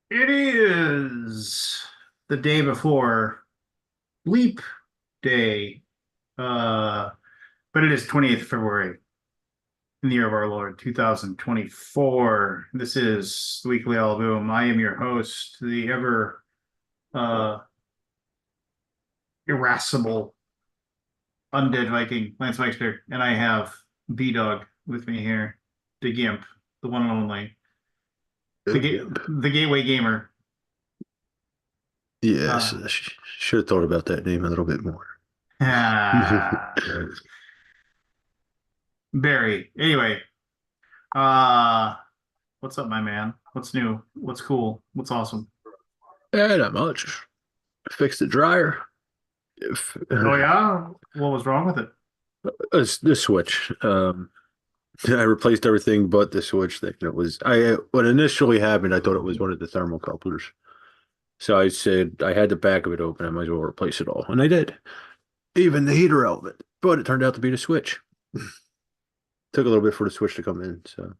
It is the day before Leap Day, uh, but it is 20th February in the year of our Lord 2024. This is the Weekly Alaboom. I am your host, the ever uh, irascible undead Viking, Lance Meister, and I have B Dog with me here, the Gimp, the one and only, Oh, yeah. the Gateway Gamer. Yes, Uh, should have thought about that name a little bit more. ah, Barry. Anyway, uh, what's up, my man? What's new? What's cool? What's awesome? Not much. Fixed the dryer. If Oh yeah? What was wrong with it? the switch. I replaced everything but the switch thing. It was I when it initially happened, I thought it was one of the thermocouplers. So I said I had the back of it open. I might as well replace it all, and I did. Even the heater element, but it turned out to be the switch. Took a little bit for the switch to come in, so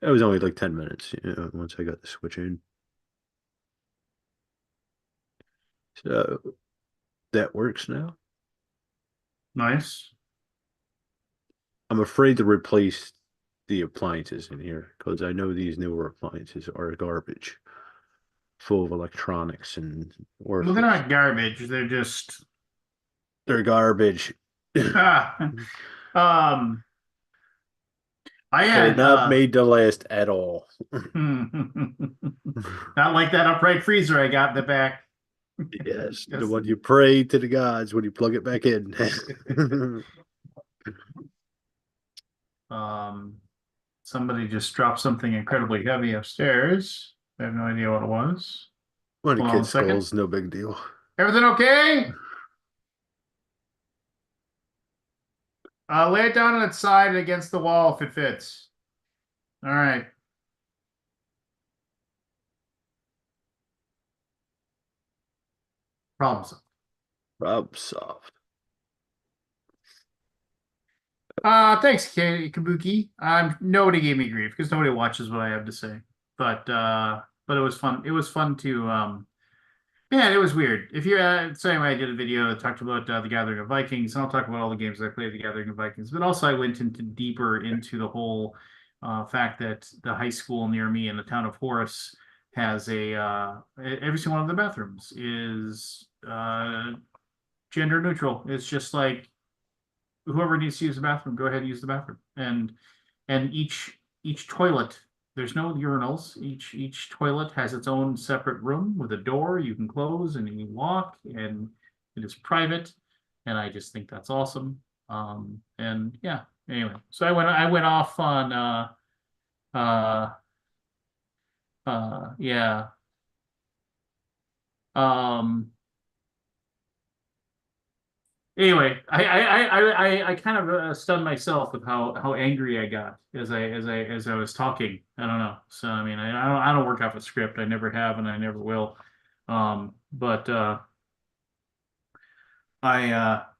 it was only like 10 minutes. Once I got the switch in, so that works now. Nice. I'm afraid to replace the appliances in here because I know these newer appliances are garbage, full of electronics and Well, they're worthless. not garbage. They're just They're garbage. ah. Um, I They're had not made to last at all. not like that upright freezer I got in the back. Yes, the Yes. one you pray to the gods when you plug it back in. Um, Somebody just dropped something incredibly heavy upstairs. I have no idea what it was. One of Hold the on a kids' second. skulls, no big deal. Everything okay? Lay it down on its side against the wall if it fits. All right. Problem solved. Rob soft. Thanks, Kabuki. Nobody gave me grief because nobody watches what I have to say. But it was fun. It was fun to yeah, it was weird. If you so anyway, I did a video that talked about the Gathering of Vikings, and I'll talk about all the games I played the Gathering of Vikings. But also I went into deeper into the whole fact that the high school near me in the town of Horace has a every single one of the bathrooms is gender neutral. It's just like whoever needs to use the bathroom, go ahead and use the bathroom. And each toilet, there's no urinals. Each toilet has its own separate room with a door you can close and you walk, and it is private. And I just think that's awesome. And yeah, anyway, so I went off on uh yeah. Um Anyway, I kind of stunned myself with how angry I got as I was talking. I don't know. So I mean, I don't work off a script. I never have, and I never will. But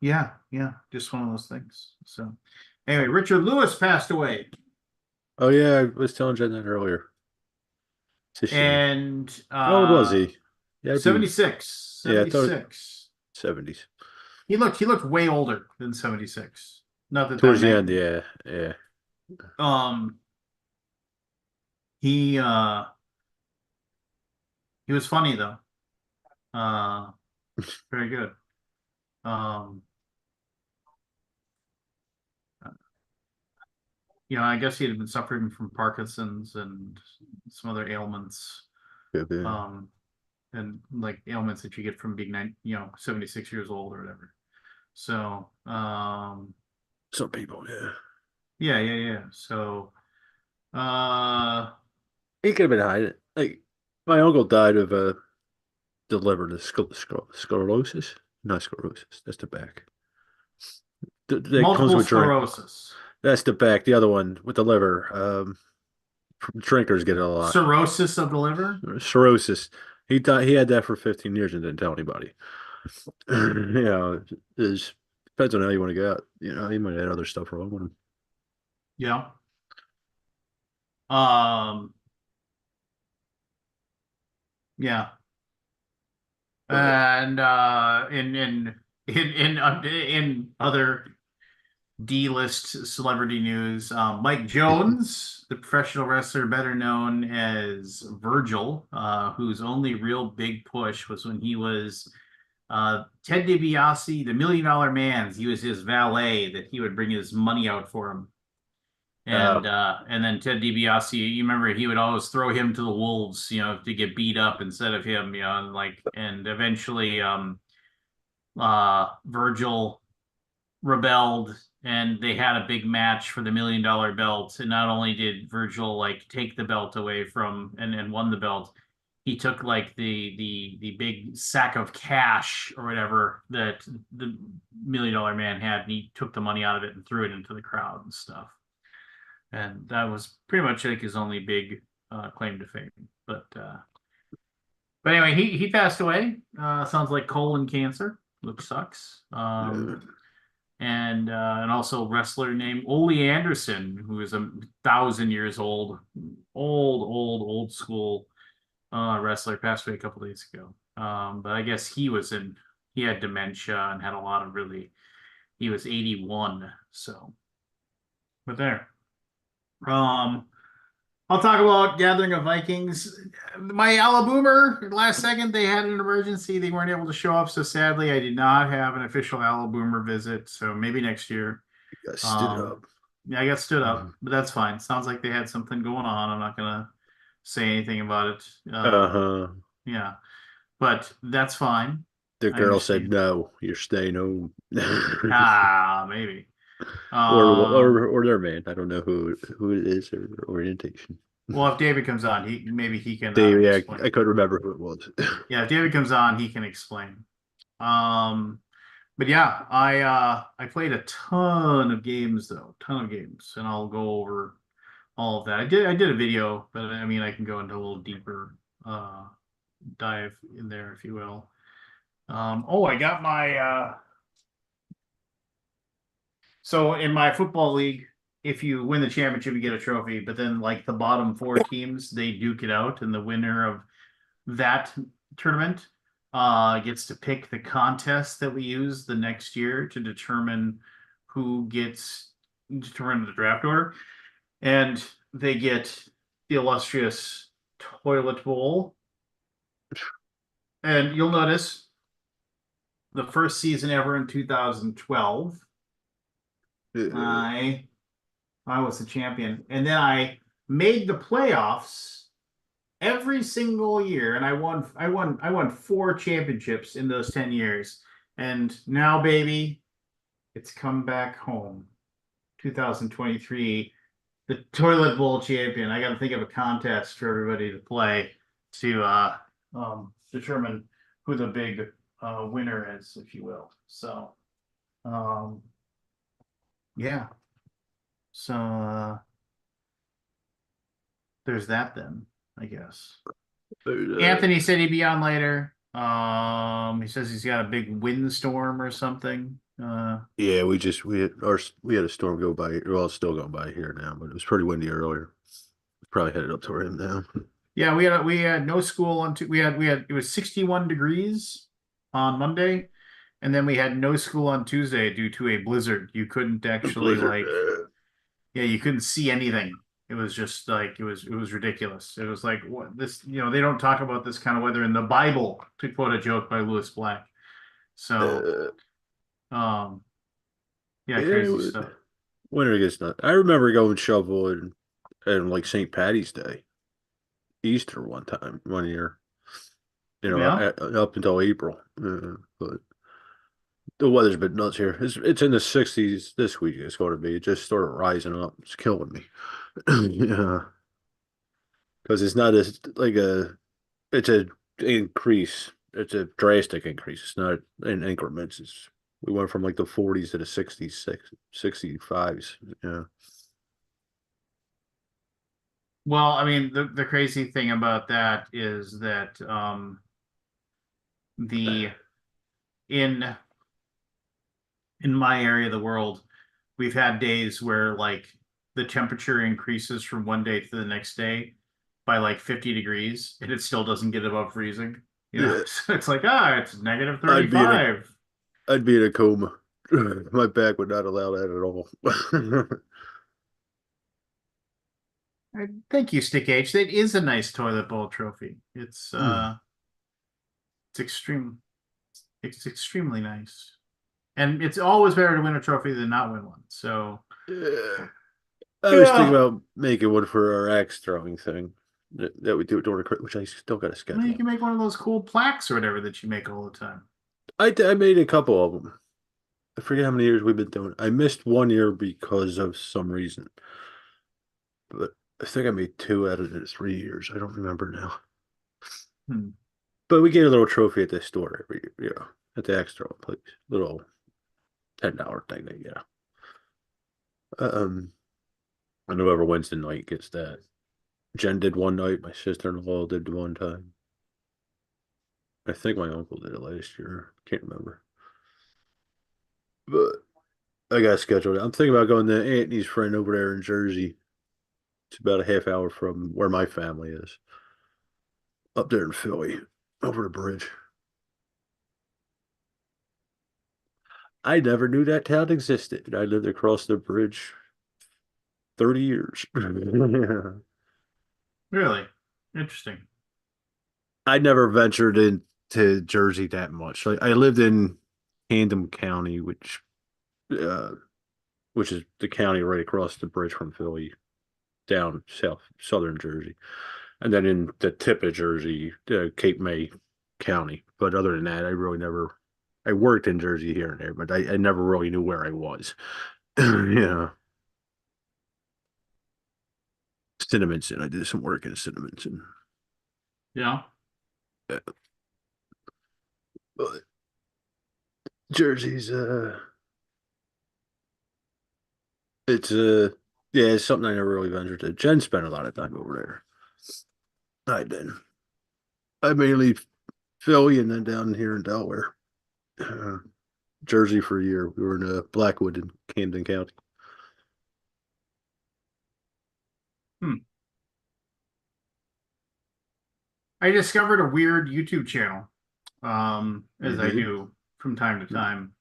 yeah, just one of those things. So anyway, Richard Lewis passed away, Oh yeah, I was telling Jen that earlier. It's a shame. and How old was he? Yeah, it'd be 76, yeah, I thought 76. 70s. He looked way older than 76. Not that that Towards the meant end, yeah, yeah. um he he was funny though. Uh, Very good. Um, I guess he had been suffering from Parkinson's and some other ailments, Could be. um, and like ailments that you get from being 76 years old or whatever. So, Some people, yeah. yeah. So, uh, He could have been hiding. Like my uncle died of the liver, the sclerosis. Not sclerosis. That's the back. That comes multiple with drink. sclerosis, That's the back. The other one with the liver. Drinkers get it a lot. cirrhosis of the liver. Cirrhosis. He died. He had that for 15 years and didn't tell anybody. It depends on how you want to get out. He might have had other stuff wrong with him. Yeah. Um, Yeah. But And in other D-list celebrity news, Mike Jones, the professional wrestler better known as Virgil, whose only real big push was when he was Ted DiBiase, the Million Dollar Man's. He was his valet that he would bring his money out for him. uh, And then Ted DiBiase, you remember he would always throw him to the wolves, to get beat up instead of him, and and eventually Virgil rebelled and they had a big match for the $1 million belt. And not only did Virgil like take the belt away from and won the belt, he took like the big sack of cash or whatever that the $1 million man had, and he took the money out of it and threw it into the crowd and stuff. And that was pretty much like his only big claim to fame. But anyway, he passed away. Sounds like colon cancer, which sucks. yeah. And also wrestler named Ole Anderson, who is 1,000 years old, old school wrestler, passed away a couple days ago. But I guess he had dementia and had a lot of really. He was 81, so. But there. Um, I'll talk about Gathering of Vikings. My Alaboomer, last second, they had an emergency. They weren't able to show up. So sadly, I did not have an official Alaboomer visit. So maybe next year. I stood Um, up. yeah, I got stood up, but that's fine. Sounds like they had something going on. I'm not gonna say anything about it. Uh-huh. Yeah, but that's fine. The I girl said, understand. "No, you're staying home." Maybe. or, Um, or their man. I don't know who it is or orientation. well, if David comes on, he can Yeah, explain. I couldn't remember who it was. Yeah, if David comes on, he can explain. Um, but yeah, I played a ton of games though, ton of games, and I'll go over all of that. I did a video, but I mean I can go into a little deeper dive in there, if you will. Oh, I got my so in my football league, if you win the championship, you get a trophy, but then like the bottom four teams, they duke it out, and the winner of that tournament gets to pick the contest that we use the next year to determine who gets determine the draft order. And they get the illustrious toilet bowl. And you'll notice the first season ever in 2012, I I was the champion. And then I made the playoffs every single year, and I won four championships in those 10 years. And now, baby, it's come back home. 2023, the toilet bowl champion. I got to think of a contest for everybody to play to determine who the big winner is, if you will. So, um, yeah. So there's that then, I guess. Anthony said he'd be on later. He says he's got a big windstorm or something. yeah, we had a storm go by. Well, it's still going by here now, but it was pretty windy earlier. Probably headed up to him now. Yeah, we had no school on we had it was 61 degrees on Monday, and then we had no school on Tuesday due to a blizzard. You couldn't actually Blizzard. like, yeah, you couldn't see anything. It was just like it was ridiculous. It was like what this, they don't talk about this kind of weather in the Bible, to quote a joke by Lewis Black. So, Uh, um, yeah, yeah, crazy stuff. winter gets nuts. I remember going shoveling and like St. Patty's Day, Easter one year. Yeah. Up until April. But the weather's been nuts here. It's in the 60s this week. It's going to be. It just started rising up. It's killing me. Yeah, because it's not as like a. It's a increase. It's a drastic increase. It's not in increments. We went from like the 40s to the 60s, 65s. Yeah. Well, I mean, the crazy thing about that is that the in in my area of the world, we've had days where like the temperature increases from one day to the next day by like 50 degrees and it still doesn't get above freezing. You know, Yeah, so it's like, it's negative I'd be in a 35. I'd be in a coma. My back would not allow that at all. Thank you, Stick H. That is a nice toilet bowl trophy. It's extreme. It's extremely nice, and it's always better to win a trophy than not win one. So Yeah. I was thinking yeah, about making one for our axe throwing thing that we do during the which I still got to well, you schedule. can make one of those cool plaques or whatever that you make all the time. I made a couple of them. I forget how many years we've been doing it. I missed 1 year because of some reason, but I think I made two out of the 3 years. I don't remember now. Hmm. But we get a little trophy at the store every year, at the axe throwing place. Little $10 thing they get. Um, and whoever wins the night gets that. Jen did one night. My sister-in-law did one time. I think my uncle did it last year. Can't remember. But I got scheduled. I'm thinking about going to Anthony's friend over there in Jersey. It's about a half hour from where my family is. Up there in Philly, over the bridge. I never knew that town existed. I lived across the bridge 30 years. Really interesting. I never ventured into Jersey that much. Like I lived in Camden County, uh, which is the county right across the bridge from Philly, down southern Jersey, and then in the tip of Jersey, Cape May County. But other than that, I really never. I worked in Jersey here and there, but I never really knew where I was. Yeah, Cinnaminson. I did some work in Cinnaminson. Yeah. Yeah. But Jersey's it's yeah, it's something I never really ventured to. Jen spent a lot of time over there. I did. I mainly Philly and then down here in Delaware. Uh, Jersey for a year. We were in Blackwood in Camden County. Hmm. I discovered a weird YouTube channel, You as I did? do from time to time.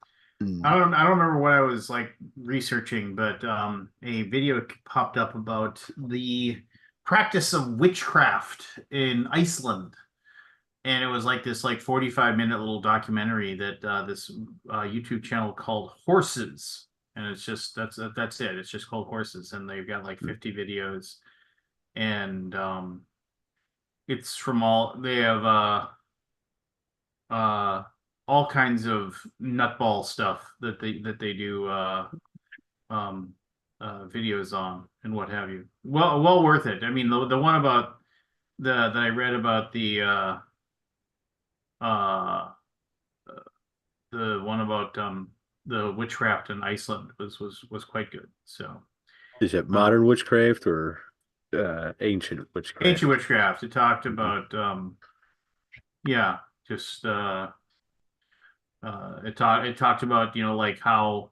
Mm. I don't remember what I was like researching, but a video popped up about the practice of witchcraft in Iceland. And it was like this like 45-minute little documentary that this YouTube channel called Horses. And it's just that's it. It's just called Horses, and they've got like 50 videos, and it's from all they have uh all kinds of nutball stuff that they do um videos on and what have you. Well worth it. I mean the one about the that I read about uh the one about the witchcraft in Iceland was quite good. So Is it um modern witchcraft or ancient ancient witchcraft? witchcraft, it talked Mhm. about yeah, just it talked about, like how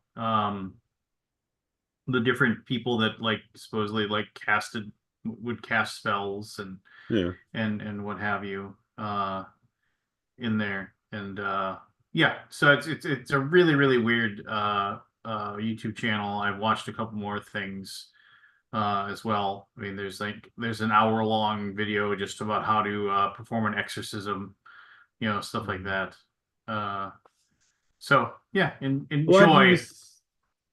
the different people that like supposedly like casted would cast spells Yeah. and what have you in there. And yeah, so it's a really weird YouTube channel. I've watched a couple more things as well. I mean, there's an hour-long video just about how to perform an exorcism, stuff like Mhm. that. uh so yeah, Why do you enjoy.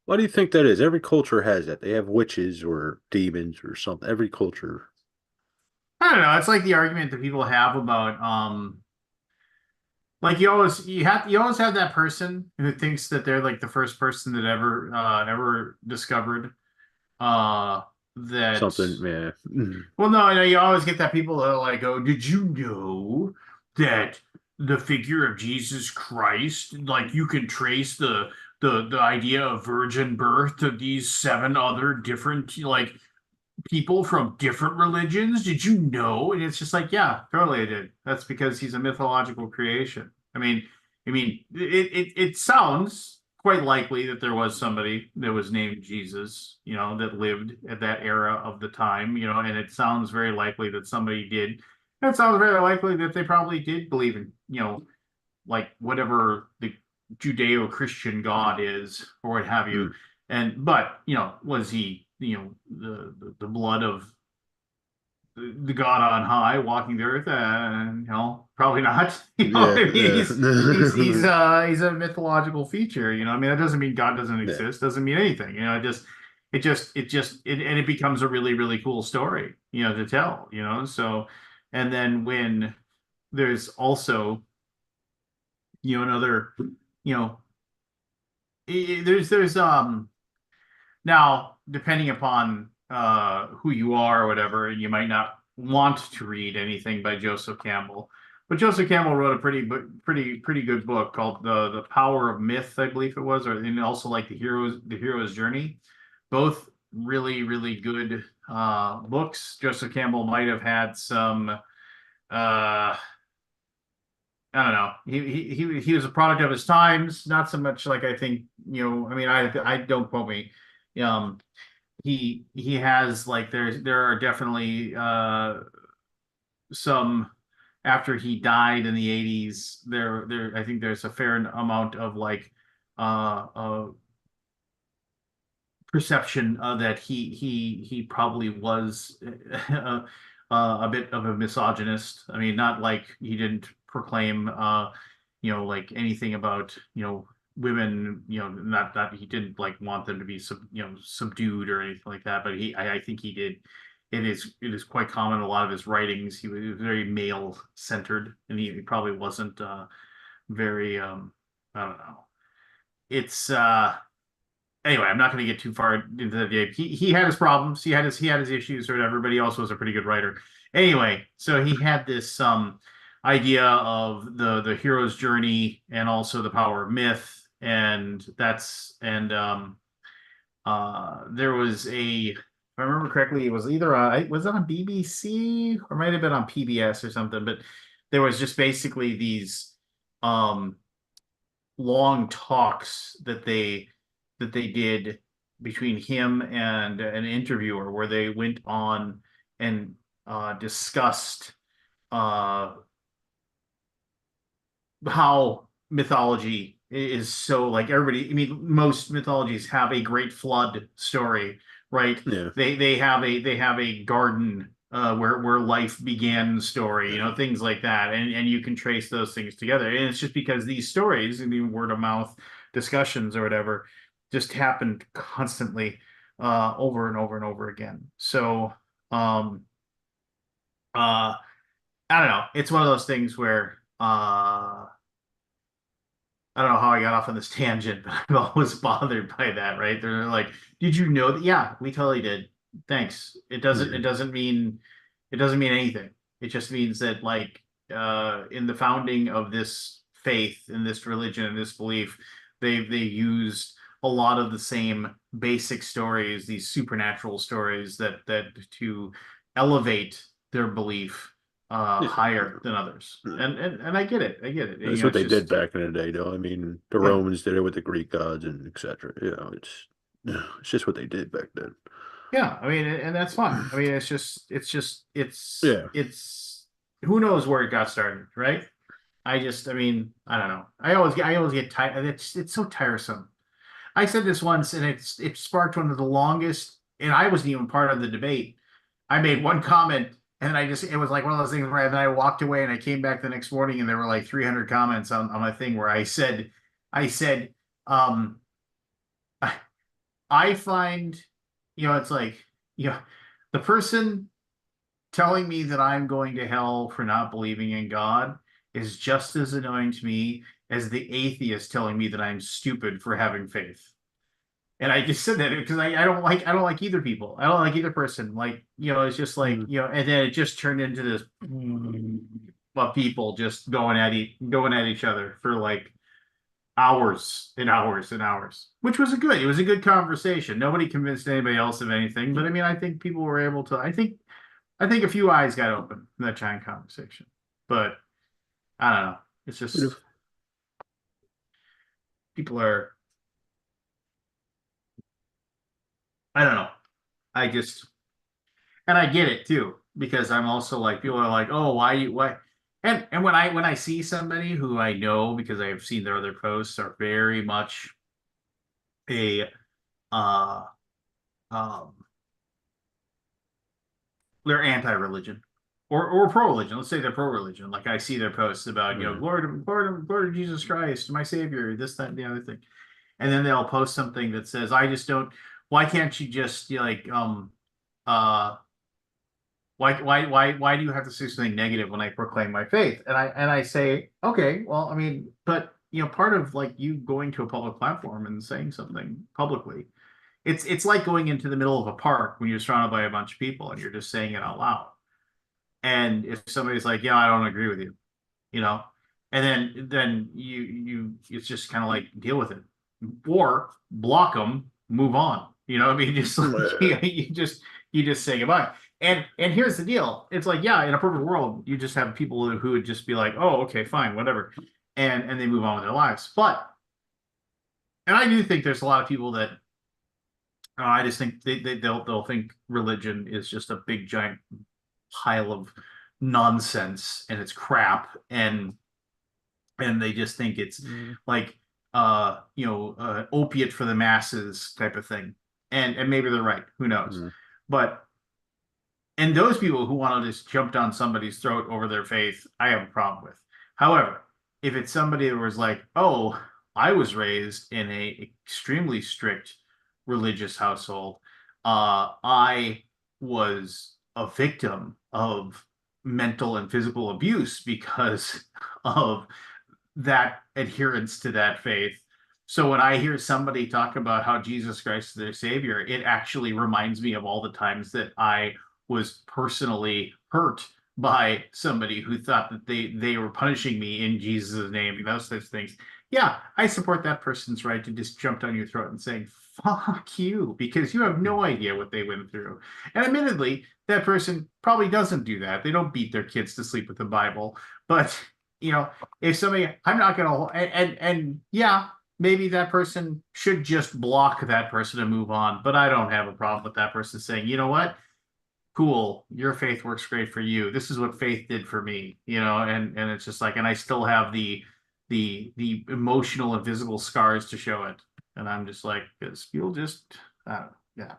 why do you think that is? Every culture has that. They have witches or demons or something. Every culture. I don't know. It's like the argument that people have about like you always have that person who thinks that they're like the first person that ever discovered uh that Something, yeah. well, no, I know you always get that people that are like, oh, did you know that the figure of Jesus Christ, like you can trace the idea of virgin birth to these seven other different like people from different religions? Did you know? And it's just like, yeah, totally I did. That's because he's a mythological creation. I mean, it sounds quite likely that there was somebody that was named Jesus, that lived at that era of the time, and it sounds very likely that somebody did. It sounds very likely that they probably did believe in, like whatever the Judeo-Christian God is or what have you. Mm. But, was he, the blood of the God on high walking the earth? Probably not. Yeah, I mean, yeah. he's a mythological feature. I mean, that doesn't mean God doesn't Yeah. exist. Doesn't mean anything. And it becomes a really, really cool story, to tell. So, and then when there's also, another, you know, there's now, depending upon who you are or whatever, you might not want to read anything by Joseph Campbell. But Joseph Campbell wrote a pretty good book called the Power of Myth, I believe it was, or and also like the hero's journey. Both really, really good books. Joseph Campbell might have had some I don't know. He was a product of his times, not so much like I think, I mean, I don't quote me. Um, he has like there are definitely some after he died in the 80s there I think there's a fair amount of like perception that he probably was a bit of a misogynist. I mean, not like he didn't proclaim like anything about women, not that he didn't like want them to be subdued or anything like that, but I think he did. It is quite common in a lot of his writings. He was very male centered, and he probably wasn't very I don't know. It's anyway, I'm not going to get too far into the game. He had his problems, he had his issues or whatever, but he also was a pretty good writer. Anyway, so he had this idea of the hero's journey and also the power of myth, and there was if I remember correctly, it was either was it on BBC or might have been on PBS or something, but there was just basically these um long talks that they did between him and an interviewer where they went on and discussed uh, how mythology is so like everybody. I mean, most mythologies have a great flood story, right? Yeah. They have a garden where life began story, things like that, and you can trace those things together. And it's just because these stories, I mean, word of mouth discussions or whatever, just happened constantly over and over and over again. So um, uh, I don't know. It's one of those things where I don't know how I got off on this tangent, but I'm always bothered by that, right? They're like, "Did you know that?" Yeah, we totally did. Thanks. It doesn't. It Yeah. doesn't mean. It doesn't mean anything. It just means that, like, in the founding of this faith, in this religion, in this belief, they used a lot of the same basic stories, these supernatural stories that to elevate their belief Yeah. higher than others. Yeah. And I get it. I get it. That's what It's they did just back in the day, though. I mean, the yeah. Romans did it with the Greek gods and etc. It's just what they did back then. Yeah, I mean, and that's fine. I mean, Yeah. it's who knows where it got started, right? I mean, I don't know. I always get tired. It's so tiresome. I said this once, and it sparked one of the longest, and I wasn't even part of the debate. I made one comment, and it was like one of those things where then I walked away, and I came back the next morning, and there were like 300 comments on my thing where I said, um, I find, it's like, the person telling me that I'm going to hell for not believing in God is just as annoying to me as the atheist telling me that I'm stupid for having faith. And I just said that because I don't like either people. I don't like either person. Like, it's just like, Mm. and then it just turned into this of people just going at each other for like hours and hours and hours, which was a good conversation. Nobody convinced anybody else of anything, but I mean, I think people were able to. I think a few eyes got open in that giant conversation, but I don't know. It's But just people are. I don't know. I just and I get it too because I'm also like people are like, oh, why? And when I see somebody who I know because I've seen their other posts are very much a uh um they're anti-religion or pro-religion. Let's say they're pro-religion. Like I see their posts about, Mm. glory to Jesus Christ, my savior, this, that, and the other thing. And then they'll post something that says, I just don't, why can't you just uh why do you have to say something negative when I proclaim my faith? And I say, okay, well, I mean, but part of like you going to a public platform and saying something publicly, it's like going into the middle of a park when you're surrounded by a bunch of people and you're just saying it out loud. And if somebody's like, yeah, I don't agree with you, you know, and then it's just kind of like deal with it or block them, move on. I mean, just like Uh, you just say goodbye. And here's the deal. It's like, yeah, in a perfect world, you just have people who would just be like, oh, okay, fine, whatever. And they move on with their lives. And I do think there's a lot of people that I just think they'll think religion is just a big giant pile of nonsense and it's crap and they just think it's mm, like opiate for the masses type of thing. And maybe they're right, who knows. mm, But and those people who want to just jump down somebody's throat over their faith, I have a problem with. However, if it's somebody that was like, oh, I was raised in a extremely strict religious household, I was a victim of mental and physical abuse because of that adherence to that faith. So when I hear somebody talk about how Jesus Christ is their savior, it actually reminds me of all the times that I was personally hurt by somebody who thought that they were punishing me in Jesus' name, those types of things. Yeah, I support that person's right to just jump down your throat and say, fuck you, because you have no mm. idea what they went through. And admittedly, that person probably doesn't do that. They don't beat their kids to sleep with the Bible. But, you know, if somebody, I'm not gonna, and yeah, maybe that person should just block that person and move on. But I don't have a problem with that person saying, you know what, cool, your faith works great for you. This is what faith did for me, and it's just like, and I still have the emotional and physical scars to show it. And I'm just like, because people just, yeah.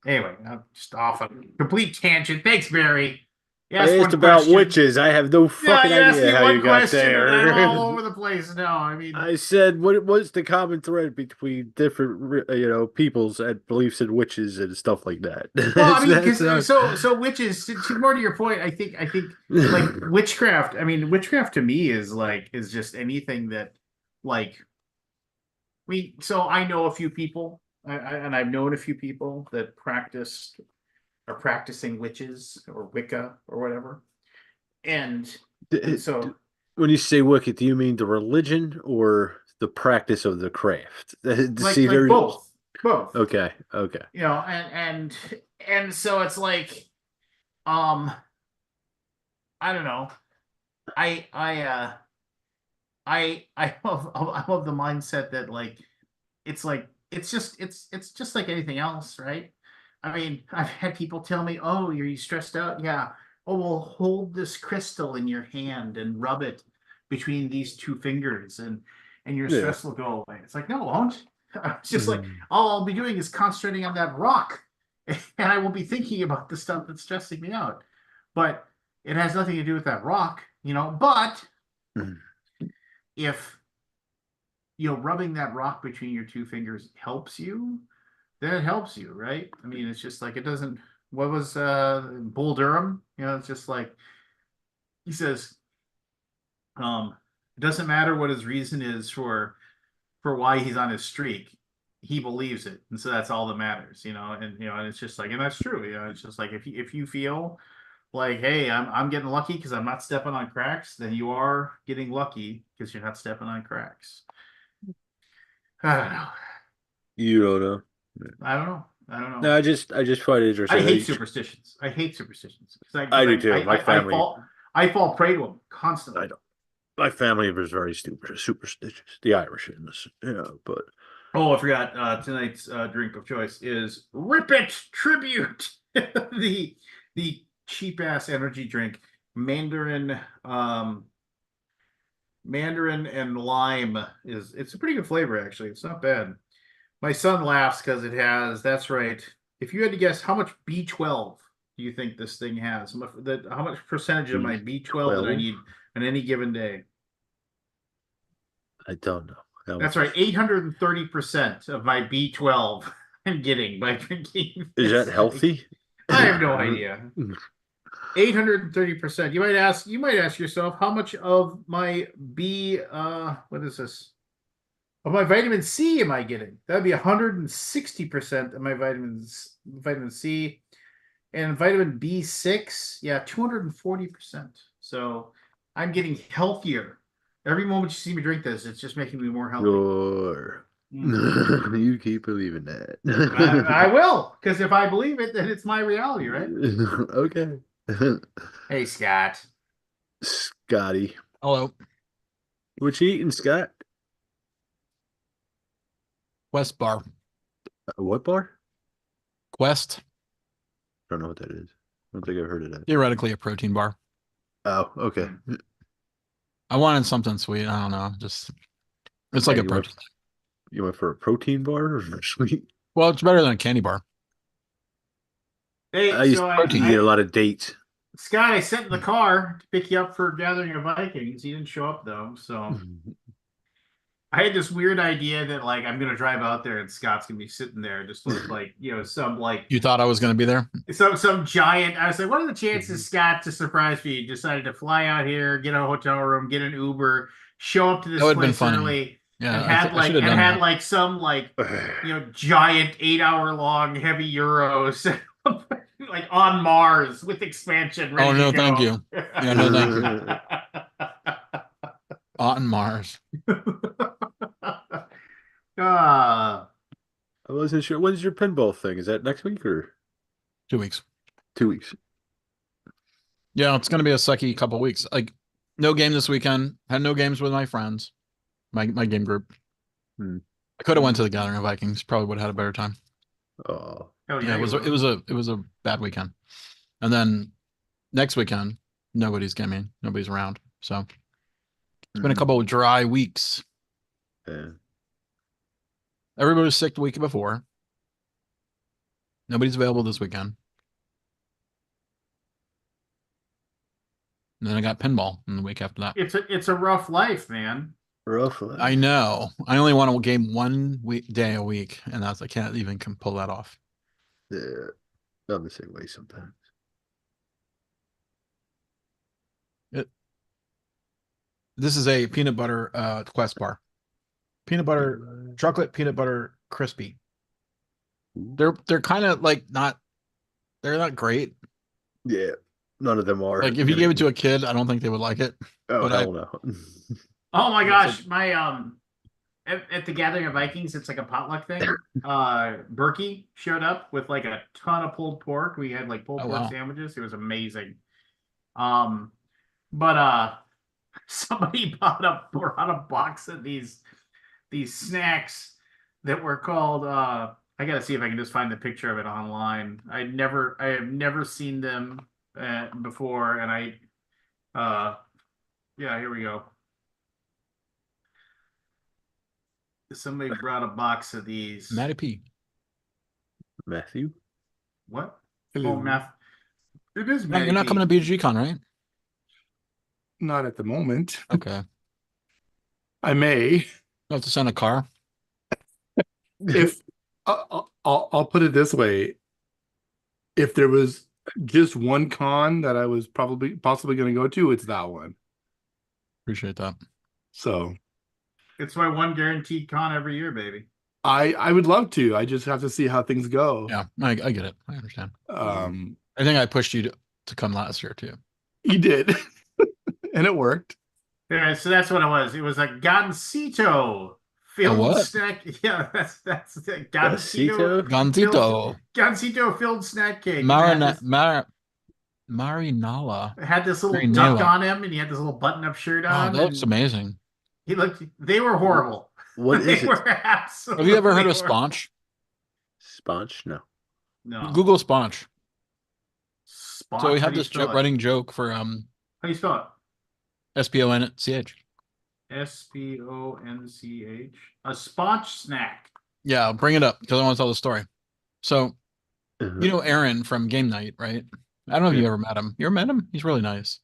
Anyway, I'm just off a complete tangent. Thanks, Barry. You I asked asked one about question. witches. I have no Yeah, fucking you asked idea me how you one got question and I'm there. all over the place now. I mean, I said, what's the common thread between different, peoples and beliefs in witches and stuff like that? well, I That's mean, that's because so witches. More to your point, I think like witchcraft. I mean, witchcraft to me is just anything that like so I know a few people, and I've known a few people that are practicing witches or Wicca or whatever, and and D- d- so when you say Wicca, do you mean the religion or the practice of the craft? like See, like there. both, Okay, okay. and so it's like um I don't know. I'm of the mindset that it's just like anything else, right? I mean, I've had people tell me, "Oh, are you stressed out?" Yeah. Oh, well, hold this crystal in your hand and rub it between these two fingers, and your Yeah. stress will go away. It's like, no, it won't. It's just like Mm. all I'll be doing is concentrating on that rock, and I will be thinking about the stuff that's stressing me out. But it has nothing to do with that rock. But Mm. if rubbing that rock between your two fingers helps you, then it helps you, right? I mean, it's just like it doesn't. What was Bull Durham? It's just like he says, it doesn't matter what his reason is for why he's on his streak. He believes it, and so that's all that matters. And it's just like, and that's true. It's just like if you feel like, hey, I'm getting lucky because I'm not stepping on cracks, then you are getting lucky because you're not stepping on cracks. I don't know. You don't know. I don't know. I don't No, know. I just find it I interesting. hate superstitions. I hate superstitions because I do too. My family, I fall prey to them I constantly. don't. My family was very stupid, superstitious. The Irish in this, but. Oh, I forgot. Tonight's drink of choice is Rip It Tribute. The cheap ass energy drink, Mandarin. Mandarin and lime is it's a pretty good flavor actually. It's not bad. My son laughs because it has. That's right. If you had to guess how much B12 do you think this thing has? How much percentage of my B12 that I B12? need on any given day? I don't know. How That's much right, is 830% of my B12 I'm getting by drinking is that this thing. healthy? I have no idea. 830%. You might ask yourself, how much of my what is this? Of my vitamin C am I getting? That'd be 160% of my vitamin C. And vitamin B6, yeah, 240%. So I'm getting healthier. Every moment you see me drink this, it's just making me more healthy. Sure. Mm. You keep believing I that. will, because if I believe it, then it's my reality, right? Okay. Hey, Scott. Scotty. Hello, What you eating, Scott? Quest bar. What bar? Quest, I don't know what that is. I don't think I've heard of that. theoretically a protein bar. Oh, okay. Mm. I wanted something sweet. I don't know. Just it's like Hey, a protein. you went for a protein bar or for sweet? Well, it's better than a candy bar. Hey, I used so Protein. to eat a lot of dates. Scott, I sent in the car to pick you up for Gathering of Vikings. He didn't show up though, so I had this weird idea that like I'm gonna drive out there and Scott's gonna be sitting there just with like some like You thought I was going to be there? some giant. I was like, what are the chances Scott, to surprise me, decided to fly out here, get a hotel room, get an Uber, show up to That this would have been place funny. early, Yeah, I should have done that. like some like giant 8 hour long heavy Euros like on Mars with expansion Oh ready to no, thank go. you. Yeah, no, thank you. On Mars. Ah, I wasn't sure. When's your pinball thing? Is that next week or 2 weeks. 2 weeks? Yeah, it's going to be a sucky couple weeks. Like no game this weekend. Had no games with my friends. My game group. Hmm. I could have went to the Gathering of Vikings. Probably would have had a better time. Oh, oh Yeah, yeah, you would. it was a bad weekend. And then next weekend, nobody's gaming. Nobody's around. So it's been a couple of dry weeks. yeah. Everybody was sick the week before. Nobody's available this weekend. And then I got pinball in the week after that. It's a rough life, man. Rough I life. know. I only want to game one day a week, and I can't even pull that off. Yeah, I'm the same way sometimes. This is a peanut butter Quest bar. Peanut butter, chocolate peanut butter crispy. They're kind of like not. They're not great. Yeah, none of them are. Like if you gave it to a kid, I don't think they would like it. Oh, But hell no. Oh my it's like, gosh, my at the Gathering of Vikings, it's like a potluck thing. Berkey showed up with like a ton of pulled pork. We had like pulled oh pork wow. sandwiches. It was amazing. Um, but somebody brought a box of these snacks that were called I gotta see if I can just find the picture of it online. I have never seen them before, and yeah, here we go. Somebody brought a box of these. Matty P. Matthew? What? Hello. Oh, math. It is You're not coming to BGCon, right? Not at the moment. Okay. I may. You have to send a car. If I'll put it this way. If there was just one con that I was possibly going to go to, it's that one. Appreciate that. So It's my one guaranteed con every year, baby. I would love to. I just have to see how things go. Yeah, I get it. I understand. Um, I think I pushed you to come last year too. he did, and it worked. Yeah, so that's what it was. It was a Gansito filled what? snack. Yeah, that's the Gansito? Gansito. Gansito filled snack cake. Marinala. It had this little Marinella. duck on him, and he had this little button-up shirt Oh, on. that looks and amazing. They were horrible. What They is it? were absolutely Have you ever heard of horrible. Sponge? Sponge? No. No. Google Sponge. So we Sponge? How have do you this spell it? running joke for How do you spell SPONCH. it? SPONCH. A sponge snack. Yeah, I'll bring it up because I want to tell the story. So Uh-huh. you know Aaron from Game Night, right? I don't know if Yeah. you ever met him. You ever met him? He's really nice.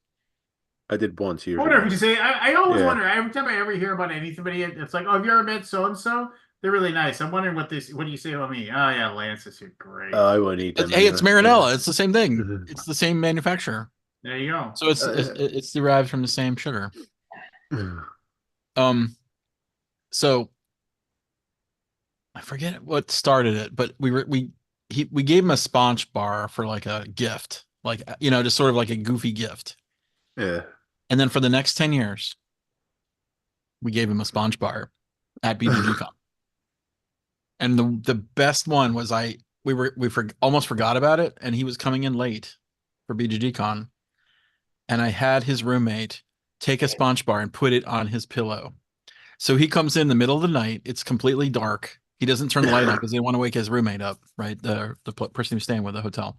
I did once years I wonder if ago. you say, I always Yeah. wonder, every time I ever hear about anybody, it's like, oh, have you ever met so-and-so? They're really nice. I'm wondering what do you say about me? Oh, yeah, Lance is great. I wouldn't eat them. Hey, it's anyway. Marinella. It's the same thing. Mhm. It's the same manufacturer. There you go. So it's derived from the same sugar. Yeah. So I forget what started it, but we gave him a sponge bar for like a gift, like just sort of like a goofy gift. Yeah. And then for the next 10 years, we gave him a sponge bar at BGGCon. And the best one was almost forgot about it, and he was coming in late for BGGCon, and I had his roommate take a sponge bar and put it on his pillow. So he comes in the middle of the night. It's completely dark. He doesn't turn the light on because they want to wake his roommate up, right? The person who's staying with the hotel.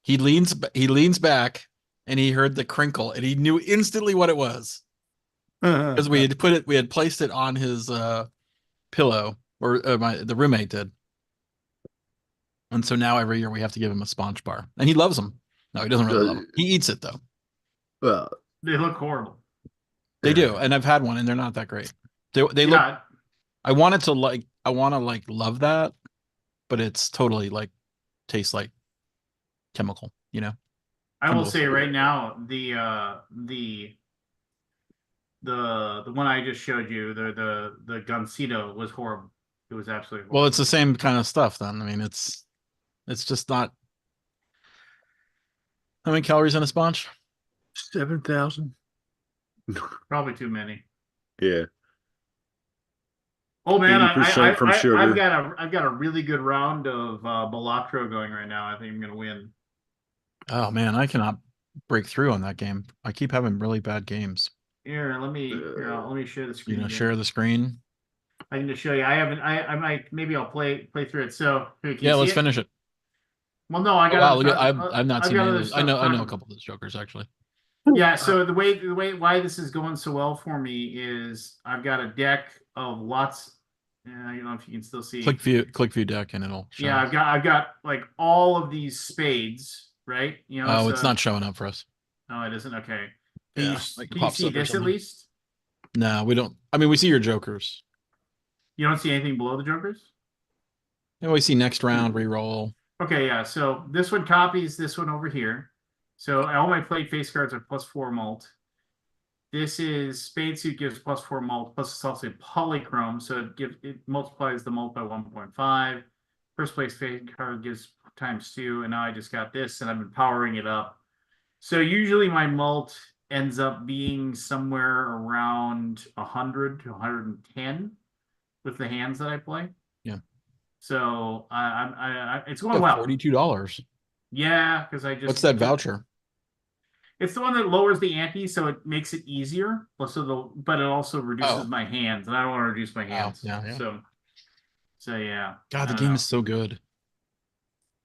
He leans back, and he heard the crinkle, and he knew instantly what it was because we had placed it on his pillow, or the roommate did. And so now every year we have to give him a sponge bar, and he loves them. No, he doesn't really love them. He eats it though. Well, They look horrible. They do, and I've had one, and they're not that great. They look. Yeah, I want to love that, but it's totally like tastes like chemical. I will Chemicals. say right now, the one I just showed you, the Guncito was horrible. It was absolutely horrible. Well, it's the same kind of stuff. Then I mean, it's just not. How many calories in a sponge? 7,000. Probably too many. Yeah. Oh man, 80% from sugar. I've got a really good round of Balatro going right now. I think I'm gonna win. Oh man, I cannot break through on that game. I keep having really bad games. Let me share the screen. Share the screen. I can just show you. I might maybe I'll play through it. So here, can Yeah, you see let's it? finish it. Well, no, I Oh, got. wow, look at, I've not seen any of those. I know a couple. couple of those jokers actually. Yeah, so the way why this is going so well for me is I've got a deck of lots. I don't know if you can still see. Click view deck, and it'll show. Yeah, I've got like all of these spades, right? Oh, so, it's not showing up for us. No, it isn't. Okay. Yeah, Can you see this at least? No, we don't. I mean, we see your jokers. You don't see anything below the jokers? And we see next round reroll. Okay, yeah. So this one copies this one over here. So all my played face cards are +4 mult. This is Spade Suit gives +4 mult, plus it's also polychrome, so it multiplies the mult by 1.5. First place face card gives ×2, and now I just got this, and I've been powering it up. So usually my mult ends up being somewhere around 100 to 110 with the hands that I play. Yeah. So it's going well. $42. Yeah, because I just. What's that voucher? It's the one that lowers the ante, so it makes it easier. But it also reduces my hands, and I don't want to reduce my hands. Yeah. So yeah. God, the game is so good.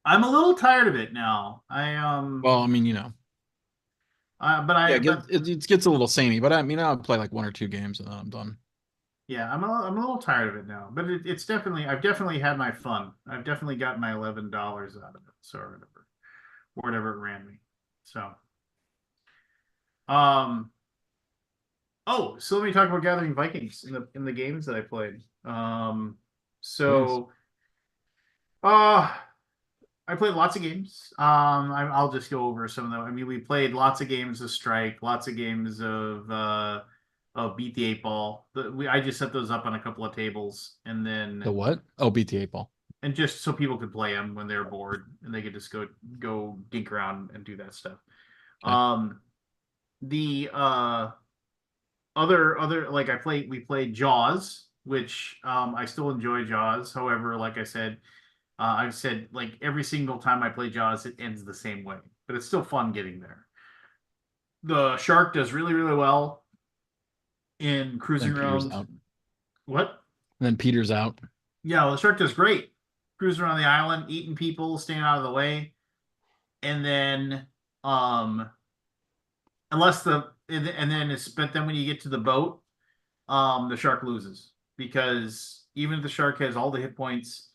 I'm a little tired of it now. Well, I mean, it gets a little samey, but I mean, I'll play like 1 or 2 games and then I'm done. Yeah, I'm a little tired of it now, but it's definitely I've definitely had my fun. I've definitely got my $11 out of it, so whatever it ran me. So. So let me talk about Gathering Vikings in the games that I played. I played lots of games. I'll just go over some of them. I mean, we played lots of games of Strike, lots of games of Beat the 8 Ball. I just set those up on a couple of tables, and then The what? Oh, beat the 8 Ball. And just so people could play them when they're bored, and they could just go dink around and do that stuff. Okay. The other like we played Jaws, which I still enjoy Jaws. However, like I said, I've said like every single time I play Jaws, it ends the same way, but it's still fun getting there. The Shark does really, really well in cruising realms. What? And then Peter's out. Yeah, well, the shark does great. Cruising around the island, eating people, staying out of the way. And then um unless and then it's but then when you get to the boat, the shark loses because even if the shark has all the hit points,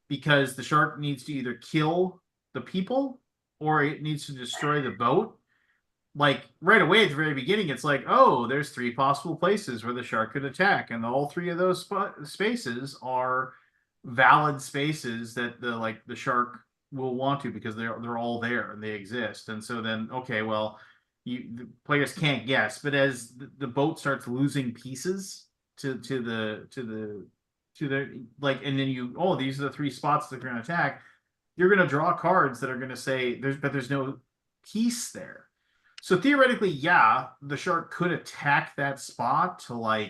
because the shark needs to either kill the people or it needs to destroy the boat. Like right away at the very beginning, it's like, oh, there's three possible places where the shark could attack, and all three of those spaces are valid spaces that the shark will want to because they're all there and they exist. And so then, okay, well, the players can't guess, but as the boat starts losing pieces to the like, and then these are the three spots that are going to attack. You're going to draw cards that are going to say there's no piece there. So theoretically, yeah, the shark could attack that spot to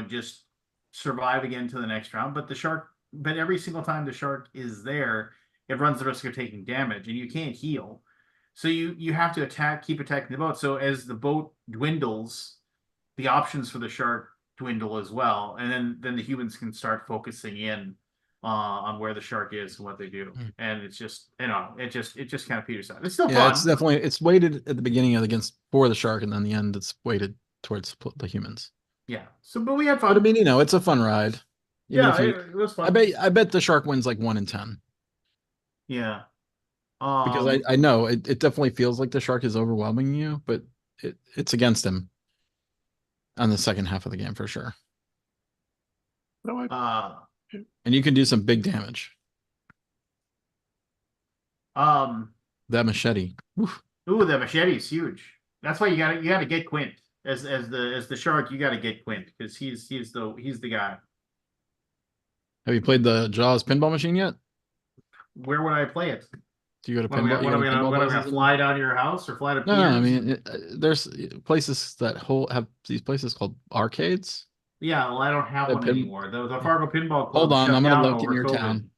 just survive again to the next round. But every single time the shark is there, it runs the risk of taking damage, and you can't heal. So you have to keep attacking the boat. So as the boat dwindles, the options for the shark dwindle as well, and then the humans can start focusing in on where the shark is and what they do. And it's just it just kind of peters out. It's still fun. It's definitely it's weighted at the beginning for the shark, and then the end it's weighted towards the humans. Yeah. So, but we had fun. But I mean, it's a fun ride. It was fun. I bet the shark wins like 1 in 10. Yeah. Because I know it definitely feels like the shark is overwhelming you, but it's against him on the second half of the game for sure. And you can do some big damage. That machete. Oof. Ooh, that machete is huge. That's why you gotta get Quint as the shark. You gotta get Quint because he's the guy. Have you played the Jaws pinball machine yet? Where would I play it? Do you go to What, pinball? what are we gonna fly down to your house or fly to No, Piers? I mean there's places that have these places called arcades. Yeah, well, I don't have one anymore. The Fargo Pinball Club. Hold on, shut I'm gonna down look in over your COVID. town.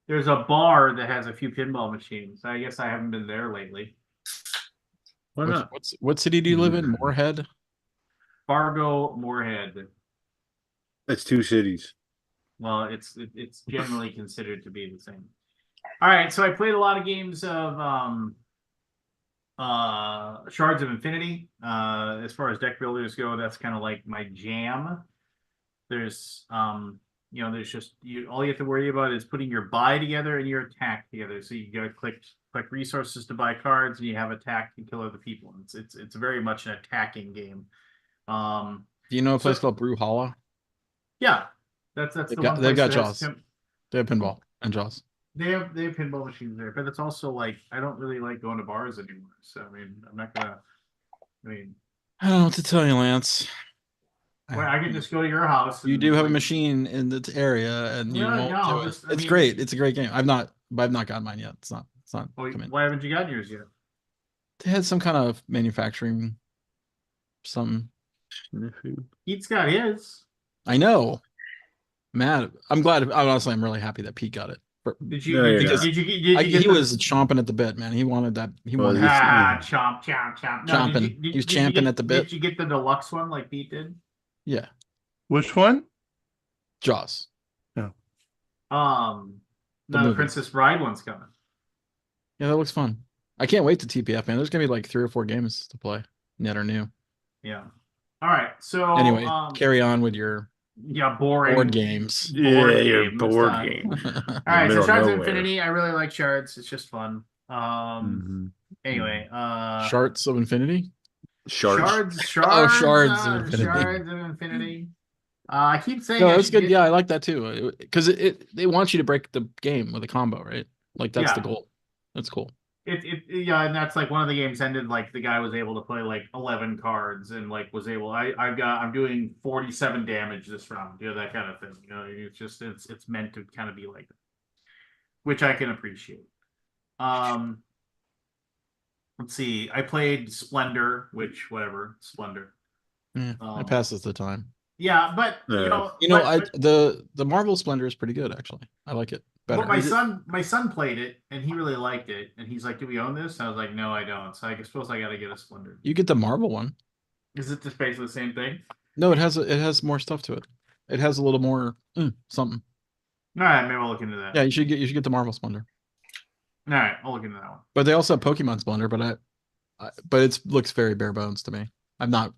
There's a bar that has a few pinball machines. I guess I haven't been there lately. Why not? What city do you live in? Moorhead? Fargo, Moorhead. That's 2 cities. Well, it's generally considered to be the same. All right, so I played a lot of games of Shards of Infinity. As far as deck builders go, that's kind of like my jam. There's there's just all you have to worry about is putting your buy together and your attack together. So you gotta click resources to buy cards, and you have attack to kill other people. It's very much an attacking game. Do you know a place called Brawlhalla? Yeah, that's the one place they've got that Jaws. has They have pinball and Jaws. They have pinball machines there, but it's also like I don't really like going to bars anymore. So I mean, I'm not gonna. I mean, I don't know what to tell you, Lance. well, I can just go to your house. You do have a machine in this area, and you won't do it. It's great. It's a great game. I've not gotten mine yet. It's not. Why haven't you gotten yours yet? They had some kind of manufacturing, something. Pete's got his. I know. Mad. I'm glad. Honestly, I'm really happy that Pete got it. Did he was chomping at the bit, man. He wanted that. He wanted chomp. No, chomping. He's champing at the bit. Did you get the deluxe one like Pete did? Yeah. Which one? Jaws. No, the Princess Bride one's coming. Yeah, that looks fun. I can't wait to TPF, man. There's gonna be like 3 or 4 games to play, net or new. Yeah. All right. So anyway, carry on with your boring board games. Your board game. All right, so Shards of Infinity. I really like Shards. It's just fun. Anyway, Shards of Infinity. Shards. Shards of Infinity. Shards of Infinity. I keep saying. No, that's good. Yeah, I like that too. Because they want you to break the game with a combo, right? Like that's the goal. That's cool. And that's like one of the games ended like the guy was able to play like 11 cards and like was able. I'm doing 47 damage this round. That kind of thing. It's just it's meant to kind of be like that, which I can appreciate. Let's see. I played Splendor, Splendor. Yeah, it passes the time. Yeah, but the Marvel Splendor is pretty good actually. I like it better. But my son played it and he really liked it, and he's like, "Do we own this?" And I was like, "No, I don't." So I suppose I got to get a Splendor. You get the Marvel one. Is it just basically the same thing? No, it has more stuff to it. It has a little more something. All right, maybe I'll look into that. Yeah, you should get the Marvel Splendor. All right, I'll look into that one. But they also have Pokemon Splendor, but it looks very bare bones to me. I've not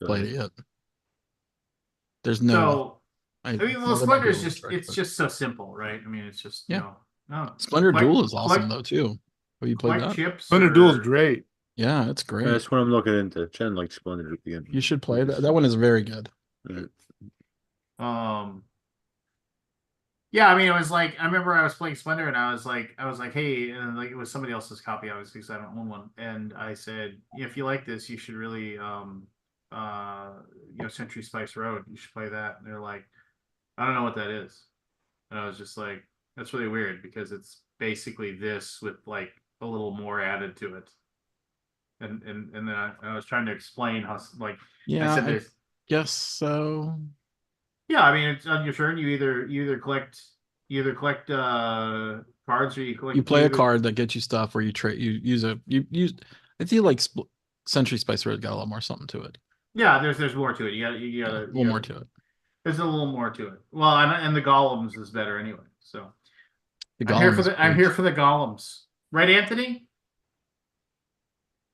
played it yet. There's no. So, I mean, well, there might Splendor be a is little just trick, it's but- just so simple, right? I mean, it's just Yeah. you know, no Splendor collect- Duel is awesome collect- though too. Have you played collect that? chips. Thunder or- Duel is great. Yeah, it's great. That's what I'm looking into. Jen likes Splendor again. You should play that. That one is very good. Yeah, I mean, it was like I remember I was playing Splendor, and I was like, hey, and like it was somebody else's copy, obviously, because I don't own one. And I said, if you like this, you should really, Century Spice Road, you should play that. And they're like, I don't know what that is. And I was just like, that's really weird because it's basically this with like a little more added to it. And then I was trying to explain how like Yeah, I said I this. guess so. Yeah, I mean it's on your turn. You either collect cards or you collect. You play a card that gets you stuff, or you trade. You use. I feel like Century Spice Road got a lot more something to it. Yeah, there's more to it. You gotta A little more to it. There's a little more to it. Well, and the golems is better anyway. So The I'm here for Golem is I'm great. here for the golems, right, Anthony?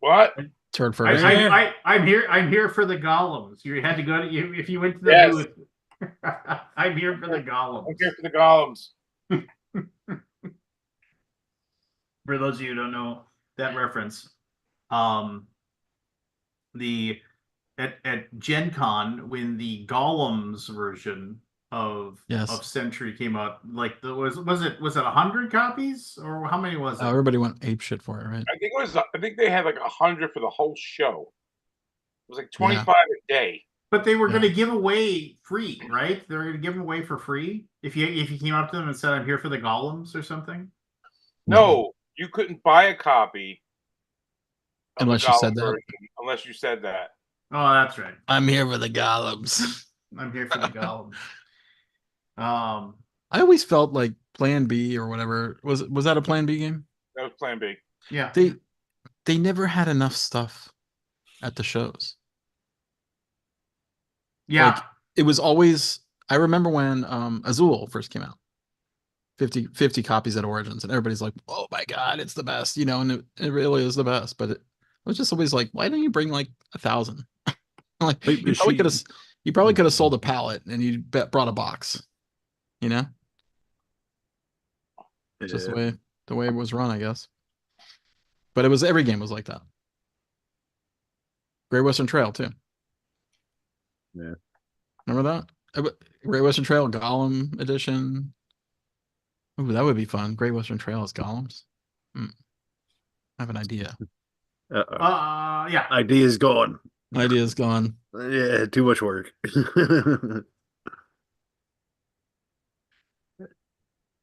What? Turd for I, everything. I'm here for the golems. You had to go to you if you went to the Yes. booth. I'm here for the golems. I'm here for the golems. For those of you who don't know that reference, the at Gen Con when the Golems version of Yes. Century came out, like was it 100 copies or how many was it? Everybody went ape shit for it, right? I think they had like 100 for the whole show. It was like 25 a day. But they were Yeah. going to give away free, right? They were going to give them away for free if you came up to them and said, "I'm here for the Golems" or something. No, you couldn't buy a copy of Unless the you golem said that. version, unless you said that. Oh, that's right. I'm here for the Golems. I'm here for the Golems. I always felt like Plan B or whatever was that a Plan B game? That was Plan B. Yeah. They never had enough stuff at the shows. Yeah. Like, it was always. I remember when Azul first came out. 50 copies at Origins, and everybody's like, "Oh my god, it's the best," and it really is the best. But it was just always like, why don't you bring like 1,000? Like Wait, you probably could have sold a pallet and you brought a box. Just the way it was run, I guess. But it was every game was like that. Great Western Trail too. Yeah. Remember that? Great Western Trail Golem edition. Ooh, that would be fun. Great Western Trail is golems. I have an idea. Yeah. Idea's gone. Idea's gone. Yeah, too much work.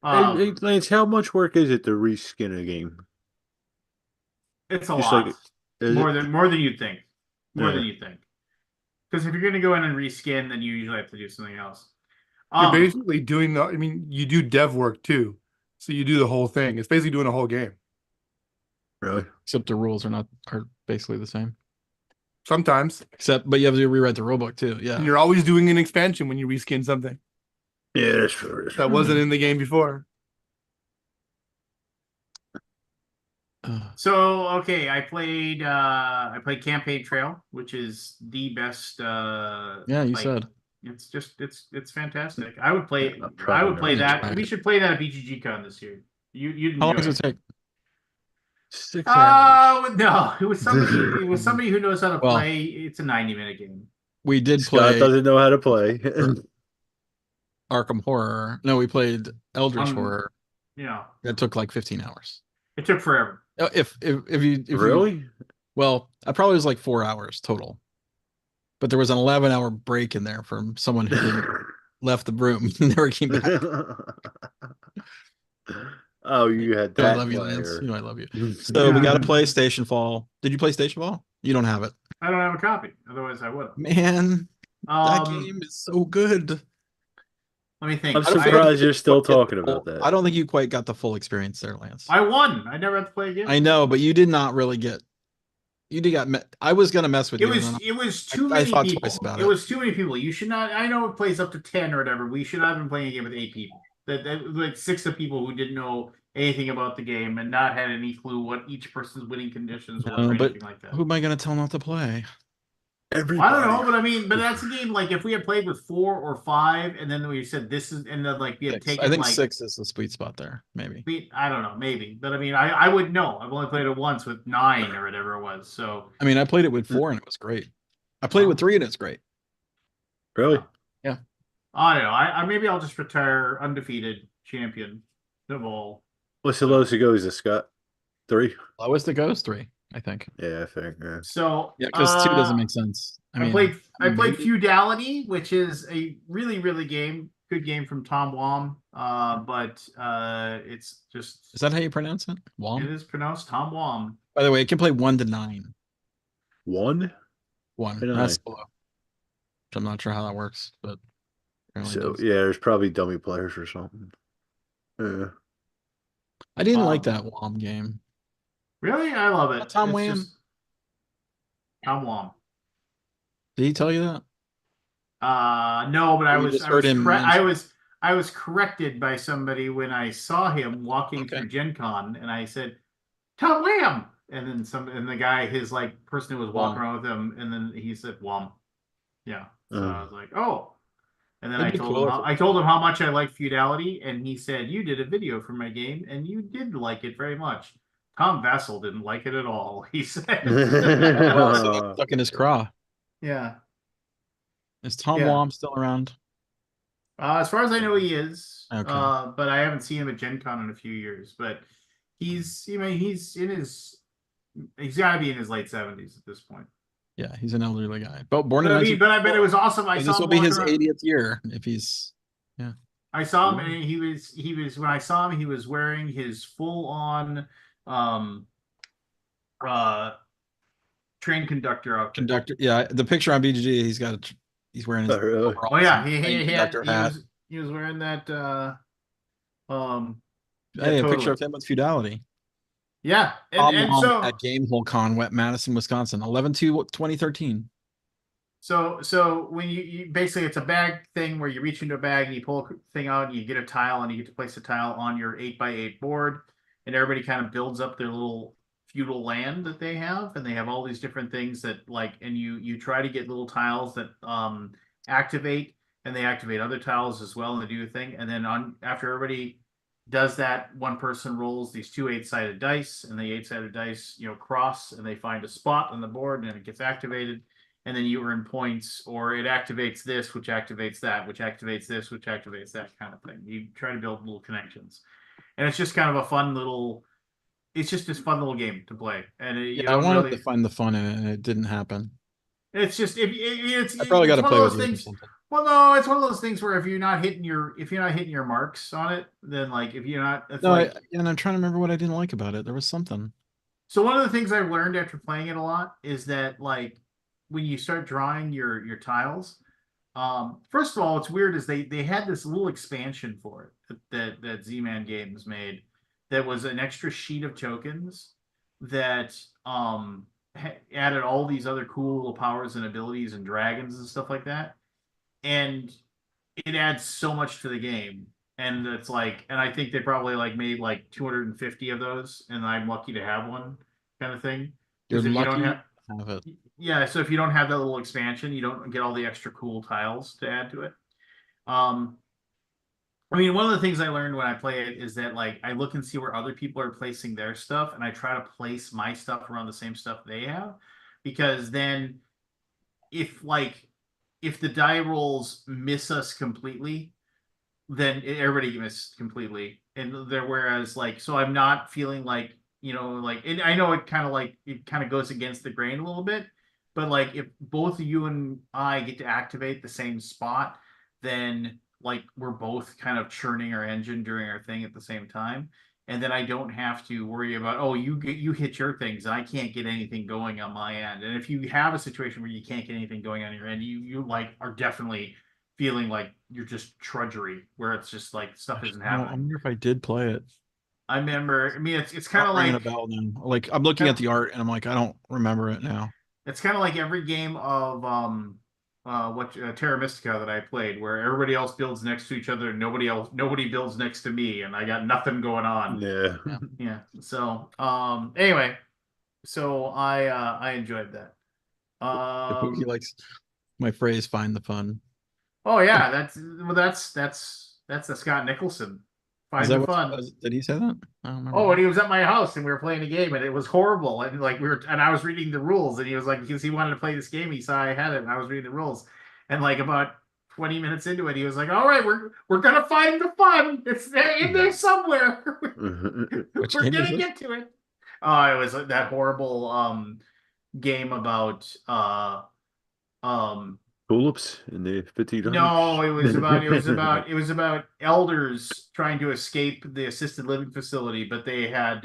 Hey, Lance, how much work is it to reskin a game? It's a Just lot. like- Is more it? than you'd think. More Yeah. than you think. Because if you're going to go in and reskin, then you usually have to do something else. You're basically doing I mean, you do dev work too. So you do the whole thing. It's basically doing a whole game. Really? Except the rules are basically the same. Sometimes. But you have to rewrite the rulebook too. Yeah. And you're always doing an expansion when you reskin something Yeah, that's true. That's that true. wasn't in the game before. So okay, I played Campaign Trail, which is the best Yeah, you said. it's fantastic. I would play probably that. not. We should play that at BGG Con this year. You'd How long enjoy does it take? 6 hours. No, it was somebody who knows how to Well, play. It's a 90-minute game. We did Scott play doesn't know how to play. Arkham Horror. No, we played Eldritch Um, Horror. Yeah, That took like 15 hours. it took forever. If you Really? well, I probably was like 4 hours total. But there was an 11-hour break in there from someone who left the room and never came back. Oh, you had I that. love you, player. Lance. You know I love you. So we got to play Station Fall. Did you play Station Fall? You don't have it. I don't have a copy. Otherwise, I would have. Man, that game is so good. Let me think. I'm I don't think surprised you you're still quite get talking the full- about that. I don't think you quite got the full experience there, Lance. I won. I never had to play again. I know, but you did not really get You did got. I was gonna mess with It you. And was then it was too I many thought people. twice about It it. was too many people. You should not. I know it plays up to 10 or whatever. We should not have been playing a game with 8 people. That like 6 of people who didn't know anything about the game and not had any clue what each person's winning conditions were or No, but anything like that. who am I gonna tell not to play? I don't know, but I mean, but that's a game. Like if we had played with 4 or 5, and then we said this is, and then like we had Six. taken I think like 6 is the sweet spot there. Maybe. I don't know, maybe, but I mean, I would know. I've only played it once with 9 or whatever it was. So I mean, I played it with 4 and it was great. I played it with 3 and it's great. Really? Yeah. I don't know. I maybe I'll just retire undefeated champion of all. What's the lowest it goes, Scott? 3? Lowest it goes 3, I think. Yeah, I think. Yeah. So Yeah, because 2 doesn't make sense. I played maybe. Feudality, which is a really good game from Tom Wom. But it's just Is that how you pronounce it? it Wom. is pronounced Tom Wom. By the way, it can play 1 to 9. 1? 1. To 9. That's below. Which I'm not sure how that works, but apparently it So does. yeah, there's probably dummy players or something. Yeah. I didn't like that Wom game. Really, I love it. Tom It's Wham. just Tom Wom. Did he tell you that? No, but Or you just heard him mention- I was corrected by somebody when I saw him walking Okay. through Gen Con, and I said, Tom Wham! And then the guy, his like person who was walking Wham. around with him, and then he said Wham. Yeah. So Oh. I was like, oh. And then It'd be cool if- I told him how much I liked Feudality, and he said, you did a video for my game, and you did like it very much. Tom Vassell didn't like it at all, he said. Well, so that's stuck in his craw. Yeah. Is Tom Yeah. Wom still around? As far as I know, he is. Okay. But I haven't seen him at Gen Con in a few years. But he's got to be in his late 70s at this point. Yeah, he's an elderly guy. But born But in I mean, but it was awesome. I So saw this him will be his walking around- 80th year if he's. I saw him, and he was when I saw him, he was wearing his full on train conductor outfit. Conductor, yeah. The picture on BGG, he's wearing his. Oh, really? overalls Oh yeah, and train conductor hat. he was wearing that Hey, a totally. picture of him with Feudality. Yeah, Tom and Wom so at Gamehole Con, Madison, Wisconsin, 11/2/2013. So when you basically, it's a bag thing where you reach into a bag and you pull a thing out and you get a tile and you get to place a tile on your 8x8 board, and everybody kind of builds up their little feudal land that they have, and they have all these different things that like, and you try to get little tiles that activate, and they activate other tiles as well, and they do a thing, and then after everybody does that, one person rolls these 2 8-sided dice, and the 8-sided dice cross, and they find a spot on the board, and it gets activated. And then you earn points, or it activates this, which activates that, which activates this, which activates that kind of thing. You try to build little connections, and it's just kind of a fun little. It's just this fun little game to play, and Yeah, I wanted to find the fun in it, and it didn't happen. It's just it's. I probably got to one play of with those you or things. something. Well, no, it's one of those things where if you're not hitting your marks on it, then like if you're not, it's No, like. and I'm trying to remember what I didn't like about it. There was something. So one of the things I've learned after playing it a lot is that like when you start drawing your tiles, first of all, it's weird is they had this little expansion for it that Z-Man Games made that was an extra sheet of tokens that added all these other cool little powers and abilities and dragons and stuff like that, and it adds so much to the game. And it's like, and I think they probably like made like 250 of those, and I'm lucky to have one, kind of thing. You're 'Cause if you lucky don't have, to have it. yeah, so if you don't have that little expansion, you don't get all the extra cool tiles to add to it. I mean, one of the things I learned when I play it is that like I look and see where other people are placing their stuff, and I try to place my stuff around the same stuff they have, because then if the die rolls miss us completely, then everybody missed completely. And there, whereas like, so I'm not feeling like, like, and I know it kind of goes against the grain a little bit, but like if both you and I get to activate the same spot, then like we're both kind of churning our engine during our thing at the same time. And then I don't have to worry about, oh, you hit your things and I can't get anything going on my end. And if you have a situation where you can't get anything going on your end, you like are definitely feeling like you're just trudgery, where it's just like stuff isn't I happening. wonder if I did play it. I remember. I mean, it's kind Not of ringing like a bell now. Like I'm looking at the art and I'm like, I don't remember it now. it's kind of like every game of Terra Mystica that I played, where everybody else builds next to each other, and nobody builds next to me, and I got nothing going on. Yeah. Yeah. So anyway, so I enjoyed that. He likes my phrase, find the fun. Oh yeah, that's the Scott Nicholson. Is Find that the what fun. did he say that? I don't remember. Oh, and he was at my house and we were playing a game and it was horrible. And like and I was reading the rules and he was like, because he wanted to play this game, he saw I had it and I was reading the rules. And like about 20 minutes into it, he was like, all right, we're gonna find the fun. It's there in there somewhere. Which We're game is gonna this? get to it. Oh, it was that horrible game about Tulips in the $50. no, it was about elders trying to escape the assisted living facility, but they had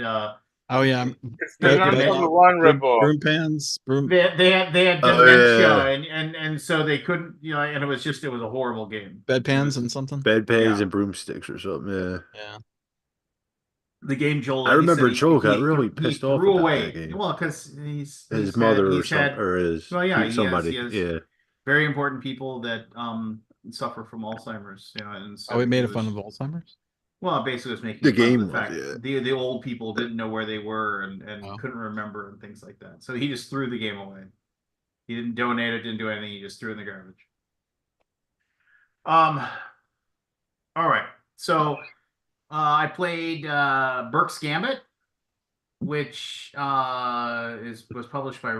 Oh yeah, It's the None they- from the Run broom, ripoff. broom pans, broom. they had Oh, dementia yeah. and so they couldn't, you know, and it was a horrible game. Bedpans and something. Bedpans Yeah. and broomsticks or something. Yeah. Yeah. The game Joel, I he remember said Joel got he really he pissed threw off about away. that game. Well, because His mother or he's had some or his well, yeah, somebody. he has Yeah. very important people that suffer from Alzheimer's, you know, and so Oh, it made he a fun was- of Alzheimer's. Well, basically, it was making The fun of game the was, fact yeah. the old people didn't know where they were and Oh. couldn't remember and things like that. So he just threw the game away. He didn't donate it, didn't do anything. He just threw it in the garbage. All right. So I played Burke's Gambit, which was published by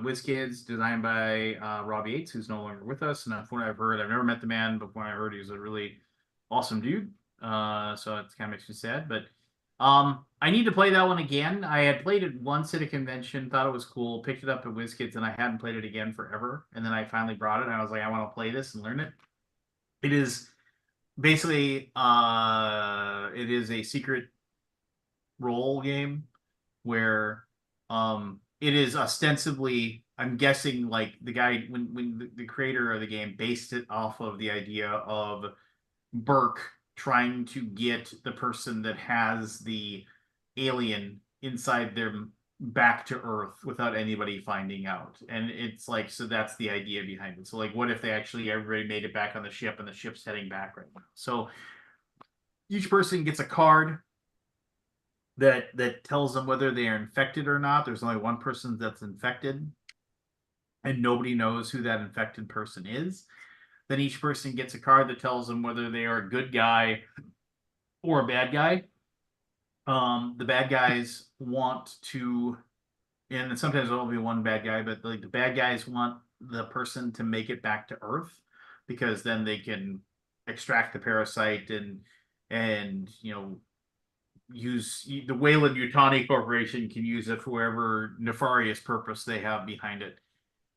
WizKids, designed by Rob Yates, who's no longer with us. And from what I've heard, I've never met the man, but when I heard he was a really awesome dude. So it kind of makes me sad. But I need to play that one again. I had played it once at a convention, thought it was cool, picked it up at WizKids, and I hadn't played it again forever. And then I finally brought it, and I was like, I want to play this and learn it. It is basically it is a secret role game where it is ostensibly, I'm guessing, like the guy when the creator of the game based it off of the idea of Burke trying to get the person that has the alien inside them back to Earth without anybody finding out. And it's like, so that's the idea behind it. So like, what if they actually everybody made it back on the ship and the ship's heading back right now? So each person gets a card that tells them whether they are infected or not. There's only one person that's infected, and nobody knows who that infected person is. Then each person gets a card that tells them whether they are a good guy or a bad guy. The bad guys want to, and sometimes there'll be one bad guy, but like the bad guys want the person to make it back to Earth because then they can extract the parasite and you know, use the Wayland Yutani Corporation can use it for whatever nefarious purpose they have behind it.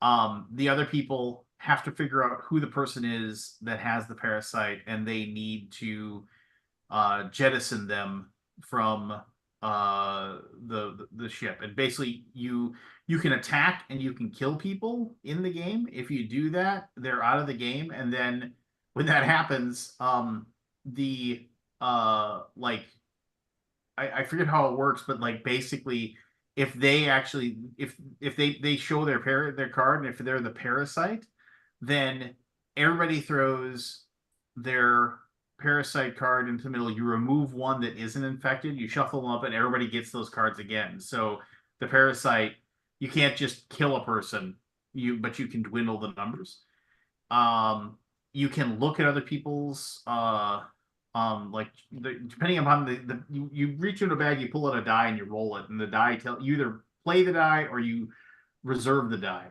The other people have to figure out who the person is that has the parasite, and they need to jettison them from the ship. And basically, you can attack and you can kill people in the game. If you do that, they're out of the game. And then when that happens, the like I forget how it works, but like basically, if they actually if they show their card, and if they're the parasite, then everybody throws their parasite card into the middle. You remove one that isn't infected, you shuffle them up, and everybody gets those cards again. So the parasite, you can't just kill a person, but you can dwindle the numbers. You can look at other people's like depending upon you reach into a bag, you pull out a die and you roll it, and the die you either play the die or you reserve the die,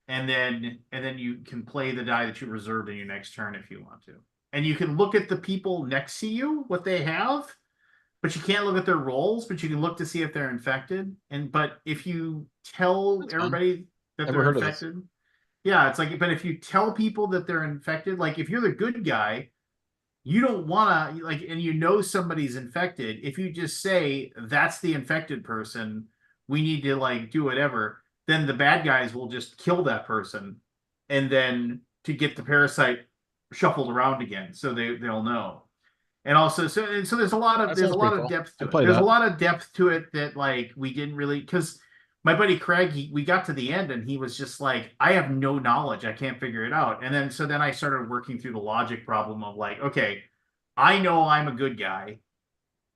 and then you can play the die that you reserved in your next turn if you want to. And you can look at the people next to you, what they have, but you can't look at their rolls, but you can look to see if they're infected. But if you tell everybody that Never they're heard of this. infected, yeah, it's like, but if you tell people that they're infected, like if you're the good guy, you don't want to, like, and you know somebody's infected, if you just say that's the infected person, we need to like do whatever, then the bad guys will just kill that person, and then to get the parasite shuffled around again, so they'll know. And also, so there's a lot of That sounds pretty cool. depth to I'd it. play There's a that. lot of depth to it that like we didn't really because my buddy Craig, we got to the end and he was just like, I have no knowledge, I can't figure it out. And then I started working through the logic problem of like, okay, I know I'm a good guy,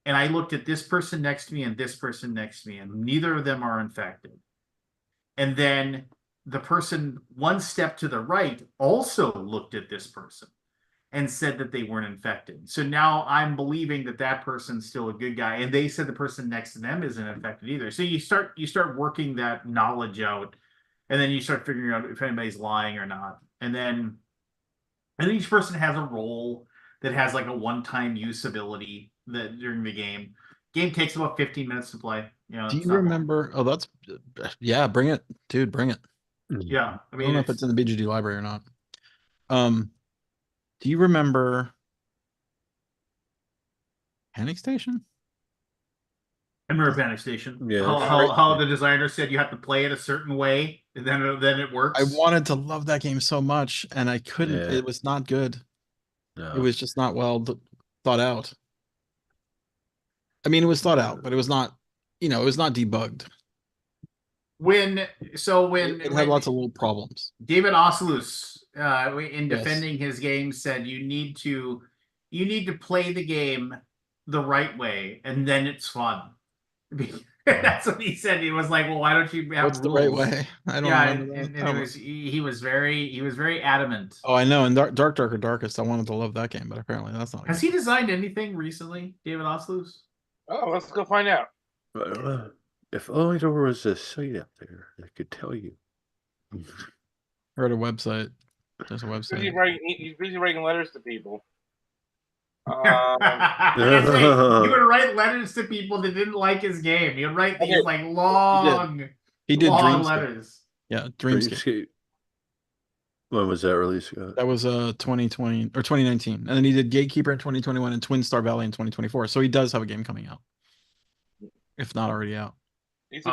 and I looked at this person next to me and this person next to me, and neither of them are infected. And then the person one step to the right also looked at this person and said that they weren't infected. So now I'm believing that that person's still a good guy, and they said the person next to them isn't infected either. So you start working that knowledge out, and then you start figuring out if anybody's lying or not. And then each person has a role that has like a one-time use ability that during the game. Game takes about 15 minutes to play. You know, Do it's you not long. remember? Oh, that's yeah. Bring it, dude. Bring it. Yeah, I I mean, don't know if it's in the BGG library or not. Do you remember Panic Station? I remember Panic Station. Yeah, How the designer said you have to play it a certain way, and then it works. I wanted to love that game so much, and I couldn't. Yeah. It was not good. It No. was just not well thought out. I mean, it was thought out, but it was not. It was not debugged. when It had lots of little problems. David Oslus, in Yes. defending his game, said you need to play the game the right way, and then it's fun. That's what he said. He was like, "Well, why don't you have What's the rules?" right way? I don't Yeah, remember that. and he was very adamant. Oh, I know. And Darker Darkest, I wanted to love that game, but apparently that's not. Has he designed anything recently, David Oslus? Oh, let's go find out. If only there was a site out there that could tell you. Or at a website. There's a website. He's busy writing letters to people. He would write letters to people that didn't like his game. He would write these like long, He did long Dreamscape. letters. Yeah, Dreamscape. When was that released? That was 2020 or 2019. And then he did Gatekeeper in 2021 and Twin Star Valley in 2024. So he does have a game coming out. If not already out. He's a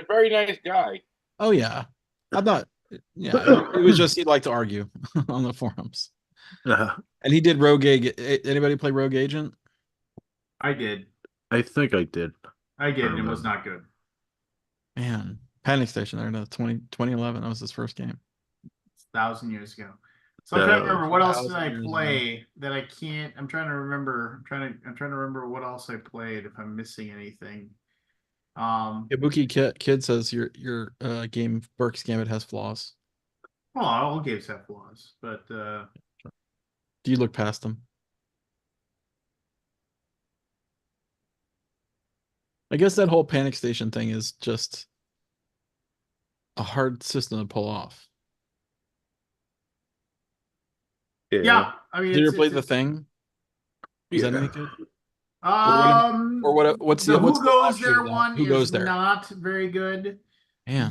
very nice guy. Oh yeah. I'm not it was just he'd like to argue on the forums. And he did Rogue Agent. Anybody play Rogue Agent? I did. I think I did. I did, and it was not good. Man, Panic Station there in 2011. That was his first game. 1,000 years ago. So I'm trying to remember what else did I 1,000 years play that I can't. I'm trying to remember. I'm trying to remember what else I played. If I'm missing anything. Ibuki Kid says your game Burke's Gambit has flaws. Well, all games have flaws, but Do you look past them? I guess that whole Panic Station thing is just a hard system to pull off. yeah, I mean, Did you ever play The Thing? Is that any good? What's the Who Goes offshoot There of that? one Who Goes is There? not very good. Man.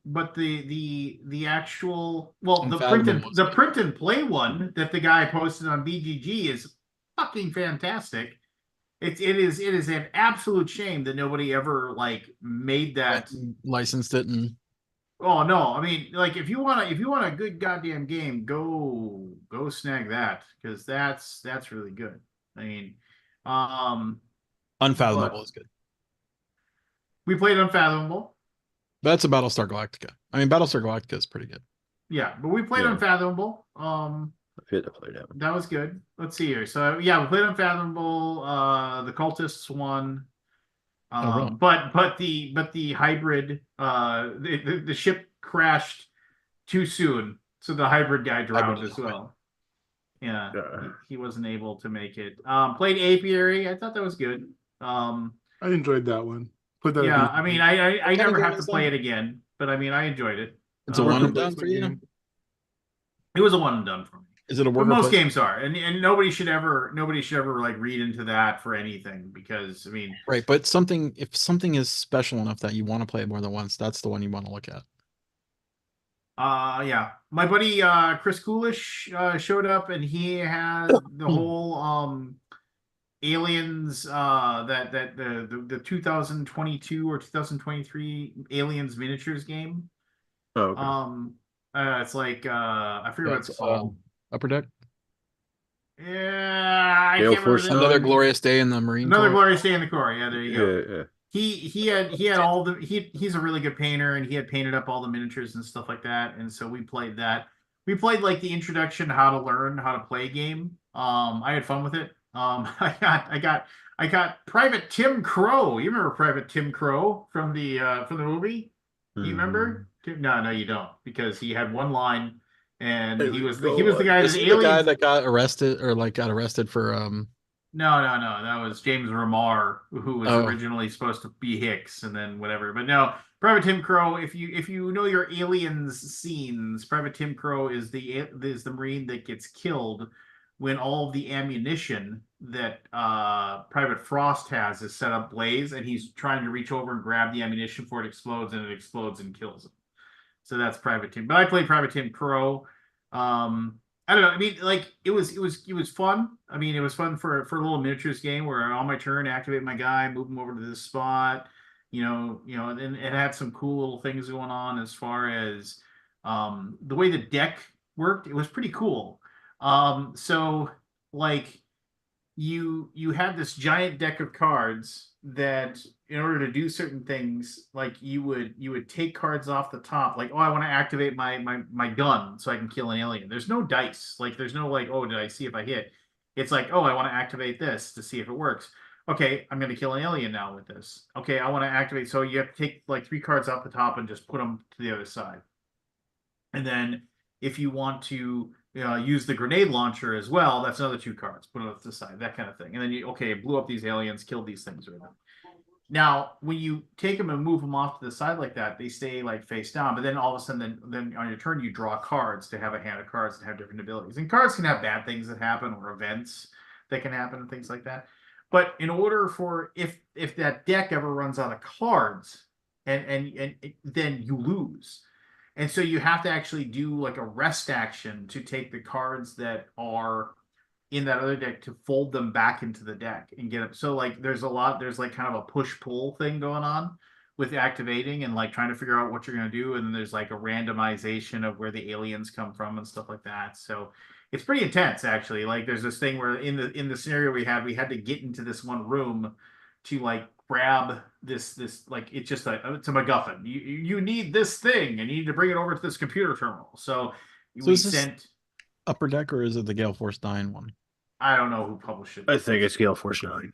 But the actual Unfathomable. the print and play one that the guy posted on BGG is fucking fantastic. It is an absolute shame that nobody ever like made that Licensed it and oh no, I mean like if you want a good goddamn game, go snag that because that's really good. I mean, Unfathomable is good. We played Unfathomable. That's a Battlestar Galactica. I mean, Battlestar Galactica is pretty good. Yeah, but we played Unfathomable. I had to play that one. That was good. Let's see here. So yeah, we played Unfathomable. The Cultists won. Really? But the hybrid the ship crashed too soon, so the hybrid guy drowned as well. Yeah, he wasn't able to make it. Played Apiary. I thought that was good. I enjoyed that one. Put that. Yeah, I mean, I never have to play that? it again, but I mean, I enjoyed it. It's a one and done for you. It was a one and done for me. Is it a But worker? most games are, and nobody should ever like read into that for anything because I mean, Right, but if something is special enough that you want to play it more than once, that's the one you want to look at. yeah, my buddy Chris Coolish showed up and he had the whole Aliens that the 2022 or 2023 Aliens miniatures game. Oh, okay. It's like I forget what it's called. Upper Deck. Yeah, I Gale can't remember Force the Nine? Another glorious day in the Marine Another Corps. glorious day in the Corps. Yeah, there you go. Yeah. He had all the he's a really good painter, and he had painted up all the miniatures and stuff like that, and so we played that. We played like the introduction to how to learn how to play game. I had fun with it. I got Private Tim Crow. You remember Private Tim Crow from the movie? Do you remember? No, you don't, because he had one line, and he was the guy Is that he the guy aliens. that got arrested or like got arrested for No. That was James Remar, who was Oh. originally supposed to be Hicks, and then whatever. But no, Private Tim Crow. If you know your aliens scenes, Private Tim Crow is the Marine that gets killed when all of the ammunition that Private Frost has is set up blaze, and he's trying to reach over and grab the ammunition before it explodes, and it explodes and kills him. So that's Private Tim. But I played Private Tim Crow. I don't know. I mean, like it was fun. I mean, it was fun for a little miniatures game where on my turn, activate my guy, move him over to this spot. And it had some cool little things going on as far as the way the deck worked. It was pretty cool. So like you had this giant deck of cards that in order to do certain things, like you would take cards off the top, like, oh, I want to activate my gun so I can kill an alien. There's no dice, like there's no like, oh, did I see if I hit? It's like, oh, I want to activate this to see if it works. Okay, I'm going to kill an alien now with this. Okay, I want to activate, so you have to take like 3 cards off the top and just put them to the other side. And then if you want to use the grenade launcher as well, that's another 2 cards. Put it to the side, that kind of thing. And then blew up these aliens, killed these things with them. Now, when you take them and move them off to the side like that, they stay like face down. But then all of a sudden, then on your turn, you draw cards to have a hand of cards that have different abilities. And cards can have bad things that happen or events that can happen and things like that. But in order for if that deck ever runs out of cards, and then you lose. And so you have to actually do like a rest action to take the cards that are in that other deck to fold them back into the deck and get them. So like there's like kind of a push-pull thing going on with activating and like trying to figure out what you're going to do. And then there's like a randomization of where the aliens come from and stuff like that. So it's pretty intense actually. Like there's this thing where in the scenario we had to get into this one room to like grab this like it's a MacGuffin. You need this thing and you need to bring it over to this computer terminal. So we is this sent. Upper Deck or is it the Gale Force 9 one? I don't know who published it. I think it's Gale Force 9.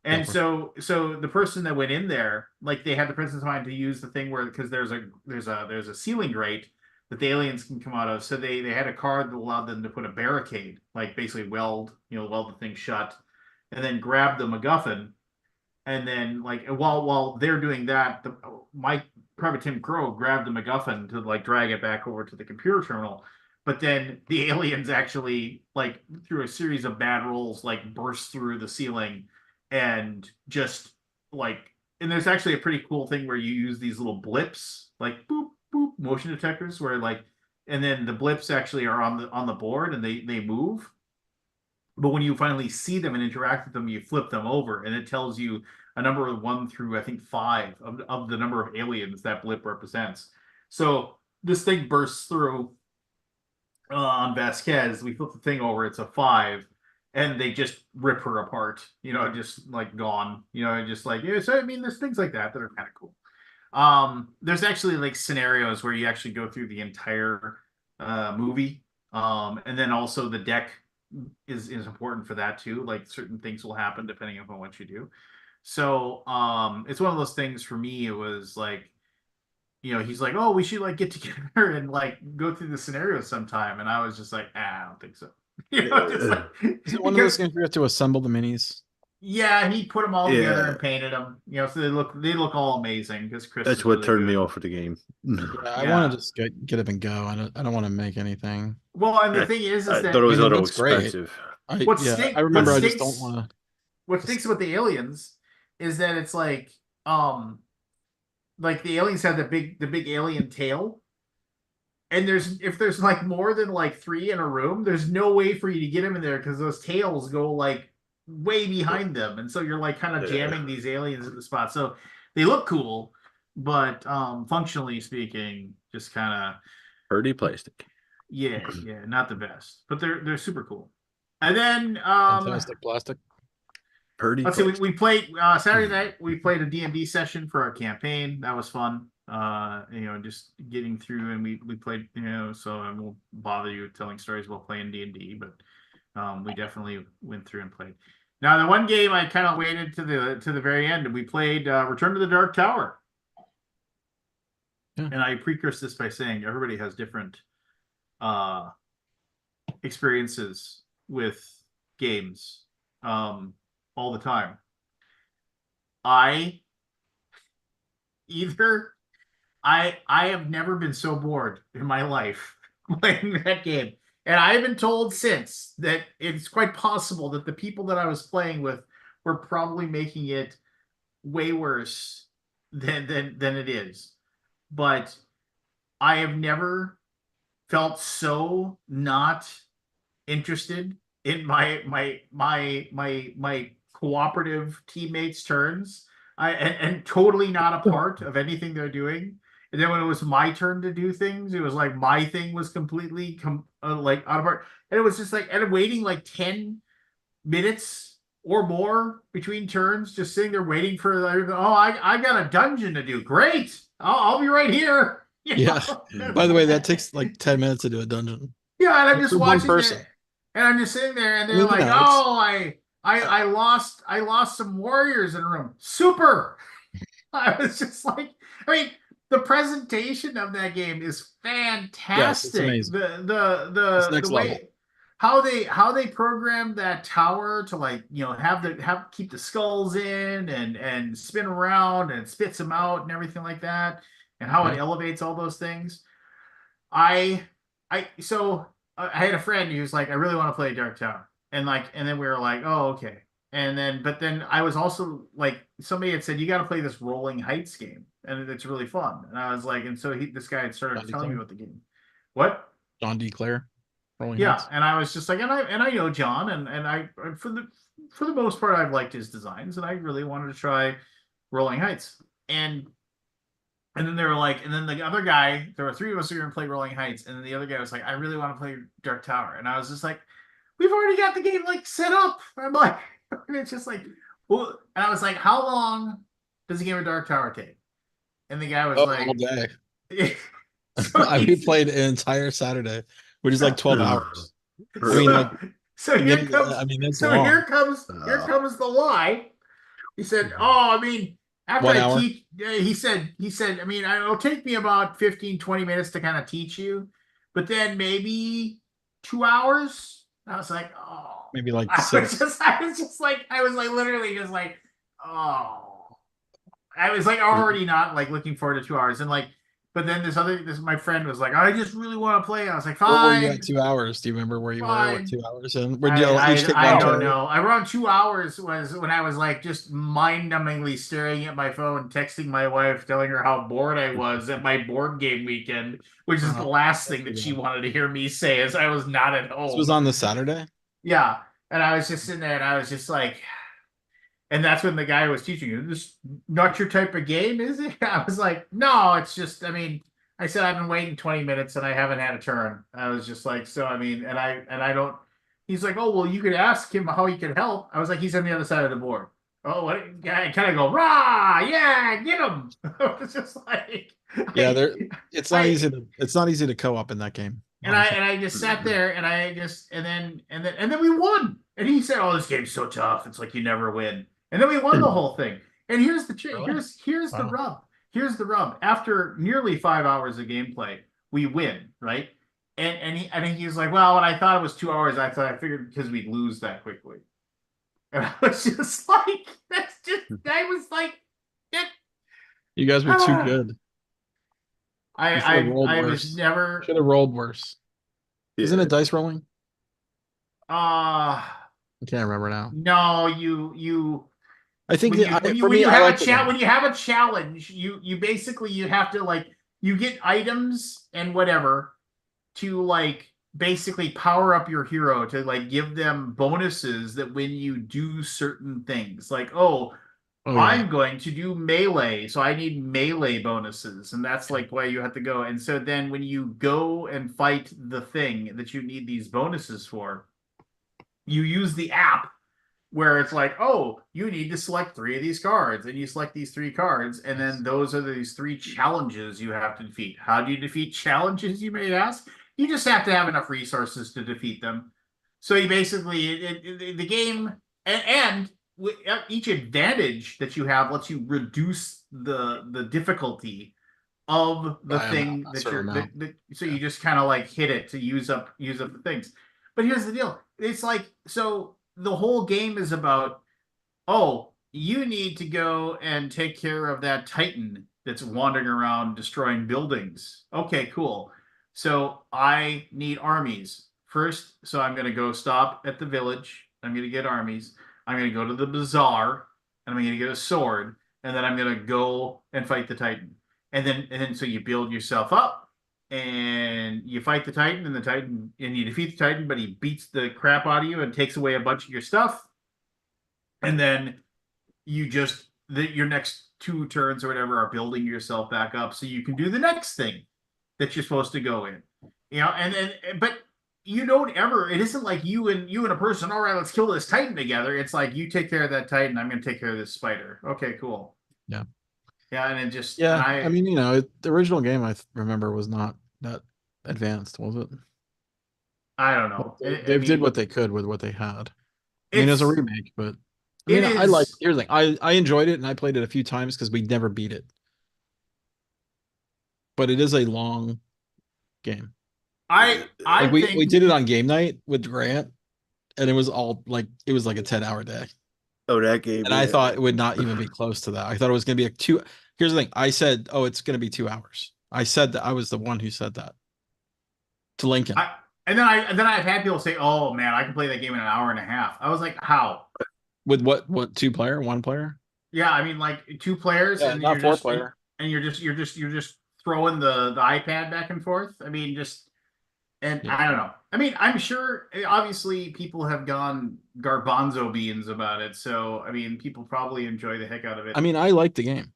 And so the person that went in there, like they had the presence of mind to use the thing where because there's a ceiling grate that the aliens can come out of. So they had a card that allowed them to put a barricade, like basically weld the thing shut, and then grab the MacGuffin. And then like while they're doing that, my Private Tim Crow grabbed the MacGuffin to like drag it back over to the computer terminal. But then the aliens actually like through a series of bad rolls like burst through the ceiling and just like and there's actually a pretty cool thing where you use these little blips like boop boop motion detectors where like and then the blips actually are on the board and they move. But when you finally see them and interact with them, you flip them over and it tells you a number of 1 through I think 5 of the number of aliens that blip represents. So this thing bursts through on Vasquez. We flip the thing over, it's a 5, and they just rip her apart. Just like gone. Just like So I mean, there's things like that are kind of cool. There's actually like scenarios where you actually go through the entire movie, and then also the deck is important for that too. Like certain things will happen depending upon what you do. So it's one of those things for me. It was like he's like, oh, we should like get together and like go through the scenarios sometime. And I was just like, I don't think so. Is it one of those games where you have to assemble the minis? Yeah, and he put them all together Yeah. and painted them. So they look all amazing because Chris. That's is what really turned good. me off of the game. Yeah, I Yeah. want to just get up and go. I don't want to make anything. Well, and the thing is I that thought it was I a mean, it little looks great. expensive. I What remember. I just stinks- don't want to. what stinks about the aliens is that it's like the aliens have the big alien tail. And if there's like more than like 3 in a room, there's no way for you to get them in there because those tails go like way behind them, and so you're like kind of jamming these aliens in the spot. So they look cool, but functionally speaking, just kind of Pretty plastic. yeah, not the best. But they're super cool. And then Fantastic plastic. Purdy. let's see, Plastic. we played Saturday night. We played a D&D session for our campaign. That was fun. Just getting through, and we played. So I won't bother you with telling stories while playing D&D, but we definitely went through and played. Now, the one game I kind of waited to the very end, and we played Return to the Dark Tower. Yeah. And I precursed this by saying everybody has different experiences with games all the time. I have never been so bored in my life playing that game. And I've been told since that it's quite possible that the people that I was playing with were probably making it way worse than it is. But I have never felt so not interested in my cooperative teammates' turns. And totally not a part of anything they're doing. And then when it was my turn to do things, it was like my thing was completely like out of part. And it was just like, and waiting like 10 minutes or more between turns, just sitting there waiting for, I got a dungeon to do. Great. I'll be right here. Yeah. By the way, that takes like 10 minutes to do a dungeon. Yeah, and I'm just For one watching person. that, and I'm just sitting there, and they're Yeah, like, it's- "Oh, I lost some warriors in a room. Super." I was just like, I mean, the presentation of that game is fantastic. amazing. It's The next way level. how they programmed that tower to, like, keep the skulls in and spin around and spits them out and everything like that, and how it Yeah. elevates all those things. I had a friend who was like, I really want to play Dark Tower. And then we were like, oh, okay. But then I was also like, somebody had said, you got to play this Rolling Heights game, and it's really fun. And I was like, and so this guy had started John telling me DeClaire? about the game. What? John DeClaire. Rolling Yeah. Heights. And I was just like, and I know John, and I for the most part, I've liked his designs, and I really wanted to try Rolling Heights. And then they were like, and then the other guy, there were three of us who were going to play Rolling Heights, and then the other guy was like, I really want to play Dark Tower. And I was just like, we've already got the game like set up. I'm like, and it's just like, well, and I was like, how long does the game of Dark Tower take? And the guy was All like, day. so I he- replayed an entire Saturday, which is like 12 hours. I mean, like, so here yeah, comes, I mean, that's so long. here comes the lie. He said, "Oh, I mean, after 1 I hour? teach," he said, I mean, it'll take me about 15, 20 minutes to kind of teach you, but then maybe 2 hours." I was like, "Oh." Maybe like I 6. I was like literally just like, "Oh." I was like already not like looking forward to 2 hours, and like, but then my friend was like, "I just really want to play." And I was like, Where were you at "Fine." 2 hours? Do you remember where you were? Like Fine. 2 hours in? Would you each take I one don't turn? know. Around 2 hours was when I was like just mind-numbingly staring at my phone, texting my wife, telling her how bored I was at my board game weekend, which is the last thing that she wanted to hear me say, as I was not at home. This was on the Saturday? Yeah, and I was just sitting there, and I was just like, and that's when the guy was teaching you, "This not your type of game, is it?" I was like, "No, it's just, I mean," I said, "I've been waiting 20 minutes and I haven't had a turn." I was just like, so I mean, and I don't. He's like, "Oh, well, you could ask him how he could help." I was like, "He's on the other side of the board." "Oh, what?" I kind of go, "Rah, yeah, get him." I was just like, Yeah, it's not easy to co-op in that game. and I just sat there, and then we won. And he said, "Oh, this game's so tough. It's like you never win." And then we won the whole thing. And here's the Really? here's the Wow. rub. Here's the rub. After nearly 5 hours of gameplay, we win, right? And he was like, "Well, when I thought it was 2 hours, I figured because we'd lose that quickly." And I was just like, I was like, You guys were too good. You should have rolled I worse. was never Should have rolled worse. Isn't it dice rolling? uh I can't remember now. no, you I think when you that, when you for when me, you I have like a when you have a challenge, you basically you have to, like, you get items and whatever to, like, basically power up your hero to, like, give them bonuses that when you do certain things, like, oh, Oh yeah. I'm going to do melee, so I need melee bonuses, and that's like why you have to go. And so then when you go and fight the thing that you need these bonuses for, you use the app where it's like, oh, you need to select 3 of these cards, and you select these 3 cards, and then those are these 3 challenges you have to defeat. How do you defeat challenges, you may ask? You just have to have enough resources to defeat them. So you basically, the game, and each advantage that you have lets you reduce the difficulty of the By thing a that certain amount. so you just kind of like hit it to use up the things. But here's the deal. It's like, so the whole game is about, oh, you need to go and take care of that Titan that's wandering around destroying buildings. Okay, cool. So I need armies first. So I'm going to go stop at the village. I'm going to get armies. I'm going to go to the bazaar, and I'm going to get a sword, and then I'm going to go and fight the Titan. And then so you build yourself up, and you fight the Titan, and you defeat the Titan, but he beats the crap out of you and takes away a bunch of your stuff. And then you just your next 2 turns or whatever are building yourself back up so you can do the next thing that you're supposed to go in. And then but you don't ever, it isn't like you and a person, all right, let's kill this Titan together. It's like, you take care of that Titan, I'm gonna take care of this spider. Okay, cool. Yeah. Yeah, and it just, Yeah, and I mean, the original game I remember was not that advanced, was it? I don't know. They did what they could with what they had. I mean, it was a it's- remake, but I mean, I like. Here's the thing. I enjoyed it, and I played it a few times because we never beat it. But it is a long game. I Like we think did it on game night with Grant, and it was like a 10-hour day. Oh, that game. And I thought it would not even be close to that. I thought it was going to be a 2. Here's the thing. I said, "Oh, it's going to be 2 hours." I said that. I was the one who said that to Lincoln. and then I've had people say, "Oh man, I can play that game in an hour and a half." I was like, "How?" With what 2 player, 1 player? Yeah, I mean, like 2 players, Yeah, and not you're 4 just, player. and you're just throwing the iPad back and forth. I mean, and Yeah. I don't know. I mean, I'm sure obviously people have gone garbanzo beans about it. So I mean, people probably enjoy the heck out of it. I mean, I like the game.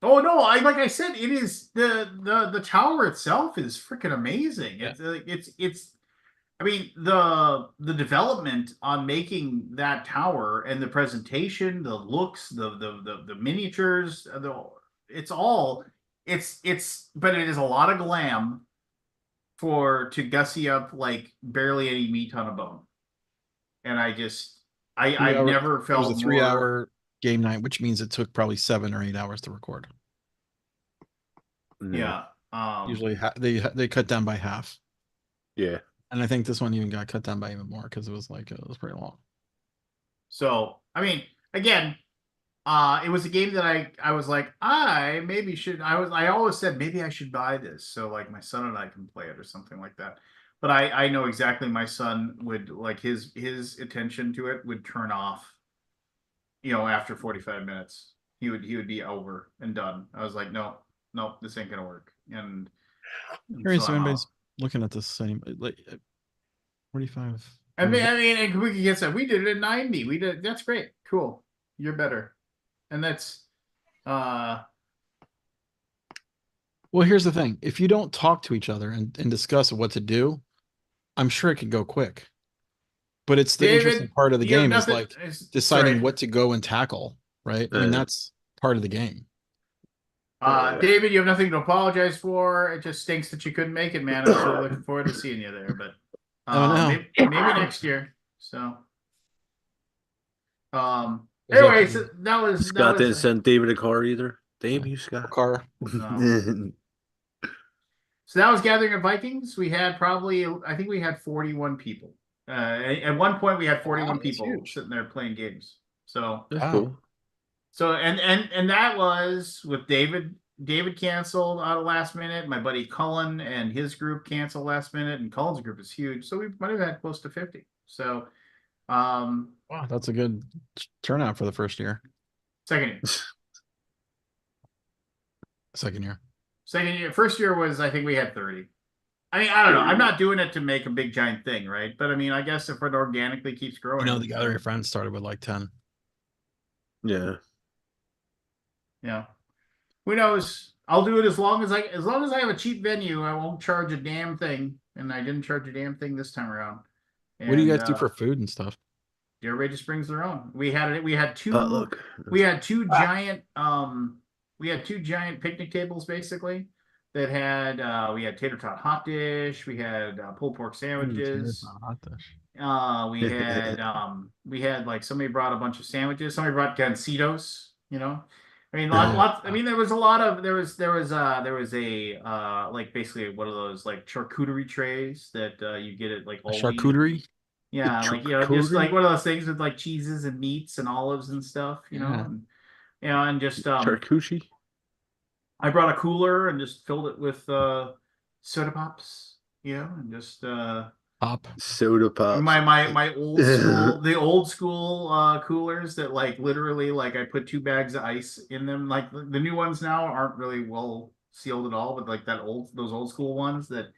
Oh no, like I said, it is the tower itself is freaking amazing. Yeah. It's I mean, the development on making that tower and the presentation, the looks, the miniatures, it's but it is a lot of glam to gussy up like barely any meat on a bone. And I've never It was felt a 3-hour game night, which means it took probably 7 or 8 hours to record. Yeah. Usually they cut down by half. Yeah. And I think this one even got cut down by even more because it was pretty long. So I mean, again, it was a game that I was like, I always said maybe I should buy this so like my son and I can play it or something like that. But I know exactly my son would like his attention to it would turn off, after 45 minutes. He would be over and done. I was like, no, this ain't gonna work. And Curious so if I'm anybody's out. looking at the same like 45. I mean, and Kabuki gets that we did it at 90. We did, that's great, cool. You're better, and that's Well, here's the thing. If you don't talk to each other and discuss what to do, I'm sure it could go quick. But it's the David, interesting part of the you have game is nothing- like is- deciding sorry. what to go and tackle, right? I mean, that's part of the game. David, you have nothing to apologize for. It just stinks that you couldn't make it, man. I'm so looking forward to seeing you there, but Oh, no. maybe next year. So, Is that anyway, the- so that was Scott didn't send David a car either. Damn you, Scott. Car. No. So that was Gathering of Vikings. We had I think we had 41 people. At one point, we had 41 Wow, that's people huge. sitting there playing games. So, That's Wow. cool. and that was with David. David canceled out of last minute. My buddy Cullen and his group canceled last minute, and Cullen's group is huge. So we might have had close to 50. So, Wow, that's a good turnout for the first year. second year. Second year. First year was, I think we had 30. I mean, I don't know. I'm not doing it to make a big giant thing, right? But I mean, I guess if it organically keeps growing. You know, the Gathering of Friends started with like 10. Yeah. Yeah. Who knows? I'll do it as long as I have a cheap venue. I won't charge a damn thing, and I didn't charge a damn thing this time around. What do you And, guys do for food and stuff? everybody just brings their own. We had two Potluck. we had two giant picnic tables basically that had we had tater tot hot dish, we had pulled pork sandwiches. We had like somebody brought a bunch of sandwiches. Somebody brought gancitos, you know. I mean, lots. I mean, there was a lot of there was a like basically one of those like charcuterie trays that you get at like Aldi. Charcuterie. Yeah, like just like one of those things with like cheeses and meats and olives and stuff, you know. And, and just Charcuterie. I brought a cooler and just filled it with soda pops, you know, and just Pop. Soda pops. my old school the old school coolers that like literally like I put 2 bags of ice in them. Like the new ones now aren't really well sealed at all, but like those old school ones that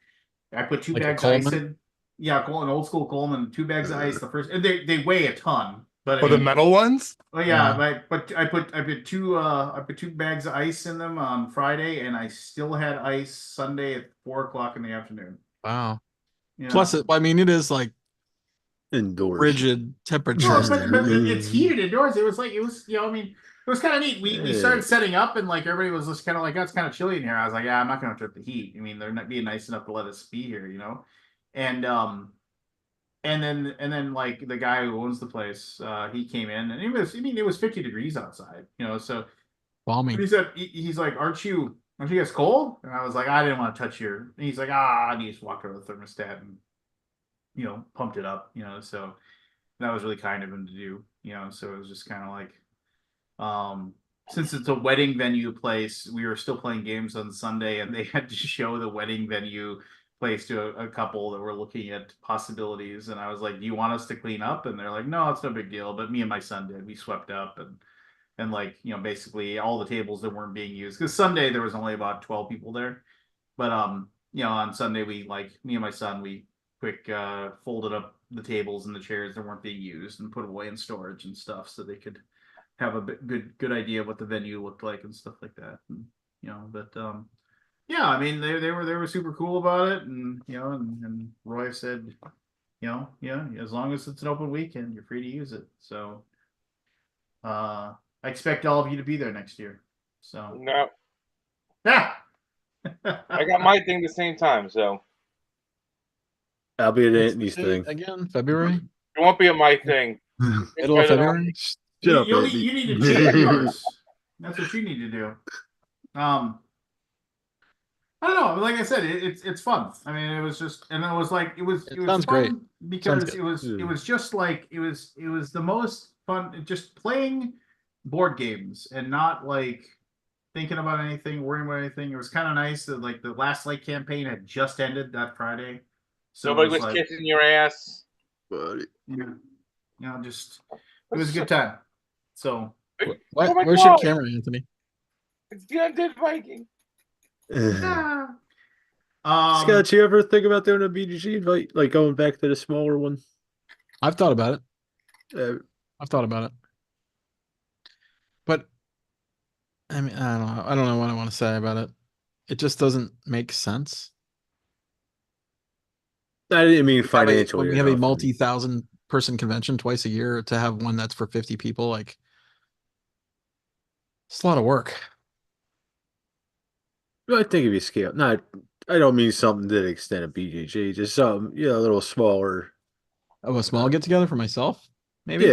I put two Like a bags of ice Coleman? in. Yeah, an old school Coleman, 2 bags of ice. The first, and they weigh a ton. But For the metal ones? oh yeah, but I put 2 bags of ice in them on Friday, and I still had ice Sunday at 4 o'clock in the afternoon. Wow. Yeah. Plus, I mean, it is like Indoors. rigid temperatures. No, but it's heated indoors. It was you know, I mean, it was kind of neat. We started setting up, and like everybody was just kind of like, "That's kind of chilly in here." I was like, "Yeah, I'm not going to trip the heat. I mean, they're not being nice enough to let us be here, you know." And then like the guy who owns the place, he came in, and it was 50 degrees outside, you know. So Balmy. he said, he's like, "Aren't you guys cold?" And I was like, "I didn't want to touch your." And he's like, and he just walked over the thermostat and you know pumped it up, you know. So that was really kind of him to do, you know. So it was just kind of like, since it's a wedding venue place, we were still playing games on Sunday, and they had to show the wedding venue place to a couple that were looking at possibilities. And I was like, "Do you want us to clean up?" And they're like, "No, it's no big deal." But me and my son did. We swept up and like, you know, basically all the tables that weren't being used, because Sunday there was only about 12 people there. But you know, on Sunday me and my son, we quick folded up the tables and the chairs that weren't being used and put away in storage and stuff, so they could have a good idea of what the venue looked like and stuff like that. And, you know, but yeah, I mean, they were super cool about it, and you know, and Roy said, you know, yeah, as long as it's an open weekend, you're free to use it. So I expect all of you to be there next year. So No, yeah. I got my thing the same time, so I'll be at What's Anthony's the date thing. again, February. it won't be at my thing. Middle of February. Shut up, you Anthony. need to change yours. That's what you need to do. I don't know. Like I said, it's fun. I mean, it was just, and it was like it was sounds fun great. because Sounds it was just like it was the most fun just playing board games and not like thinking about anything, worrying about anything. It was kind of nice that like the last light campaign had just ended that Friday, so Nobody it was like, kissing your ass. Buddy. you know, just it was a good time. So What? Oh my Where's your God. camera, Anthony? It's the Undead Viking. yeah. Scott, you ever think about doing a BGG invite, like going back to the smaller one? I've thought about it. Uh, I've thought about it. But I mean, I don't know what I want to say about it. It just doesn't make sense. I didn't mean financially. When we have a multi-thousand person convention twice a year, to have one that's for 50 people, like it's a lot of work. I think if you scale, I don't mean something to the extent of BGG, just something, you know, a little smaller. Oh, a small get together for myself, maybe.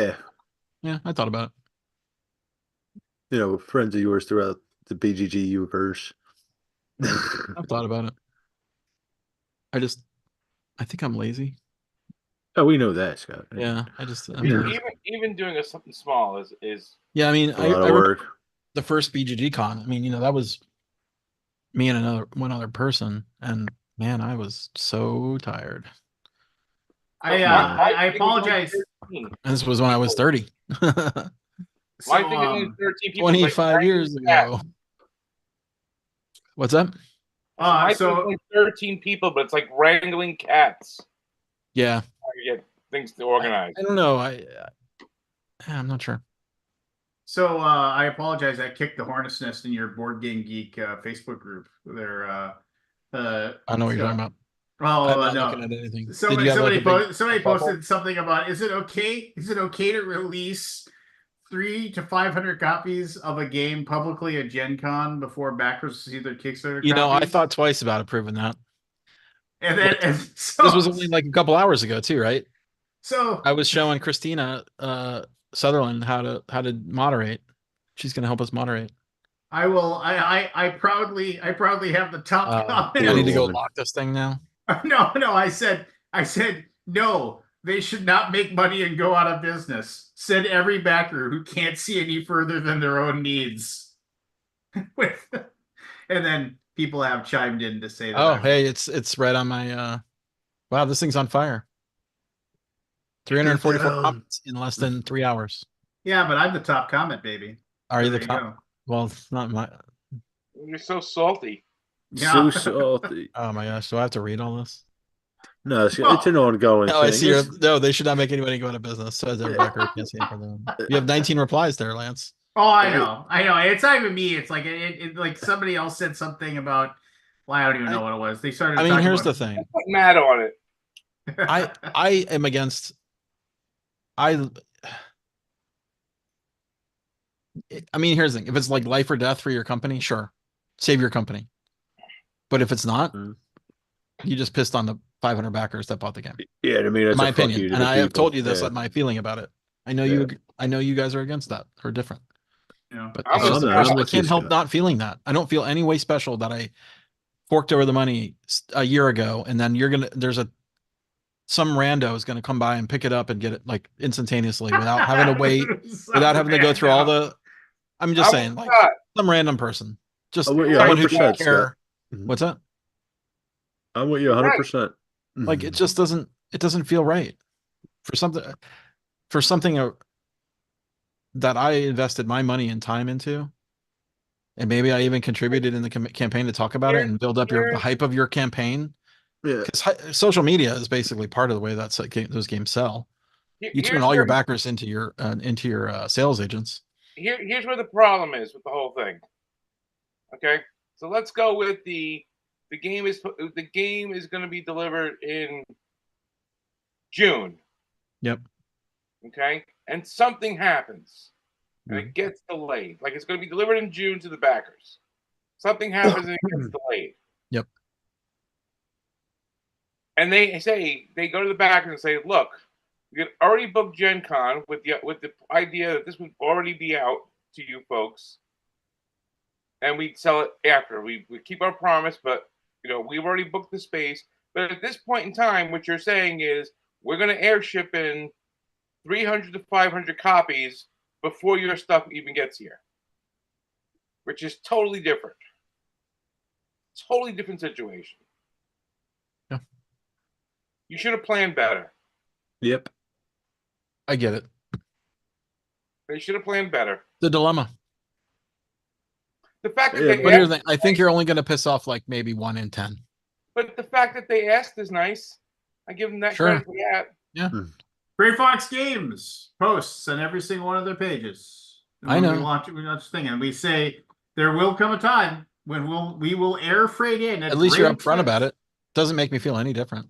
Yeah, I thought about it. you know, friends of yours throughout the BGG universe. I've thought about it. I think I'm lazy. Oh, we know that, Scott. Yeah, Even doing something small is yeah. I mean, a lot of work. The first BGG con. I mean, you know, that was me and one other person, and man, I was so tired. I apologize. And this was when I was 30. So, My thing is only 13 people. 25 years ago. What's up? My so thing is only 13 people, but it's like wrangling cats. Yeah. Trying to get things to organize. I don't know. I'm not sure. So I apologize. I kicked the hornet's nest in your Board Game Geek Facebook group. They're I know what you're talking about. I'm Oh not no. looking at anything. Did Somebody you have like somebody a big somebody bubble? posted something about is it okay to release 300 to 500 copies of a game publicly at Gen Con before backers see their Kickstarter You know, I copies? thought twice about approving that. And then and This was only like a couple hours ago too, right? so I was showing Christina Sutherland how to moderate. She's gonna help us moderate. I proudly have the top I comment. need to go woman. lock this thing now. No, I said no, they should not make money and go out of business. Said every backer who can't see any further than their own needs. With and then people have chimed in to say that Oh, hey, it's right on my wow, this thing's on fire. 344 comments in less than 3 hours. yeah, but I'm the top comment, baby. Are you There the you top? go. Well, it's not my. You're so salty. Yeah. So salty. Oh my gosh, do I have to read all this? No, it's an ongoing Oh, I thing. see. It's- No, they should not make anybody go out of business. So every backer can't see it for them. You have 19 replies there, Lance. Oh, I know. It's not even me. It's like like somebody else said something about. Well, I don't even know what it was. They started. I mean, talking here's the about, thing. Put Matt on it. I am against. I mean, here's the thing. If it's like life or death for your company, sure, save your company. But if it's not, you just pissed on the 500 backers that bought the game. Yeah, I mean, that's In my a fuck opinion, you to and the I have people. told you this, Yeah. my feeling about it. I know Yeah. you guys are against that or different. Yeah. But I'm it's just, with I with can't you, help Scott. not feeling that. I don't feel any way special that I forked over the money a year ago, and then some rando is gonna come by and pick it up and get it like instantaneously without having to wait, without having to go through all the. I'm just I'm saying, with like Scott. some random person, just I'm with you someone who 100%, didn't care. Scott. Mhm. What's that? I'm with you 100%. Like it just doesn't. It doesn't feel right for something that I invested my money and time into. And maybe I even contributed in the campaign to talk about it and build up the hype of your campaign. Yeah. Because social media is basically part of the way that those games sell. You turn Here's all your where- backers into your sales agents. Here's where the problem is with the whole thing. Okay, so let's go with the game is going to be delivered in June. Yep. Okay, and something happens, and it gets delayed. Like it's going to be delivered in June to the backers. Something happens and it gets delayed. Yep. And they go to the backers and say, "Look, we had already booked Gen Con with the idea that this would already be out to you folks, and we'd sell it after. We keep our promise, but we've already booked the space. But at this point in time, what you're saying is we're going to airship in 300 to 500 copies before your stuff even gets here, which is totally different. Totally different situation. Yeah. You should have planned better. Yep. I get it. They should have planned better. The dilemma. The fact that Yeah, they But here's asked, the thing. I think you're only going to piss off like maybe 1 in 10. but the fact that they asked is nice. I give them that Sure. credit for that. Yeah. Gray Fox Games posts on every single one of their pages. And I when know. we launch this thing, and we say there will come a time when we will air freight in. At least you're great upfront about price. it. Doesn't make me feel any different.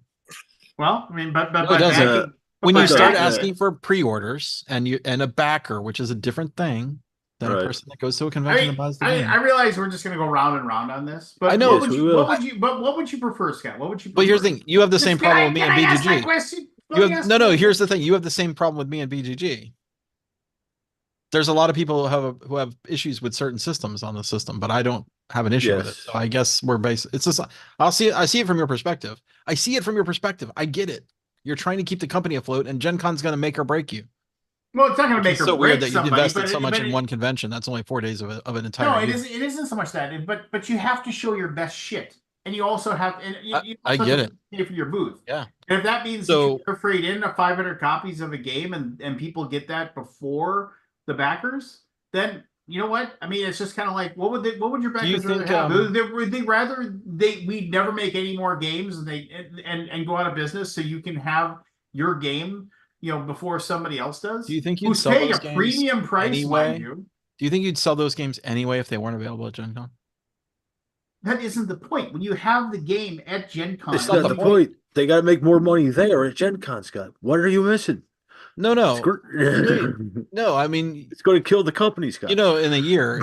Well, I mean, but No, it doesn't. backing- When but you start backing- asking for pre-orders and a backer, which is a different thing than a Right. person that goes to a convention and buys the game. I realize we're just going to go round and round on this, but I know. What Yes, would we you, will. what would you prefer, Scott? What would you? But here's the prefer? thing: you have the same problem with me and Can I ask my BGG. question? You have no. Here's the thing: you have the same problem with me and BGG. There's a lot of people who have issues with certain systems on the system, but I don't have an issue with it. Yes. So I guess it's just I see it from your perspective. I see it from your perspective. I get it. You're trying to keep the company afloat, and Gen Con's going to make or break you. Well, it's not going to make It's or so break weird that you somebody, invested but so much but in one convention. That's only 4 days of an entire No, it year. isn't. It isn't so much that, but you have to show your best shit, and you also have. And you I also get have it. to pay for your booth. Yeah. And if that means So- that you're afraid in 500 copies of a game, and people get that before the backers, then you know what? I mean, it's just kind of like what would your backers rather think, have? Would they rather we never make any more games and go out of business so you can have your game, before somebody else does? Do you think you'd Who's sell paying those a games premium price, anyway? mind you? Do you think you'd sell those games anyway if they weren't available at Gen Con? that isn't the point. When you have the game at Gen Con, It's not the point. They got to make more money there at Gen Con, Scott. What are you missing? No, It's, no, no. I mean, it's going to kill the company, Scott. you know, in a year,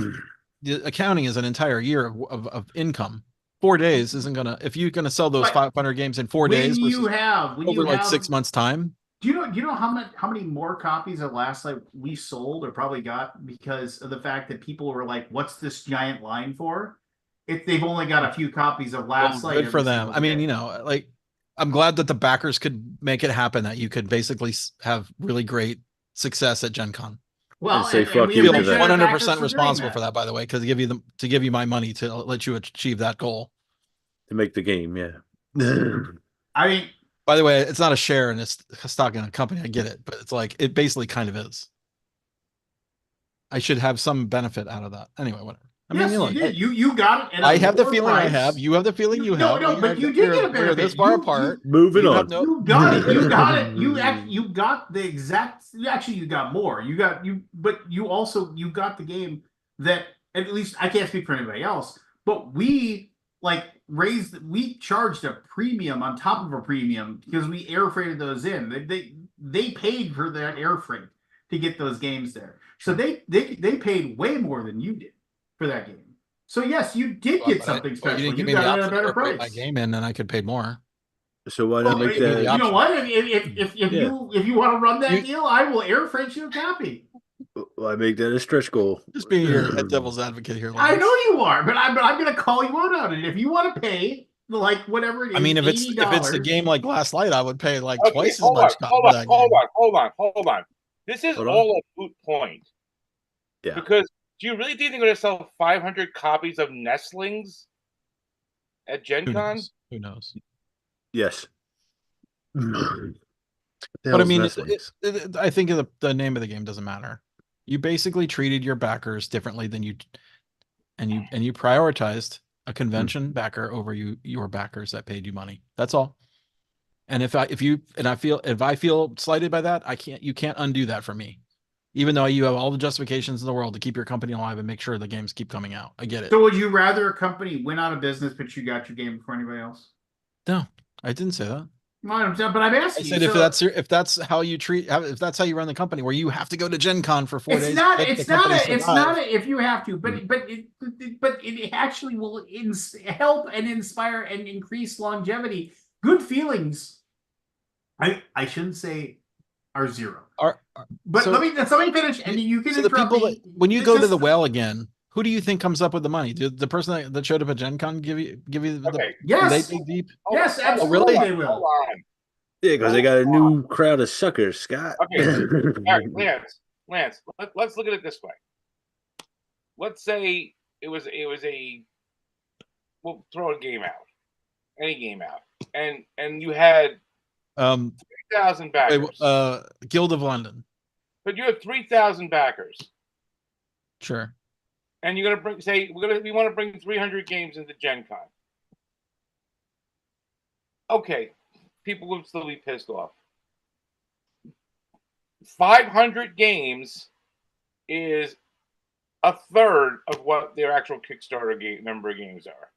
the accounting is an entire year of income. 4 days isn't gonna. If you're gonna sell those But 500 games in 4 days when you versus have when over you like have 6 months time, do you know how many more copies of Last Light we sold or probably got because of the fact that people were like, "What's this giant line for?" If they've only got a few copies of well, Last Light good for every them. single I mean, day. you know, like I'm glad that the backers could make it happen. That you could basically have really great success at Gen Con. Well, And say and fuck we you Feel to appreciate that. our 100% backers for doing responsible that. for that, by the way, because to give you my money to let you achieve that goal. To make the game, yeah. I mean, By the way, it's not a share and it's a stock in a company. I get it, but it's like it basically kind of is. I should have some benefit out of that. Anyway, whatever. I mean, yes, you you know, did. You got it. At a I have the lower feeling I price. have. You have the feeling you No, have. no, but you did get a We're this benefit. far apart. Moving You on. have no. You got it. You got it. You got the exact. Actually, you got more. But you also you got the game that at least I can't speak for anybody else. But we like we charged a premium on top of a premium because we air freighted those in. They paid for that air freight to get those games there. So they paid way more than you did for that game. So yes, you did get something You special. didn't give You me the got it at a option to better airfreight my price. game in, and I could pay more. So why Well, not make give me the that? you know option. what? If Yeah. you want to run that You- deal, I will air freight you a copy. Why make that a stretch goal? Just being your devil's advocate here. I Lance. know you are, but I'm going to call you out on it. If you want to pay like whatever it is, I mean, if it's $80. a game like Last Light, I would pay like Okay, twice as hold on, much hold for on, that hold game. on, hold on, hold on. This is Hold on. all a moot point. Yeah. Because do you really think they're going to sell 500 copies of Nestlings at Gen Who Con? knows? Who knows? Yes. But I mean, I think the name of the game doesn't matter. You basically treated your backers differently than you, and you prioritized a convention backer over your backers that paid you money. That's all. And if I feel slighted by that, you can't undo that for me. Even though you have all the justifications in the world to keep your company alive and make sure the games keep coming out. I get it. So would you rather a company went out of business but you got your game before anybody else? No, I didn't say that. But I'm I asking said you. if that's how you if that's how you run the company, where you have to go to Gen Con for 4 days. It's not if you have to, but it actually will help and inspire and increase longevity. Good feelings. I shouldn't say are zero. But so- let me finish, and you can So the interrupt people me. when you It's go to just- the well again, who do you think comes up with the money? Did the person that showed up at Gen Con give you Okay. Yes, they dig deep? yes, Hold on, absolutely, really? they will. Hold on. Yeah, because they got a new crowd of suckers, Scott. Okay. All right, Lance, let's look at it this way. Let's say it was a we'll throw a game out, any game out, and you had 3,000 backers, Guild of London. but you have 3,000 backers, Sure. and you're gonna we want to bring 300 games into Gen Con. Okay, people would still be pissed off. 500 games is a third of what their actual Kickstarter number of games are.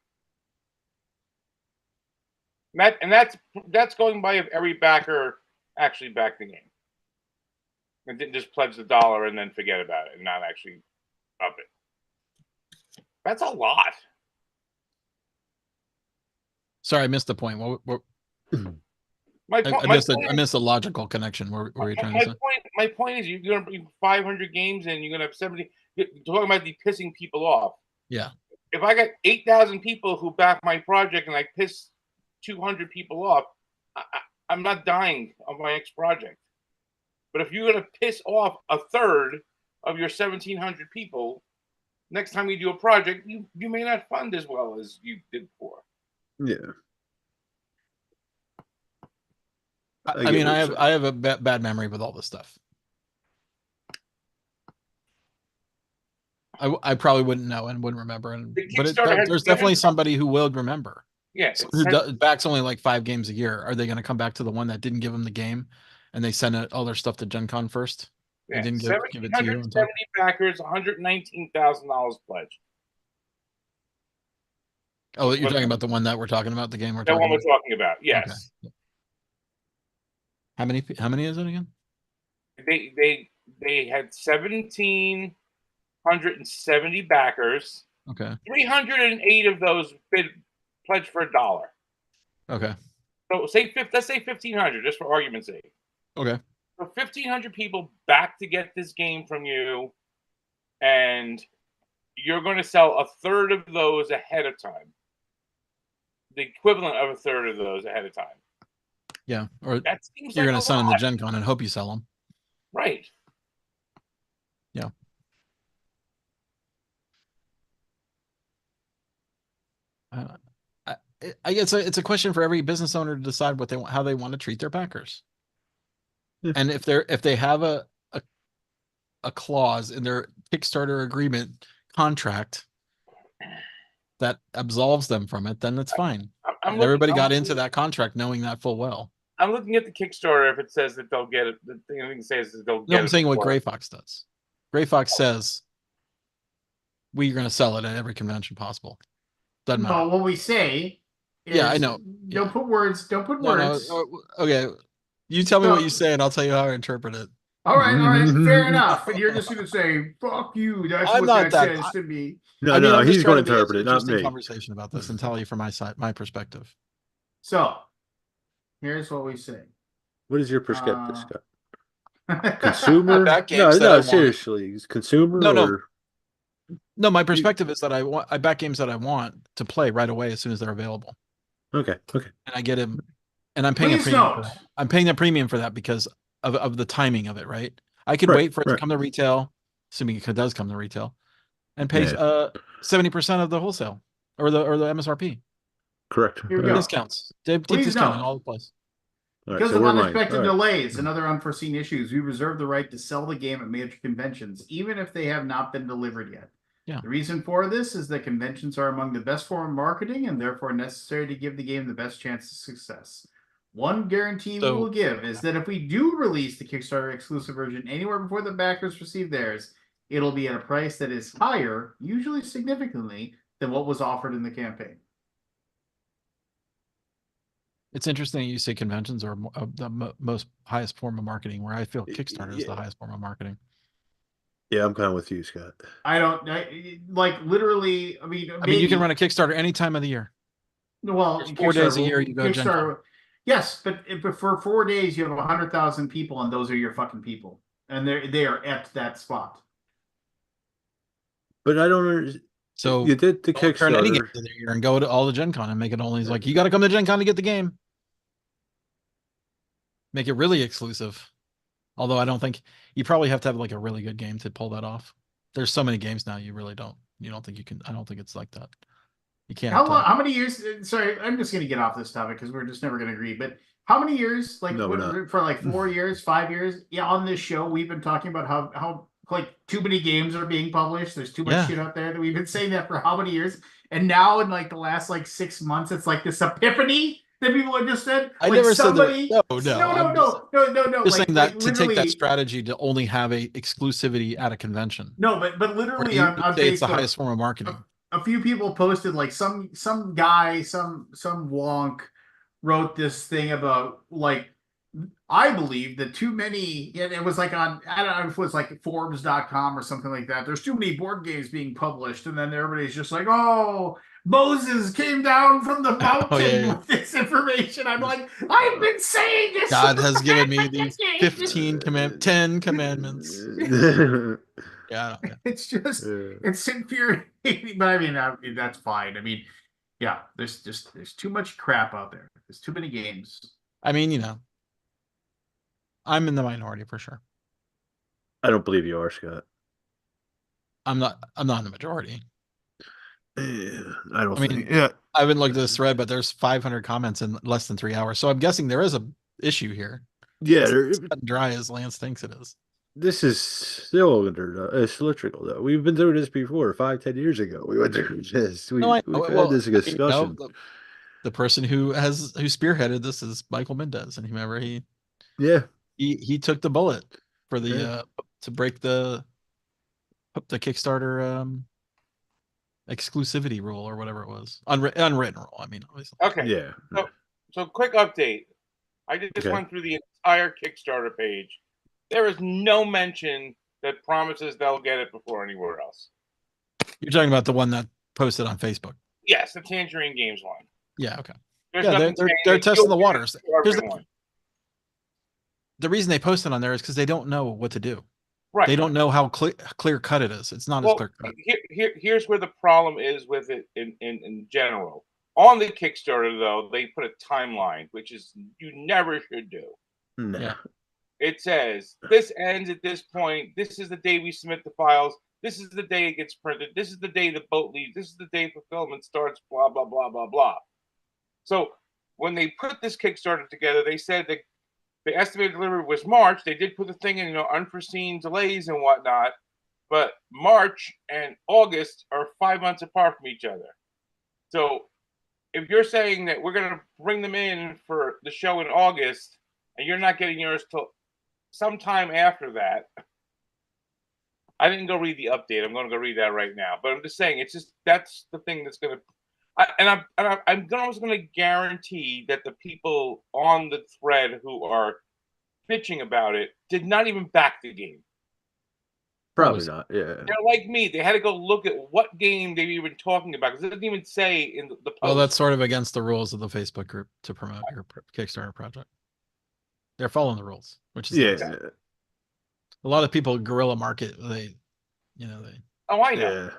And that's going by if every backer actually backed the game and didn't just pledge the dollar and then forget about it and not actually up it. That's a lot. Sorry, I missed the point. I missed a logical connection. Where are you trying to say? My point is, you're going to bring 500 games and you're going to have 70. You're talking about the pissing people off. Yeah. If I got 8,000 people who back my project and I piss 200 people off, I'm not dying on my next project. But if you're going to piss off a third of your 1,700 people, next time you do a project, you may not fund as well as you did before. Yeah. I mean, I have a bad memory with all this stuff. I probably wouldn't know and wouldn't remember, there's definitely somebody who will remember. Yeah, Who backs only like 5 games a year. Are they going to come back to the one that didn't give them the game, and they send all their stuff to Gen Con first? Yeah, They didn't give it to you. 770 backers, $119,000 pledge. Oh, you're talking about the one that we're talking about, the game we're That talking one we're about. talking about. Yes. Okay. How many is it again? They had 1,770 backers. Okay. 308 of those pledged for $1. Okay. So let's say 1,500 just for argument's sake. Okay. So 1,500 people back to get this game from you, and you're going to sell a third of those ahead of time. The equivalent of a third of those ahead of time. Yeah. Or That seems you're like gonna a send them to lot. Gen Con and hope you sell them. Right. Yeah. I guess it's a question for every business owner to decide what they want, how they want to treat their backers. Yeah. And if they have a clause in their Kickstarter agreement contract that absolves them from it, then it's fine. And everybody got into that contract knowing that full well. I'm looking at the Kickstarter. If it says that they'll get it, the thing says that they'll get No, I'm it. saying what before. Gray Fox does. Gray Fox says we're going to sell it at every convention possible. Doesn't matter. No, what we say is, Yeah, I know. Don't put words. Don't put words. Okay. You tell me what you say and I'll tell you how I interpret it. All right, fair enough. And you're just going to say, fuck you. That's I'm what not that that- says to me. No, I mean, no, I'm just he's trying going to to be interpret it, not interesting me. conversation about this and tell you from my side, my perspective. So, here's what we say. What is your perspective, Uh, Scott? Consumer? Back No, games that I no, want. seriously. Is consumer No, no. or No, my perspective is that I back games that I want to play right away as soon as they're available. okay, okay. And I get him, and I'm paying a Please premium for don't. that. I'm paying a premium for that because of the timing of it, right? I could Right, wait for it to right. come to retail, assuming it does come to retail, and pay Yeah. 70% of the wholesale or the MSRP. Correct. Here we All go. right. Discounts. Deep Please discount don't. on all the place. All right, Because so of we're mine. unexpected All right. delays and other unforeseen issues, we reserve the right to sell the game at major conventions, even if they have not been delivered yet. Yeah. The reason for this is that conventions are among the best form of marketing and therefore necessary to give the game the best chance of success. One guarantee we will give is that if we do release the Kickstarter exclusive version anywhere before the backers receive theirs, it'll be at a price that is higher, usually significantly, than what was offered in the campaign. It's interesting you say conventions are the most highest form of marketing, where I feel Kickstarter is the highest form of marketing. Yeah, I'm kind of with you, Scott. Like literally. I mean, you can run a Kickstarter any time of the year. Well, There's 4 days a year you go Gen Con. Kickstarter. Yes, but for 4 days you have 100,000 people, and those are your fucking people, and they are at that spot. But I don't understand. So You did the turn any game Kickstarter. of the year and go to all the Gen Con and make it only like you got to come to Gen Con to get the game. Make it really exclusive. Although I don't think you probably have to have like a really good game to pull that off. There's so many games now you really don't. You don't think you can. I don't think it's like that. You can't. How many years? Sorry, I'm just going to get off this topic because we're just never going to agree. But how many years? Like No, we're not. for like 4 years, 5 years? Yeah, on this show we've been talking about how like too many games are being published. There's too much shit out there. That we've been saying that for how many years? And now in like the last like 6 months, it's like this epiphany that people have just said. I like never somebody, said that. No. Just saying that to literally, take that strategy to only have a exclusivity at a convention. No, but literally you on say Facebook, it's the highest form of marketing. A few people posted like some guy, some wonk wrote this thing about like I believe that too many, and it was like on, I don't know if it was like Forbes.com or something like that. There's too many board games being published, and then everybody's just like, oh, Moses came down from the mountain with this information. I'm like, I've been saying this. God has given me these 10 commandments. Yeah. It's just, it's infuriating. But I mean, that's fine. I mean, yeah, there's too much crap out there. There's too many games. I mean, I'm in the minority for sure. I don't believe you are, Scott. I'm not in the majority. I think. Yeah, I haven't looked at this thread, but there's 500 comments in less than 3 hours. So I'm guessing there is a issue here. Yeah, it's cut and dry as Lance thinks it is. This is still cylindrical, though. We've been through this before, 5-10 years ago. We went through this. We've had this discussion. The person who spearheaded this is Michael Mendez, and remember he took the bullet for the to break the Kickstarter exclusivity rule or whatever it was. Unwritten rule. I mean, obviously. Okay. Yeah. So quick update. I just Okay. went through the entire Kickstarter page. There is no mention that promises they'll get it before anywhere else. You're talking about the one that posted on Facebook. Yes, the Tangerine Games one. Yeah. Okay. There's Yeah, nothing saying they're that testing you'll the get it waters. for Here's everyone. the reason they posted on there is because they don't know what to do. Right. They don't know how clear cut it is. It's not as Well, clear cut. here's where the problem is with it in general. On the Kickstarter, though, they put a timeline, which is you never should do. No. Yeah. It says this ends at this point. This is the day we submit the files. This is the day it gets printed. This is the day the boat leaves. This is the day fulfillment starts. Blah blah blah blah blah. So when they put this Kickstarter together, they said that the estimated delivery was March. They did put the thing in, unforeseen delays and whatnot. But March and August are 5 months apart from each other. So if you're saying that we're going to bring them in for the show in August and you're not getting yours till sometime after that, I didn't go read the update. I'm going to go read that right now. But I'm just saying, it's just that's the thing that's going to. I'm almost going to guarantee that the people on the thread who are bitching about it did not even back the game. Probably not. Yeah. They're like me. They had to go look at what game they were even talking about because it doesn't even say in the post. Well, that's sort of against the rules of the Facebook group to promote your Kickstarter project. They're following the rules, which is nice. A lot of people guerrilla market. They. Oh, I know. Yeah.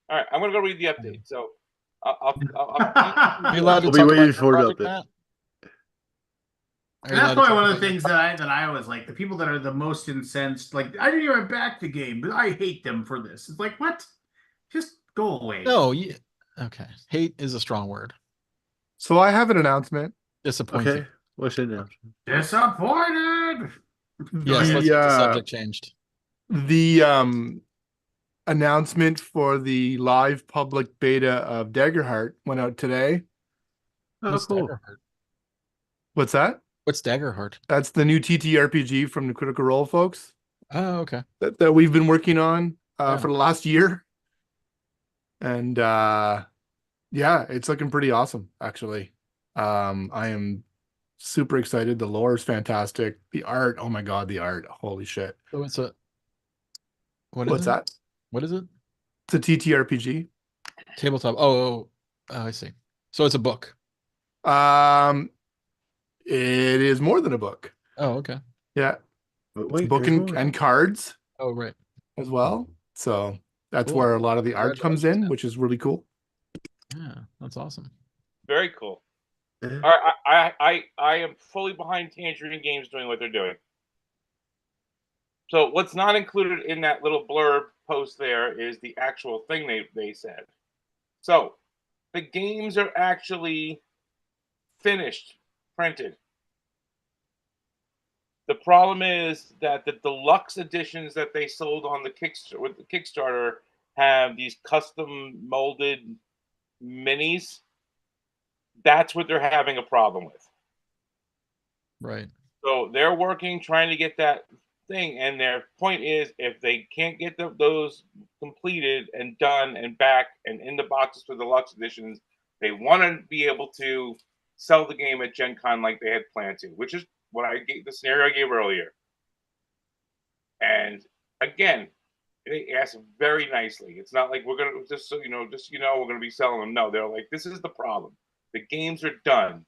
All right, I'm gonna go read the update. So, I'll Are you allowed to We'll be talk waiting about your for it project, up there. Matt? Are And you that's allowed to probably talk one of about the your things that I was like, the people that are the most incensed, like, I didn't even back the game, but I hate them for this. It's like, what? Just go away. No, okay. Hate is a strong word. So I have an announcement. Disappointing. Okay. What's it now? Disappointed. Yes, let's The, get the subject changed. The announcement for the live public beta of Daggerheart went out today. Oh, What's cool. Daggerheart? What's that? What's Daggerheart? That's the new TTRPG from the Critical Role folks Oh, okay. that we've been working on Yeah. for the last year. And yeah, it's looking pretty awesome, actually. I am super excited. The lore is fantastic. The art, oh my god, the art. Holy shit. So it's a what is What's it? that? What is it? It's a TTRPG. Tabletop. Oh, I see. So it's a book. It is more than a book. Oh, okay. Yeah. But It's wait, a book there's more. and cards Oh, right. as well. So that's Cool. where a lot of the art comes in, Congratulations. which is really cool. Yeah, that's awesome. very cool. Yeah. All right, I am fully behind Tangerine Games doing what they're doing. So what's not included in that little blurb post there is the actual thing they said. So the games are actually finished, printed. The problem is that the deluxe editions that they sold on the Kickstarter have these custom molded minis. That's what they're having a problem with. Right. So they're working, trying to get that thing. And their point is, if they can't get those completed and done and back and in the boxes for the deluxe editions, they want to be able to sell the game at Gen Con like they had planned to, which is what I gave the scenario I gave earlier. And again, they asked very nicely. It's not like we're gonna we're gonna be selling them. No, they're like, this is the problem. The games are done.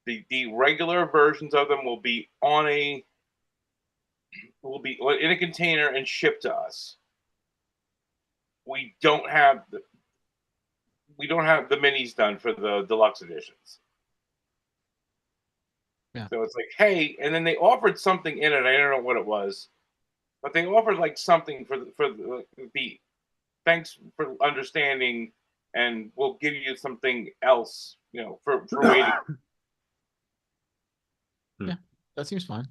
The regular versions of them will be in a container and shipped to us. We don't have the minis done for the deluxe editions. Yeah. So it's like, hey, and then they offered something in it. I don't know what it was, but they offered like something for the thanks for understanding, and we'll give you something else, for waiting. Yeah, that seems fine.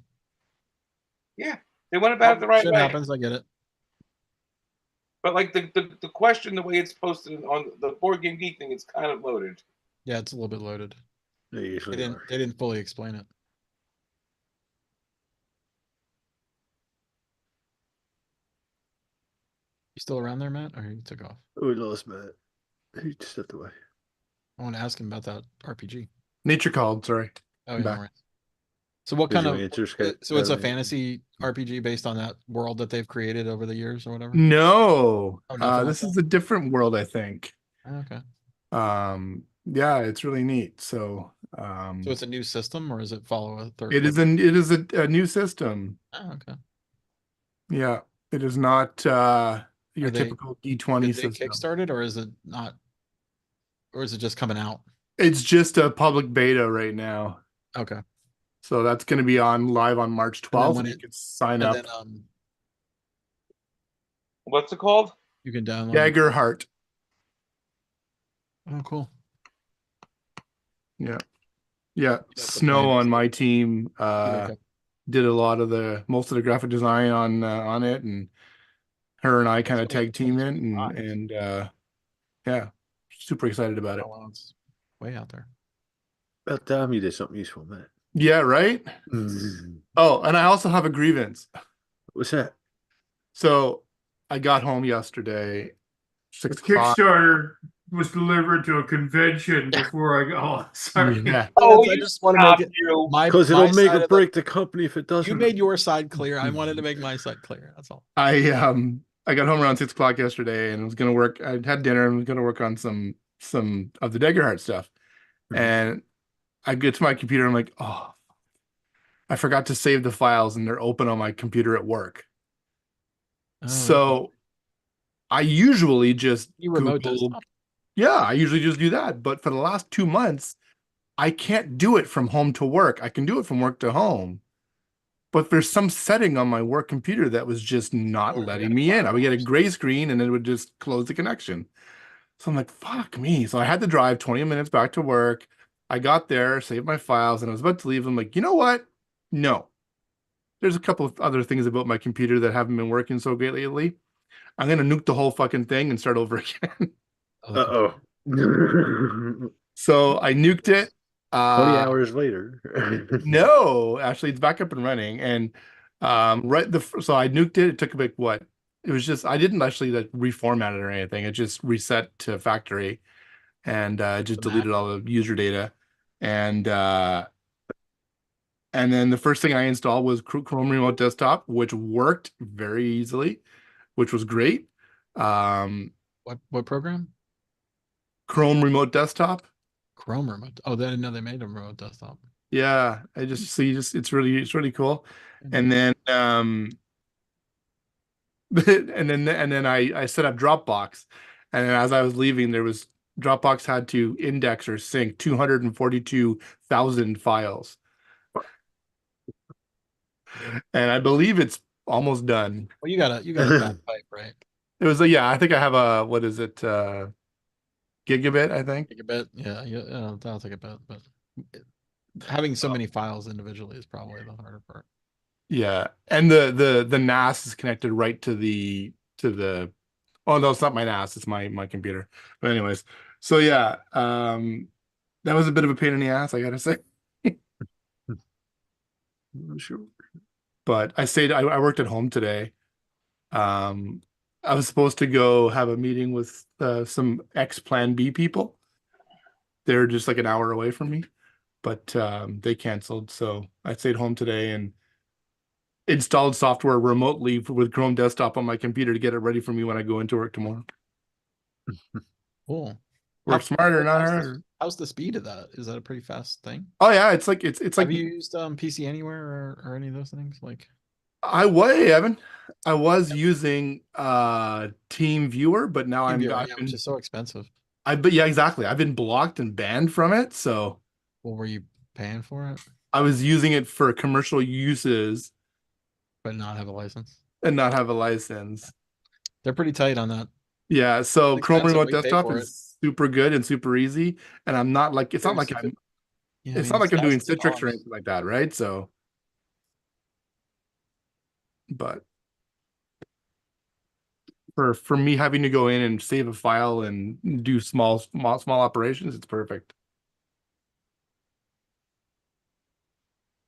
Yeah, they went about it the right Shit way. happens. I get it. But like the question, the way it's posted on the Board Game Geek thing, it's kind of loaded. Yeah, it's a little bit loaded. They They usually didn't. are. They didn't fully explain it. You still around there, Matt, or you took off? We lost Matt. He stepped away. I want to ask him about that RPG. Nature called. Sorry. Oh, I'm yeah, back. no worries. So what Did kind you of answer, Scott? so it's a fantasy RPG based on that world that they've created over the years or whatever? No, Oh, nothing like this is that? a different world, I think. Okay. Yeah, it's really neat. So, So it's a new system, or does it follow a third? it is a new system. Oh, okay. Yeah, it is not your Are they typical D20 Did they system. kickstart it, or is it not? Or is it just coming out? It's just a public beta right now. Okay. So that's going to be on live on March 12th. when And you it- can sign And up. then What's it called? you can download. Jaggerheart. Oh, cool. Yeah. Yeah. the Snow plan. on my team Okay. did a lot of most of the graphic design on it, and her and I kind of tag team it, and yeah, super excited about it. Oh, well, it's way out there. About time you did something useful, Matt. Yeah, right. Oh, and I also have a grievance. What's that? So I got home yesterday, The 6 o'clock. Kickstarter was delivered to a convention before I got. Oh, sorry. Yeah. Oh, I you just want to make stop, it you. my Because it'll my make side or of the- break the company if it doesn't. You made your side clear. I wanted to make my side clear. That's all. I got home around 6 o'clock yesterday and was gonna work. I had dinner and was gonna work on some of the Daggerheart stuff. Mhm. And I get to my computer, I'm like, oh, I forgot to save the files and they're open on my computer at work. Oh, So I usually just you remote Google, desktop. yeah, I usually just do that. But for the last 2 months, I can't do it from home to work. I can do it from work to home. But there's some setting on my work computer that was just not Or you letting gotta me in. I would get a firewall. gray screen and it would just close the connection. So I'm like, fuck me. So I had to drive 20 minutes back to work. I got there, saved my files, and I was about to leave. I'm like, you know what? No. There's a couple of other things about my computer that haven't been working so great lately. I'm gonna nuke the whole fucking thing and start over again. Oh, the Uh-oh. 20 So I nuked it. hours later. No, actually, it's back up and running. And so I nuked it. It took about what? It was just I didn't actually like reformat it or anything. It just reset to factory, and just The deleted all the user data. And then the first thing I installed was Chrome Remote Desktop, which worked very easily, which was great. What program? Chrome Remote Desktop. Chrome remote. Oh, they didn't know they made a remote desktop. Yeah, I just so you just it's really cool. And then and then I set up Dropbox, and then as I was leaving, there was Dropbox had to index or sync 242,000 files, and I believe it's almost done. Well, you got a bad pipe, right? It was yeah, I think I have a what is it gigabit, I think. Gigabit. Yeah, that'll take a bit, but having so many files individually is probably the harder part. Yeah, and the NAS is connected right to the oh no, it's not my NAS, it's my computer. But anyways, so yeah, that was a bit of a pain in the ass, I gotta say. Sure. But I worked at home today. I was supposed to go have a meeting with some ex-Plan B people. They're just like an hour away from me, but they canceled, so I stayed home today and installed software remotely with Chrome Desktop on my computer to get it ready for me when I go into work tomorrow. Cool. Work smarter, not harder. How's the speed of that? Is that a pretty fast thing? Oh yeah, it's like it's like Have you used PC Anywhere or any of those things? Like Evan. I was using Team Viewer, but now which is so expensive. but yeah, exactly. I've been blocked and banned from it. So Well, were you paying for it, I was using it for commercial uses but not have a license? and not have a license. They're pretty tight on that. Yeah, so It's Chrome expensive, Remote we pay Desktop for is super good and super easy. And I'm not like it's not like I'm Yeah, it's not like I'm doing thousands of Citrix or dollars. anything like that, right? So but for me having to go in and save a file and do small operations, it's perfect.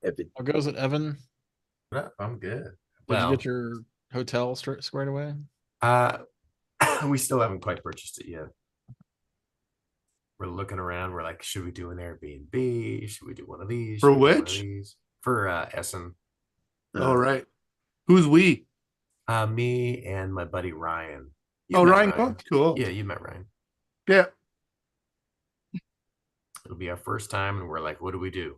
How goes it, Evan? No, I'm good. Did you get your hotel squared away? We still haven't quite purchased it yet. We're looking around. We're like, should we do an Airbnb? Should we do one of these? For Should we do one of which? these? For Essen. All right. Who's we? Me and my buddy Ryan. You Oh, met Ryan. Oh, cool. Yeah, you met Ryan. Yeah. It'll be our first time, and we're like, what do we do?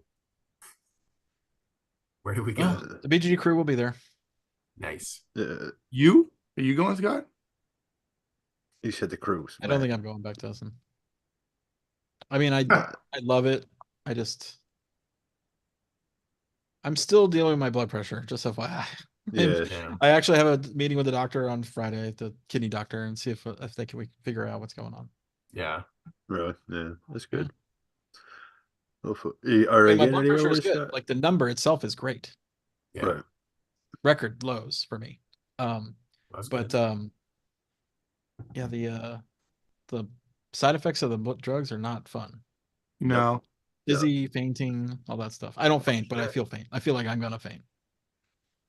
Where do we go? Oh, the BGG crew will be there. Nice. You? Are you going, Scott? You said the cruise. I don't think I'm going back to Essen. I mean, I love it. I'm still dealing with my blood pressure, just FYI. Yeah. Yeah. I actually have a meeting with the doctor on Friday, the kidney doctor, and see if we can figure out what's going on. Yeah. Really? Yeah, that's good. Are I they mean, my getting blood any pressure is over good. Like the number itself is great. Yeah. Right. Record lows for me. That's But good. yeah, the side effects of the drugs are not fun. No. Dizzy, fainting, all that stuff. I don't faint, but I feel faint. I feel like I'm gonna faint.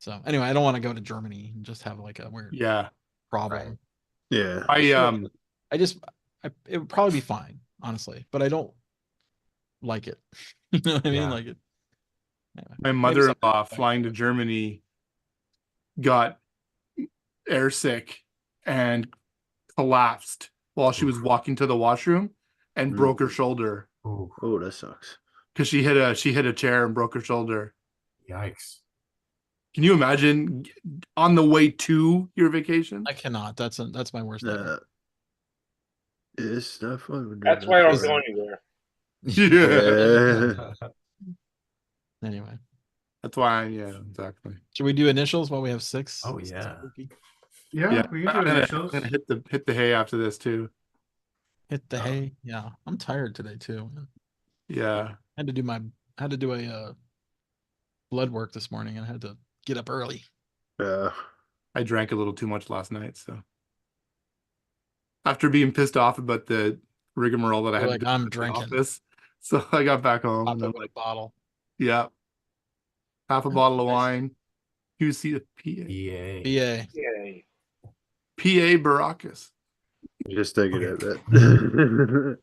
So anyway, I don't want to go to Germany and just have like a weird Yeah. problem. Right. Yeah. It would probably be fine, honestly, but I don't like it. You know what I mean? Yeah. Like it. Anyway, My maybe mother-in-law something- flying to Germany got airsick and collapsed while she was walking to the washroom and broke her shoulder Ooh, Oh, that sucks. because she hit a chair and broke her shoulder. yikes. Can you imagine on the way to your vacation? I cannot. That's my worst nightmare. It's not fun. That's why I don't go anywhere. Yeah. Anyway, That's why. Yeah, exactly. should we do initials while we have 6? Oh, yeah. Yeah, we can I'm do gonna, initials. I'm gonna hit the hay after this too. Hit the hay. Yeah, I'm tired today too. Man. Yeah. I had to do a blood work this morning and I had to get up early. Yeah. I drank a little too much last night, so after being pissed off about the rigmarole that I You're had like, to do I'm at the drinking. office, so I got back home Popped and I'm up with like, a bottle. yeah, half a bottle of Nice. wine, QC of EA. BA. Yay. PA Baracus. Just thinking of that.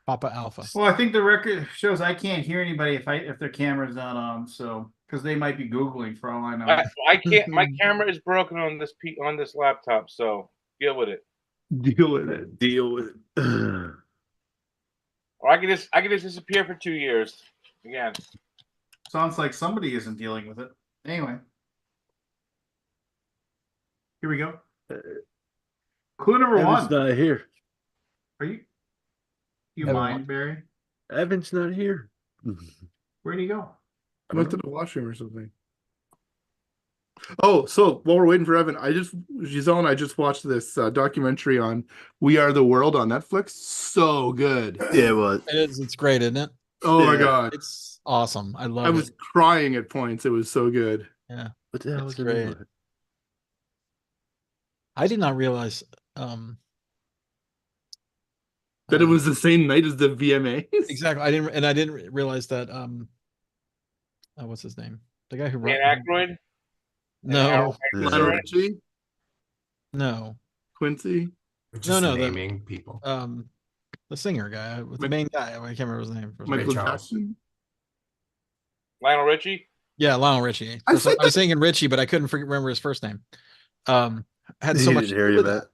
Papa Alpha. Well, I think the record shows I can't hear anybody if their camera's not on, so because they might be Googling for all I know. I can't. My camera is broken on this laptop, so deal with it. Deal with it. Deal with it. Or I can just disappear for 2 years again. Sounds like somebody isn't dealing with it. Anyway. Here we go. Clue number Evan's one. not here. Are you Evan mind, Barry? Evan's not here. Where'd he go? I went to the washroom or something. Oh, so while we're waiting for Evan, Giselle and I just watched this documentary on We Are the World on Netflix. So good. Yeah, well, It is. It's great, isn't it? Oh my Yeah. god. It's awesome. I love I was it. crying at points. It was so good. Yeah. what the hell It's is the name great. of it? I did not realize That it was the same night as the VMAs. exactly. I didn't realize that what's his name? The guy who Dan wrote Aykroyd. No, Lionel Richie, no. Quincy. We're just No, naming people. The singer guy with the Mike- main guy. I can't remember his name. Michael Charles. Jackson. Lionel Richie. Yeah, Lionel Richie. I For some- said I was thinking Richie, but I couldn't remember his first name. Had so He much didn't to hear do you, with Matt. that.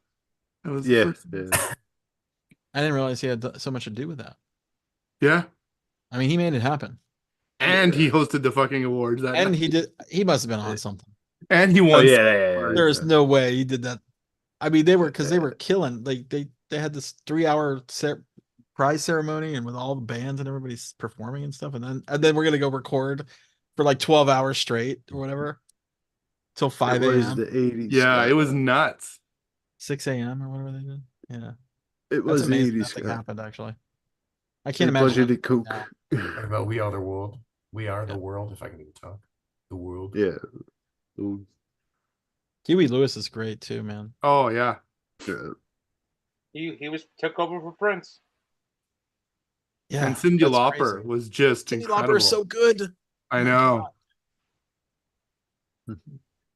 That was Yeah, the first. yeah. I didn't realize he had so much to do with that. Yeah. I mean, he made it happen, And he hosted the fucking awards that and night. he did. He must have been on something. And he Oh, won. yeah. There's no way he did that. I mean, they were killing. Like they had this 3-hour prize ceremony, and with all the bands and everybody's performing and stuff, and then we're gonna go record for like 12 hours straight or whatever till 5 It was a.m. the 80s. Yeah, Scott. it was nuts. 6 a.m. or whatever they did. Yeah, It that's was the amazing 80s. that thing Scott. happened. Actually, I They can't imagine. budgeted coke. now. What about We Are the World? We Are the World, if I can even talk. The world. Yeah. Ooh, Huey Lewis is great too, man. Oh yeah. yeah. He took over for Prince. Yeah, And Cyndi that's Lauper crazy. was just Cyndi incredible. Lauper is so Oh, good. I know.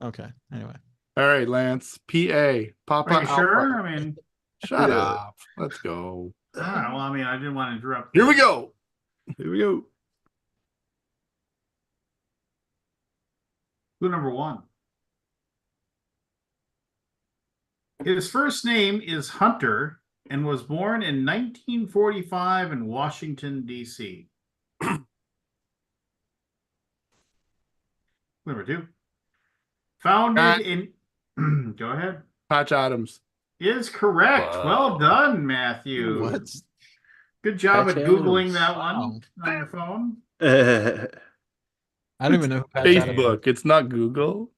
Okay. Anyway, All right, Lance. PA. Papa Are you sure? Alpha. I mean, Shut Yeah. up. Let's go. all right. Well, I mean, I didn't want to interrupt. Here we go. Here we go. Clue number 1. His first name is Hunter and was born in 1945 in Washington, D.C. Number 2. Founded in. Go ahead. Patch Adams. Is correct. Wow. Well done, Matthew. What? Good job Patch at Googling Adams. that one Wow. on your phone. I don't even know who Patch Adams is. Facebook. It's not Google.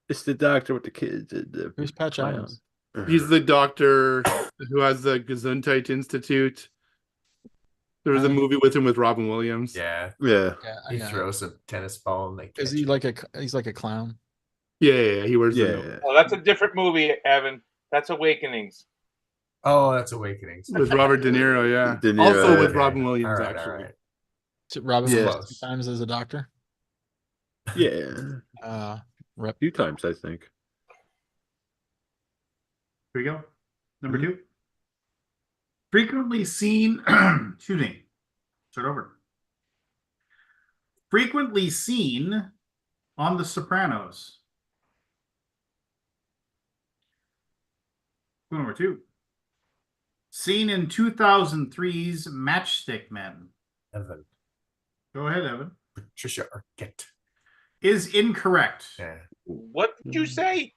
It's the doctor with the kids. And the Who's Patch clown. Adams? He's the doctor who has the Gesundheit Institute. There was a movie with him with Robin Williams. Yeah. Yeah. Yeah, He yeah. throws a tennis ball and they catch Is he it. like he's like a clown? Yeah. He wears the nose. Yeah. Oh, that's a different movie, Evan. That's Awakenings. Oh, that's Awakenings. With Robert De Niro, yeah. De Niro, Also with okay. Robin Williams, All right, actually. all right. Robin Yeah. Williams sometimes as a doctor. Yeah. Rep. 2 times, I think. Here we go. Number 2. Frequently seen. Excuse me. Start over. Frequently seen on The Sopranos. Clue number 2. Seen in 2003's Matchstick Men. Evan. Go ahead, Evan. Patricia Arquette. Is incorrect. Yeah. What did you say?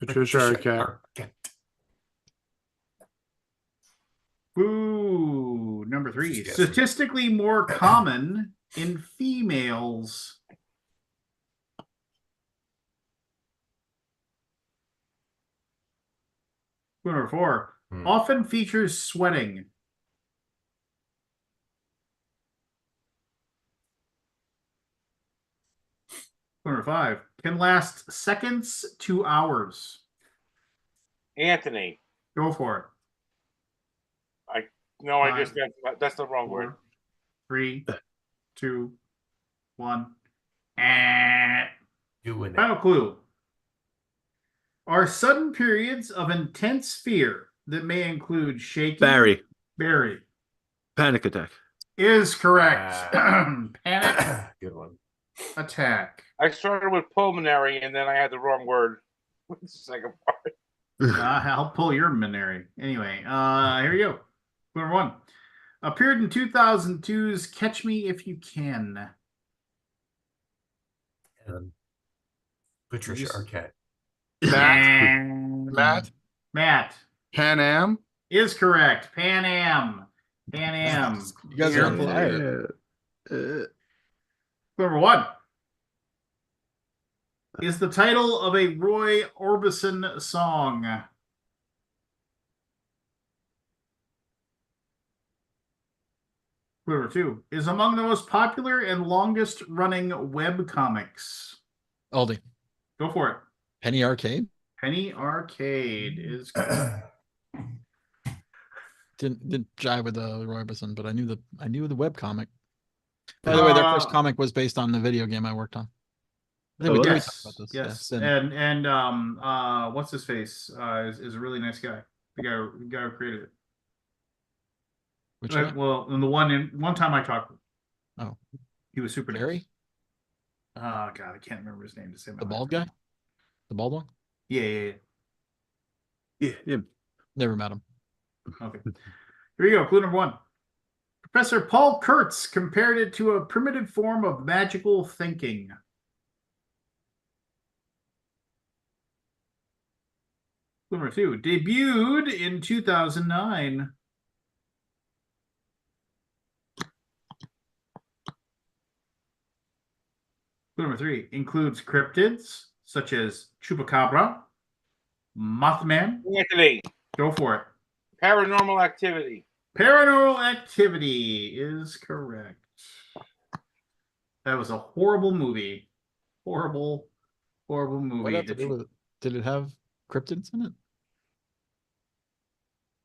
Patricia Arquette. Arquette. Ooh, number 3. Just guessing. Statistically more common in females. Clue number 4. Often features sweating. Clue number 5. Can last seconds to hours. Anthony. Go for it. No, I Five, just that's the wrong word. 4, 3, 2, 1. Doing it. Final clue. Are sudden periods of intense fear that may include shaking. Barry. Panic Panic attack. is correct. Panic Good one. attack. I started with pulmonary and then I had the wrong word. What's the second part? I'll pull your minary. Anyway, here we go. Number 1. Appeared in 2002's Catch Me If You Can. Evan. Patricia Arquette. Matt. Pan Am. Is correct. Pan Am. You guys are on fire. Number 1 is the title of a Roy Orbison song. Number 2 is among the most popular and longest running web comics. Oldie. Go for it. Penny Arcade. Penny Arcade is correct. Didn't jive with Roy Orbison, but I knew the web comic. By the way, their first comic was based on the video game I worked on. I think we talked about this. Yes. And And what's his face? Is a really nice guy. The guy who created it. which guy? Well, and the one time I talked with him. Oh. He was super nice. Gary? Oh God, I can't remember his name to say my The life. bald guy? The bald one? Yeah. Yeah, him. Never met him. Okay. Here we go. Clue number 1. Professor Paul Kurtz compared it to a primitive form of magical thinking. Clue number 2. Debuted in 2009. Clue number 3 includes cryptids such as Chupacabra, Mothman. Anthony. Go for it. Paranormal Activity. Paranormal Activity is correct. That was a horrible movie. Horrible movie. What had to do with it? Did it have cryptids in it?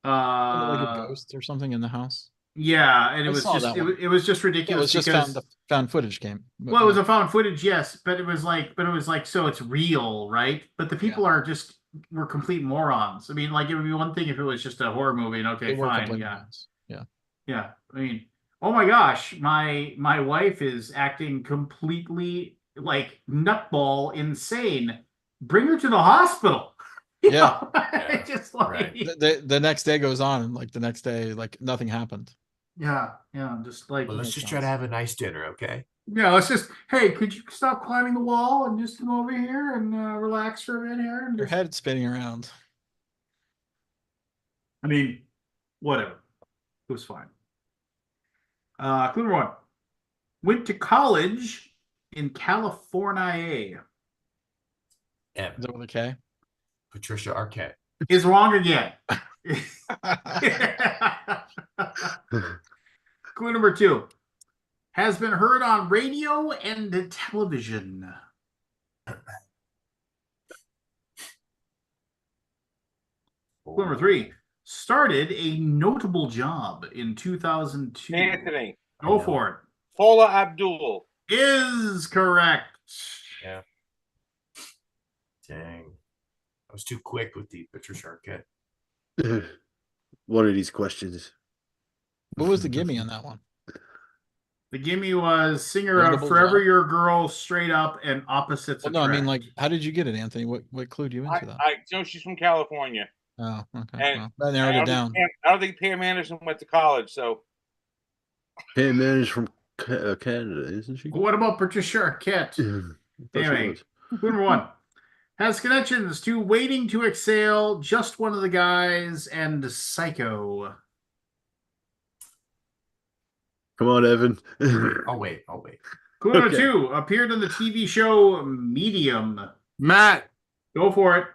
Like a ghost or something in the house? Yeah, and it I was saw just that one. it was just Yeah, it ridiculous was just because found footage game. But, well, it was yeah. a found footage, yes, but it was like so it's real, right? But the people are just were complete morons. I mean, like it would be one thing if it was just a horror movie, and okay, They were fine, complaining. yeah, Yeah. yeah. I mean, oh my gosh, my wife is acting completely like nutball insane. Bring her to the hospital. You Yeah. know? Yeah, It's just like right. The next day goes on, and like the next day, like nothing happened. yeah, just like Well, let's makes just try to sense. have a nice dinner, okay? yeah, let's just hey, could you stop climbing the wall and just come over here and relax for a minute here and Your just head spinning around. I mean, whatever. It was fine. Clue number one. Went to college in California. Evan, Is that with a K? Patricia Arquette. Is wrong again. Clue number two. Has been heard on radio and television. Clue number three. Started a notable job in 2002. Anthony. Go for it. Paula Abdul. Is correct. Yeah. Dang. I was too quick with the Patricia Arquette. One of these questions. What was the gimme on that one? The gimme was singer of Notable Forever job? Your Girl, Straight Up, and Opposites Well, no, I mean, Attract. like, how did you get it, Anthony? What clued you into that? I know she's from California. Oh, okay. And Well, that narrowed it down. I don't think Pam Anderson went to college, so Pam Man is from Canada, isn't she? What about Patricia Arquette? I thought she Anyway, was. clue number one. Has connections to Waiting to Exhale, Just One of the Guys, and Psycho. Come on, Evan. I'll wait. Clue number Okay. two. Appeared on the TV show Medium. Matt. Go for it.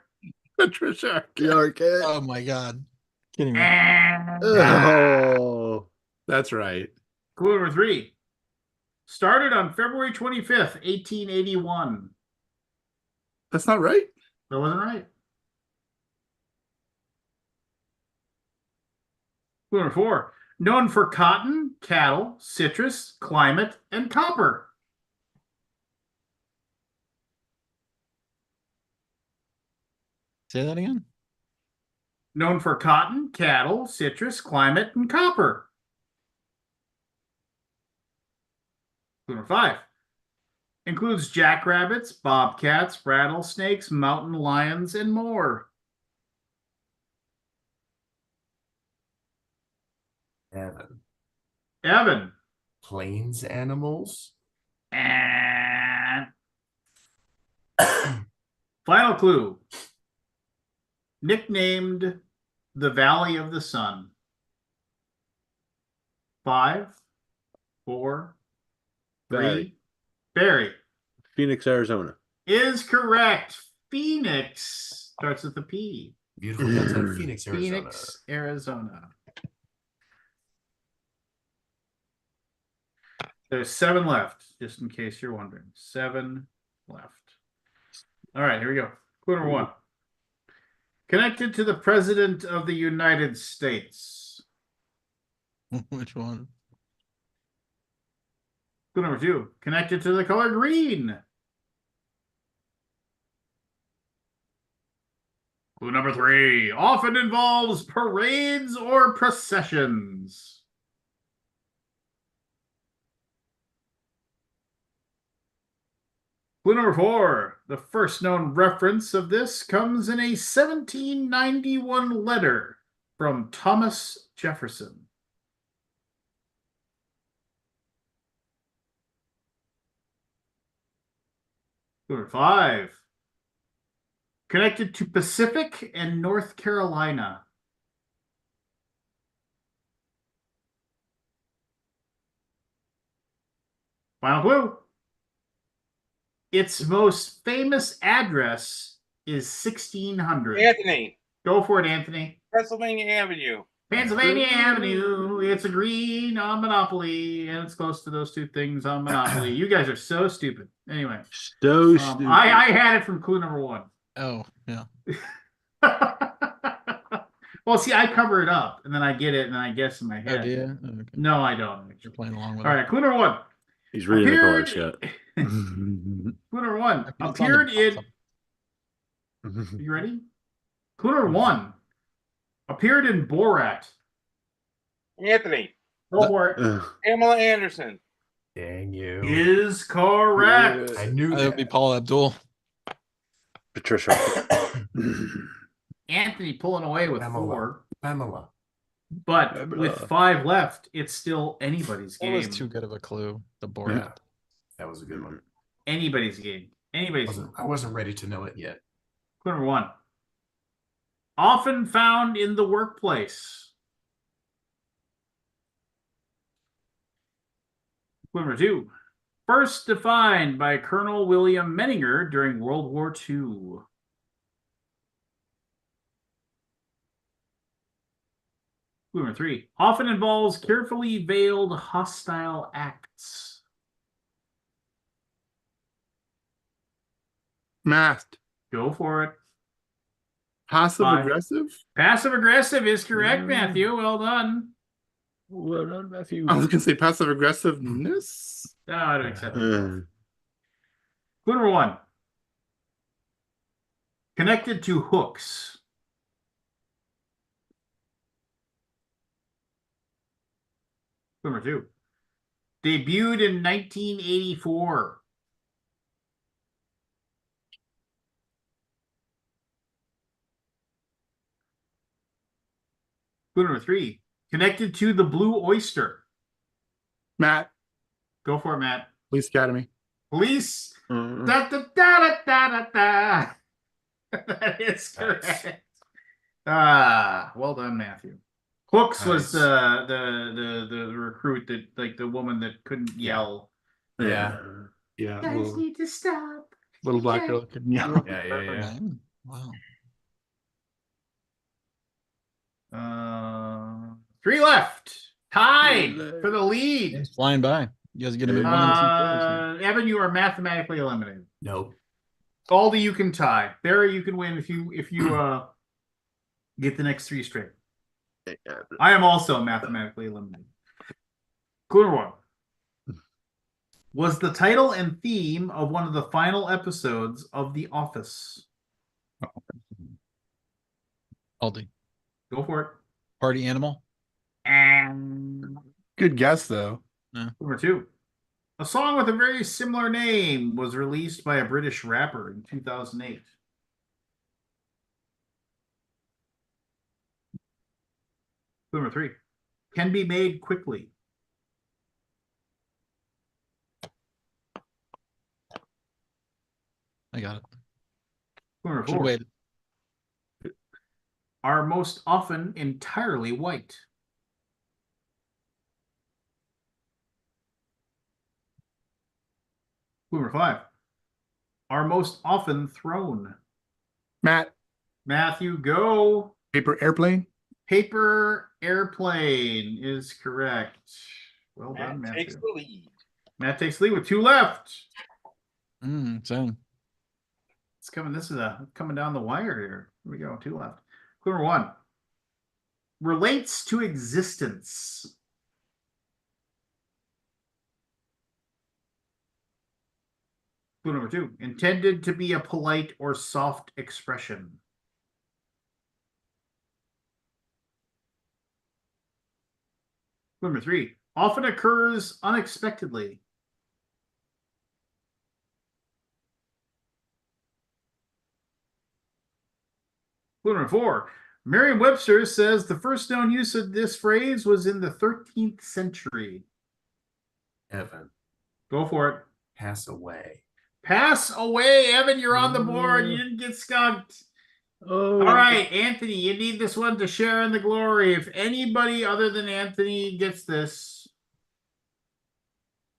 Patricia. Arquette. Oh my God. Kidding me. Oh. That's right. Clue number three. Started on February 25th, 1881. That's not right. That wasn't right. Clue number four. Known for cotton, cattle, citrus, climate, and copper. Say that again. Known for cotton, cattle, citrus, climate, and copper. Clue number five. Includes jackrabbits, bobcats, rattlesnakes, mountain lions, and more. Evan. Plains animals. And final clue. Nicknamed the Valley of the Sun. 5, 4, 3. Barry. Barry Phoenix, Arizona. is correct. Phoenix starts with a P. Beautiful downtown Phoenix, Arizona. Phoenix, Arizona. There's 7 left, just in case you're wondering. 7 left. All right, here we go. Clue number 1. Connected to the President of the United States. Which one? Clue number 2. Connected to the color green. Clue number 3. Often involves parades or processions. Clue number 4. The first known reference of this comes in a 1791 letter from Thomas Jefferson. Clue number 5. Connected to Pacific and North Carolina. Final clue. Its most famous address is 1600. Anthony, Go for it, Anthony. Pennsylvania Avenue. Pennsylvania Avenue. It's a green on Monopoly, and it's close to those two things on Monopoly. You guys are so stupid. Anyway, So stupid. I had it from clue number 1. Oh, yeah. Well, see, I cover it up, and then I get it, and then I guess in my Oh, head. do you? Oh, okay. No, I don't. You're playing along with All it. right, Cluner 1. He's reading the Appeared- cards, yeah. Cluner 1 It's on the appeared in. box. You ready? Cluner 1 appeared in Borat. Anthony, Go for it. Pamela Anderson. Dang you. Is correct. I knew That would be that. Paul Abdul. Patricia. Anthony pulling away with Pamela. 4, Pamela. but with 5 left, it's still anybody's That game. was too good of a clue. The board. Yeah. That was a good one. Anybody's game. Anybody's game. I wasn't ready to know it yet. Clue number 1. Often found in the workplace. Clue number 2. First defined by Colonel William Menninger during World War II. Clue number 3. Often involves carefully veiled hostile acts. Masked. Go for it. Passive 5. aggressive? Passive aggressive is correct, Matthew. Well done. Well done, Matthew. I was gonna say passive aggressiveness. No, I don't accept it. Uh, Clue number 1. Connected to hooks. Clue number 2. Debuted in 1984. Clue number 3. Connected to the Blue Oyster. Matt, Go for it, Matt. Police Academy. Police. uh, Da, da, da, da, da, da. That is Nice. correct. Ah, well done, Matthew. Hooks was Nice. the recruit that, like, the woman that couldn't yell. Yeah. Yeah, Guys little, need to stop. little black girl. Yeah. Yeah. Wow. 3 left. Tied Three left. for the lead. It's flying by. You guys are gonna move 1 and 2 Evan, you are mathematically eliminated. Nope. Aldi, you can tie. Barry, you can win if you get the next 3 straight. I am also mathematically eliminated. Clue number 1 was the title and theme of one of the final episodes of The Office. Aldi. Go for it. Party animal. And Good guess though. number 2. A song with a very similar name was released by a British rapper in 2008. Clue number 3. Can be made quickly. I got it. Clue number Should 4. wait. Are most often entirely white. Clue number 5. Are most often thrown. Matt, Matthew, go. paper airplane. Paper airplane is correct. Well done, Matt Matthew. takes the lead. Matt takes the lead with 2 left. So It's coming. This is coming down the wire here. Here we go. 2 left. Clue number 1. Relates to existence. Clue number 2. Intended to be a polite or soft expression. Clue number 3. Often occurs unexpectedly. Clue number 4. Merriam-Webster says the first known use of this phrase was in the 13th century. Evan. Go for it. Pass away. Pass away, Evan. You're on the board. You didn't get skunked. Oh, All right, Anthony, you need this one to share in the glory. If anybody other than Anthony gets this,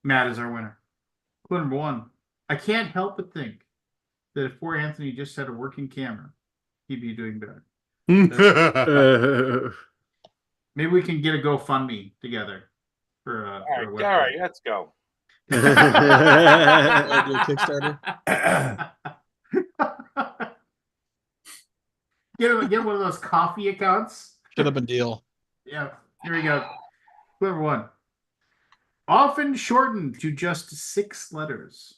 Matt is our winner. Clue number 1. I can't help but think that if poor Anthony just had a working camera, he'd be doing better. Maybe we can get a GoFundMe together for All a right, all right, let's go. do a Kickstarter. Get one of those coffee accounts Should have been deal. Yeah, here we go. Clever one. Often shortened to just 6 letters.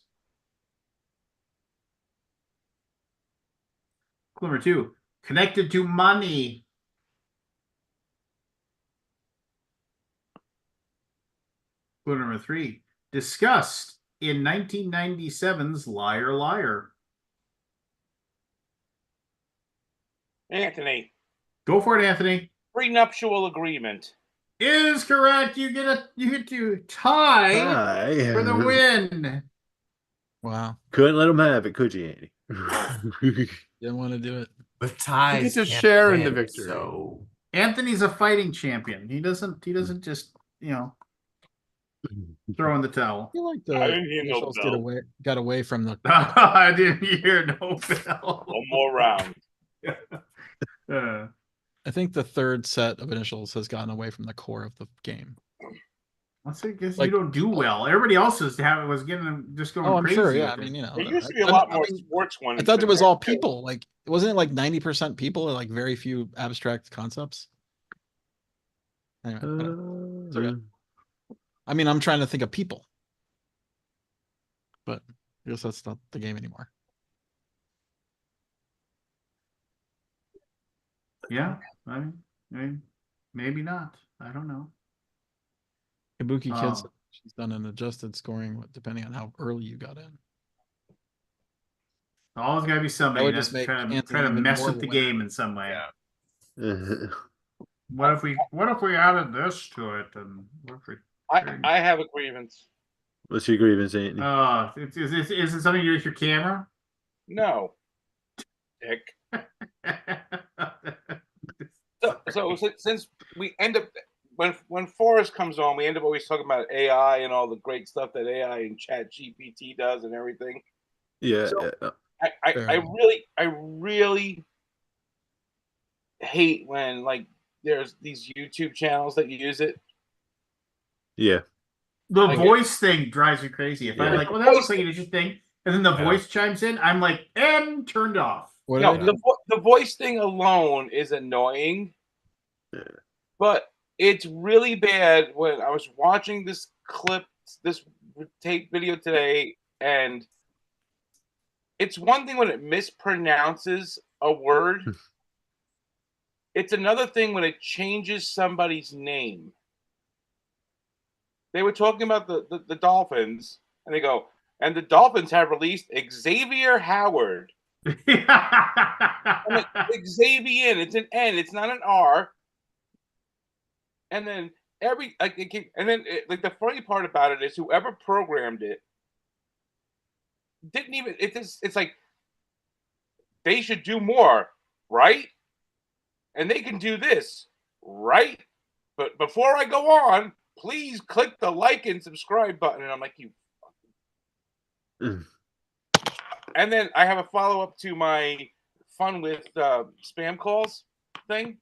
Clue number 2. Connected to money. Clue number 3. Discussed in 1997's Liar Liar. Anthony, Go for it, Anthony. prenuptial agreement. Is correct. You get to tie Hi. for the win. Wow. Couldn't let him have it, could you, Andy? Didn't want to do it. With ties, You get to can't share in the win, victory. So Anthony's a fighting champion. He doesn't just, throw in the towel. I feel like I the didn't hear no initials bell. got away from the. I didn't hear no bell. One more round. I think the third set of initials has gotten away from the core of the game. Let's say, guess Like- you don't do well. Everybody else was going Oh, I'm crazy. sure. Yeah, with I mean, it. There used to be a lot more sports ones. I thought there than was there all is. people. Like, wasn't it like 90% people, and like very few abstract concepts? Anyway, whatever. It's okay. I mean, I'm trying to think of people, but I guess that's not the game anymore. Yeah, I mean, maybe not. I don't know. Kabuki Oh. Kids, she's done an adjusted scoring depending on how early you got in. Always got to be somebody would that's just make trying to Anthony even mess more with the winner. game in some way. Yeah. What if we added this to it? And what if we? I have a grievance. What's your grievance, Anthony? Is it something to do with your camera? No. Dick. So since we end up when Forrest comes on, we end up always talking about AI and all the great stuff that AI and Chat GPT does and everything. Yeah. So- yeah. I really hate when like there's these YouTube channels that use it. Yeah. The Like voice thing drives me crazy. If I Yeah. like, well, that looks like an interesting thing, and then the Yeah. voice chimes in, I'm like, and turned off. What No, did I do? the voice thing alone is annoying. Yeah. But it's really bad when I was watching this tape video today, and it's one thing when it mispronounces a word. It's another thing when it changes somebody's name. They were talking about the Dolphins, and they go, and the Dolphins have released Xavier Howard. I'm like, Xavier, it's an N, it's not an R. And then the funny part about it is whoever programmed it didn't even. It's like they should do more, right? And they can do this, right? But before I go on, please click the like and subscribe button. And I'm like, you. And then I have a follow up to my fun with spam calls thing.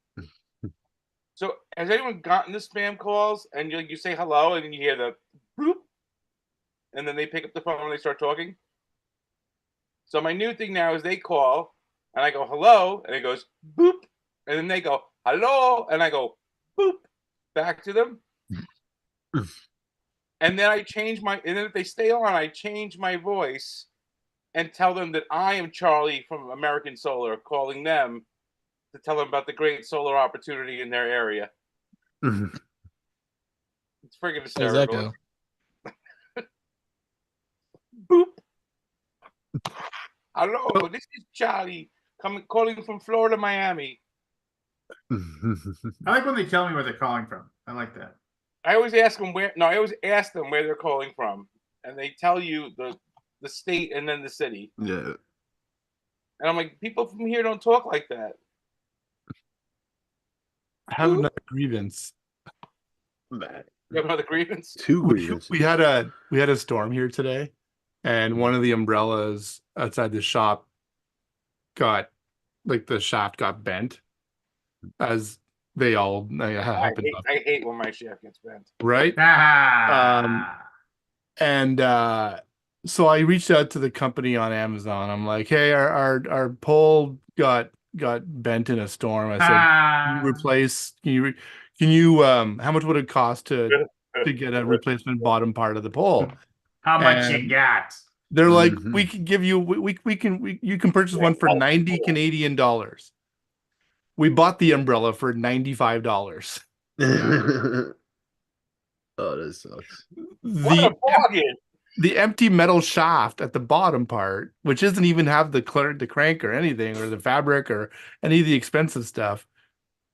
So has anyone gotten the spam calls and you say hello and then you hear the boop, and then they pick up the phone and they start talking? So my new thing now is they call and I go hello and it goes boop, and then they go hello and I go boop back to them. And then and then if they stay on, I change my voice and tell them that I am Charlie from American Solar calling them to tell them about the great solar opportunity in their area. It's freaking How does that hysterical. go? Boop. Hello, this is Charlie calling from Florida, Miami. I like when they tell me where they're calling from. I like that. I always ask them where. No, I always ask them where they're calling from, and they tell you the state and then the city. Yeah. And I'm like, people from here don't talk like that. I have another grievance. You have another grievance? Two We, grievances. we had a storm here today, and one of the umbrellas outside the shop the shaft got bent, as they all happen. I hate when my shaft gets bent. Right? And so I reached out to the company on Amazon. I'm like, hey, our pole got got bent in a storm. I said, "You Ah, replace? Can you? How much would it cost to get a replacement bottom part of the pole?" how much you And got? they're like, Mhm. "We can give you. You can purchase one for 90 Canadian dollars." We bought the umbrella for $95. Oh, that sucks. What a The bargain! the empty metal shaft at the bottom part, which doesn't even have the crank or anything, or the fabric or any of the expensive stuff.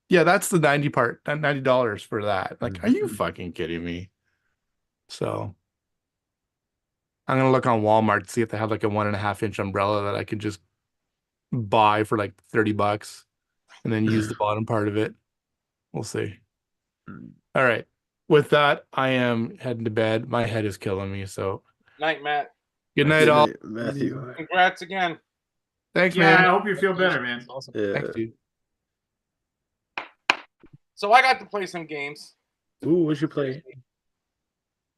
Yeah, that's the 90 part, $90 for that. Like, are you Mhm. fucking kidding me? So I'm gonna look on Walmart to see if they have like a 1.5 inch umbrella that I can just buy for like $30 and then use the bottom part of it. We'll see. All right. With that, I am heading to bed. My head is killing me. So Night, Matt. good night, Good all. night, Matthew. Congrats again. Thanks, Yeah, I man. hope you feel better, man. That's awesome. Yeah. Thanks, dude. So I got to play some games. Ooh, what'd you play?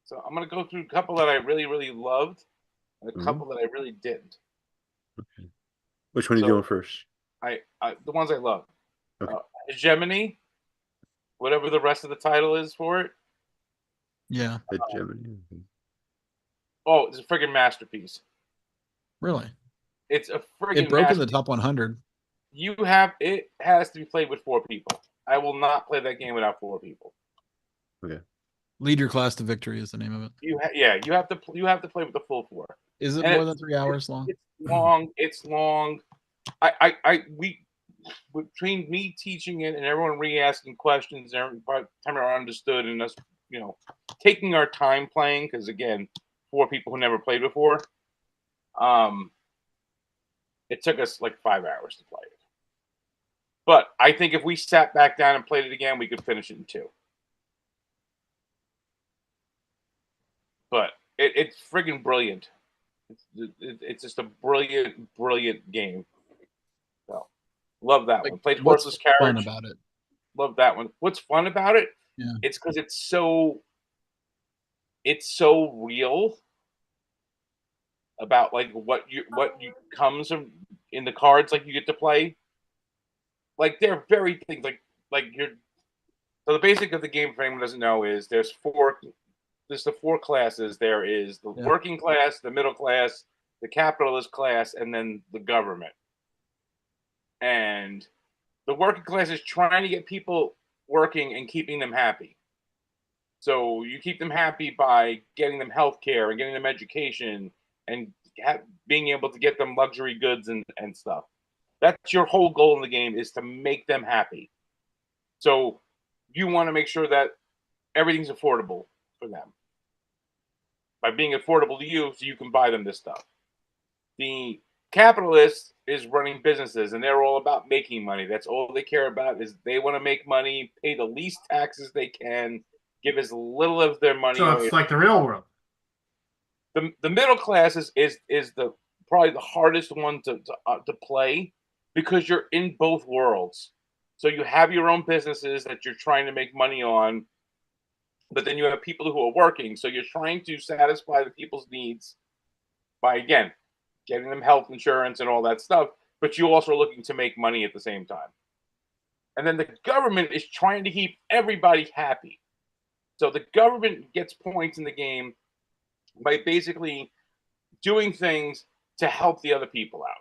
So I'm gonna go through a couple that I really, really loved, and a Mhm. couple that I really didn't. Which one are you So- doing first? The ones I love. Okay. Hegemony, whatever the rest of the title is for it. Yeah, Gemini. Oh, it's a friggin' masterpiece. really. It's a It friggin' broke in the masterpiece. top 100. It has to be played with 4 people. I will not play that game without 4 people. Lead your class to victory is the name of it. You have to play with the full 4. Is it And more than 3 hours long? It's long. It's long. We between me teaching it and everyone re-asking questions, and every time I understood, and us, taking our time playing, because again, 4 people who never played before, it took us like 5 hours to play it. But I think if we sat back down and played it again, we could finish it in 2. But it's friggin' brilliant. It's just a brilliant, brilliant game. So love that one. Played What's Horseless fun Carriage. about it? Love that one. What's fun about it? Yeah. It's because it's so real about like what you comes in the cards like you get to play. Like they're very things like you're. So the basic of the game, if anyone doesn't know, is there's the 4 classes. There is the Yeah. working class, the middle class, the capitalist class, and then the government. And the working class is trying to get people working and keeping them happy. So you keep them happy by getting them health care and getting them education and being able to get them luxury goods and stuff. That's your whole goal in the game, is to make them happy. So you want to make sure that everything's affordable for them by being affordable to you, so you can buy them this stuff. The capitalist is running businesses, and they're all about making money. That's all they care about, is they want to make money, pay the least taxes they can, give as little of their money So away. it's like the real world. The middle class is the probably the hardest one to play, because you're in both worlds. So you have your own businesses that you're trying to make money on, but then you have people who are working. So you're trying to satisfy the people's needs by, again, getting them health insurance and all that stuff, but you also are looking to make money at the same time. And then the government is trying to keep everybody happy. So the government gets points in the game by basically doing things to help the other people out,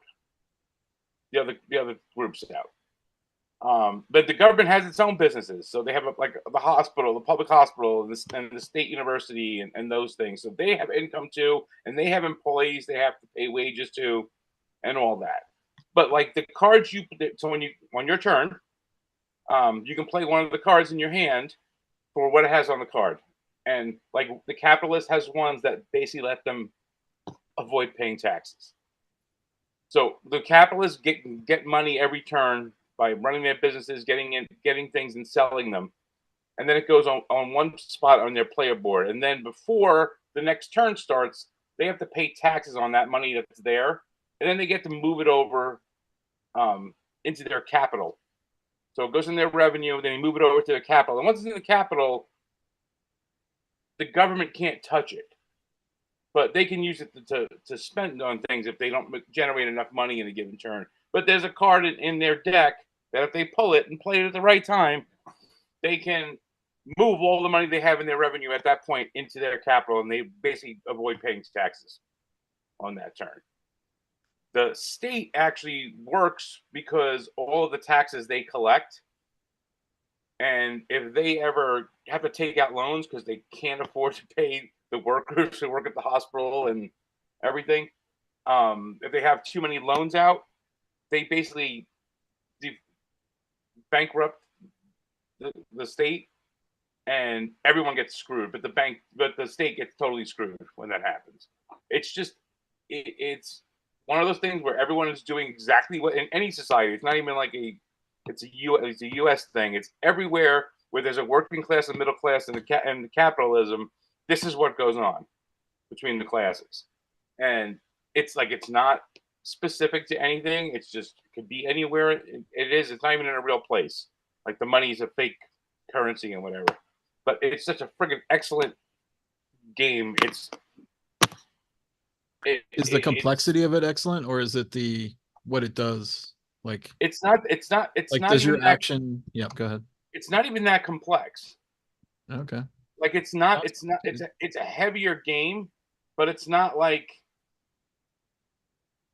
the other groups out. But the government has its own businesses, so they have like the hospital, the public hospital, and the state university, and those things. So they have income too, and they have employees they have to pay wages to, and all that. But like the cards so on your turn, you can play one of the cards in your hand for what it has on the card, and like the capitalist has ones that basically let them avoid paying taxes. So the capitalists get money every turn by running their businesses, getting things and selling them. And then it goes on one spot on their player board. And then before the next turn starts, they have to pay taxes on that money that's there. And then they get to move it over into their capital. So it goes in their revenue, then you move it over to the capital. And once it's in the capital, the government can't touch it. But they can use it to spend on things if they don't generate enough money in a given turn. But there's a card in their deck that if they pull it and play it at the right time, they can move all the money they have in their revenue at that point into their capital, and they basically avoid paying taxes on that turn. The state actually works because all of the taxes they collect, and if they ever have to take out loans because they can't afford to pay the workers who work at the hospital and everything, if they have too many loans out, they basically bankrupt the state, and everyone gets screwed. But the state gets totally screwed when that happens. It's just it's one of those things where everyone is doing exactly what in any society. It's not even like it's a U.S. thing. It's everywhere where there's a working class, a middle class, and the capitalism. This is what goes on between the classes, and it's like it's not specific to anything. It's just it could be anywhere. It is. It's not even in a real place. Like the money is a fake currency and whatever. But it's such a friggin' excellent game. Is the complexity of it excellent, or is it what it does? Like it's not does even your action? Yeah, go ahead. it's not even that complex. Okay. Like it's a heavier game, but it's not like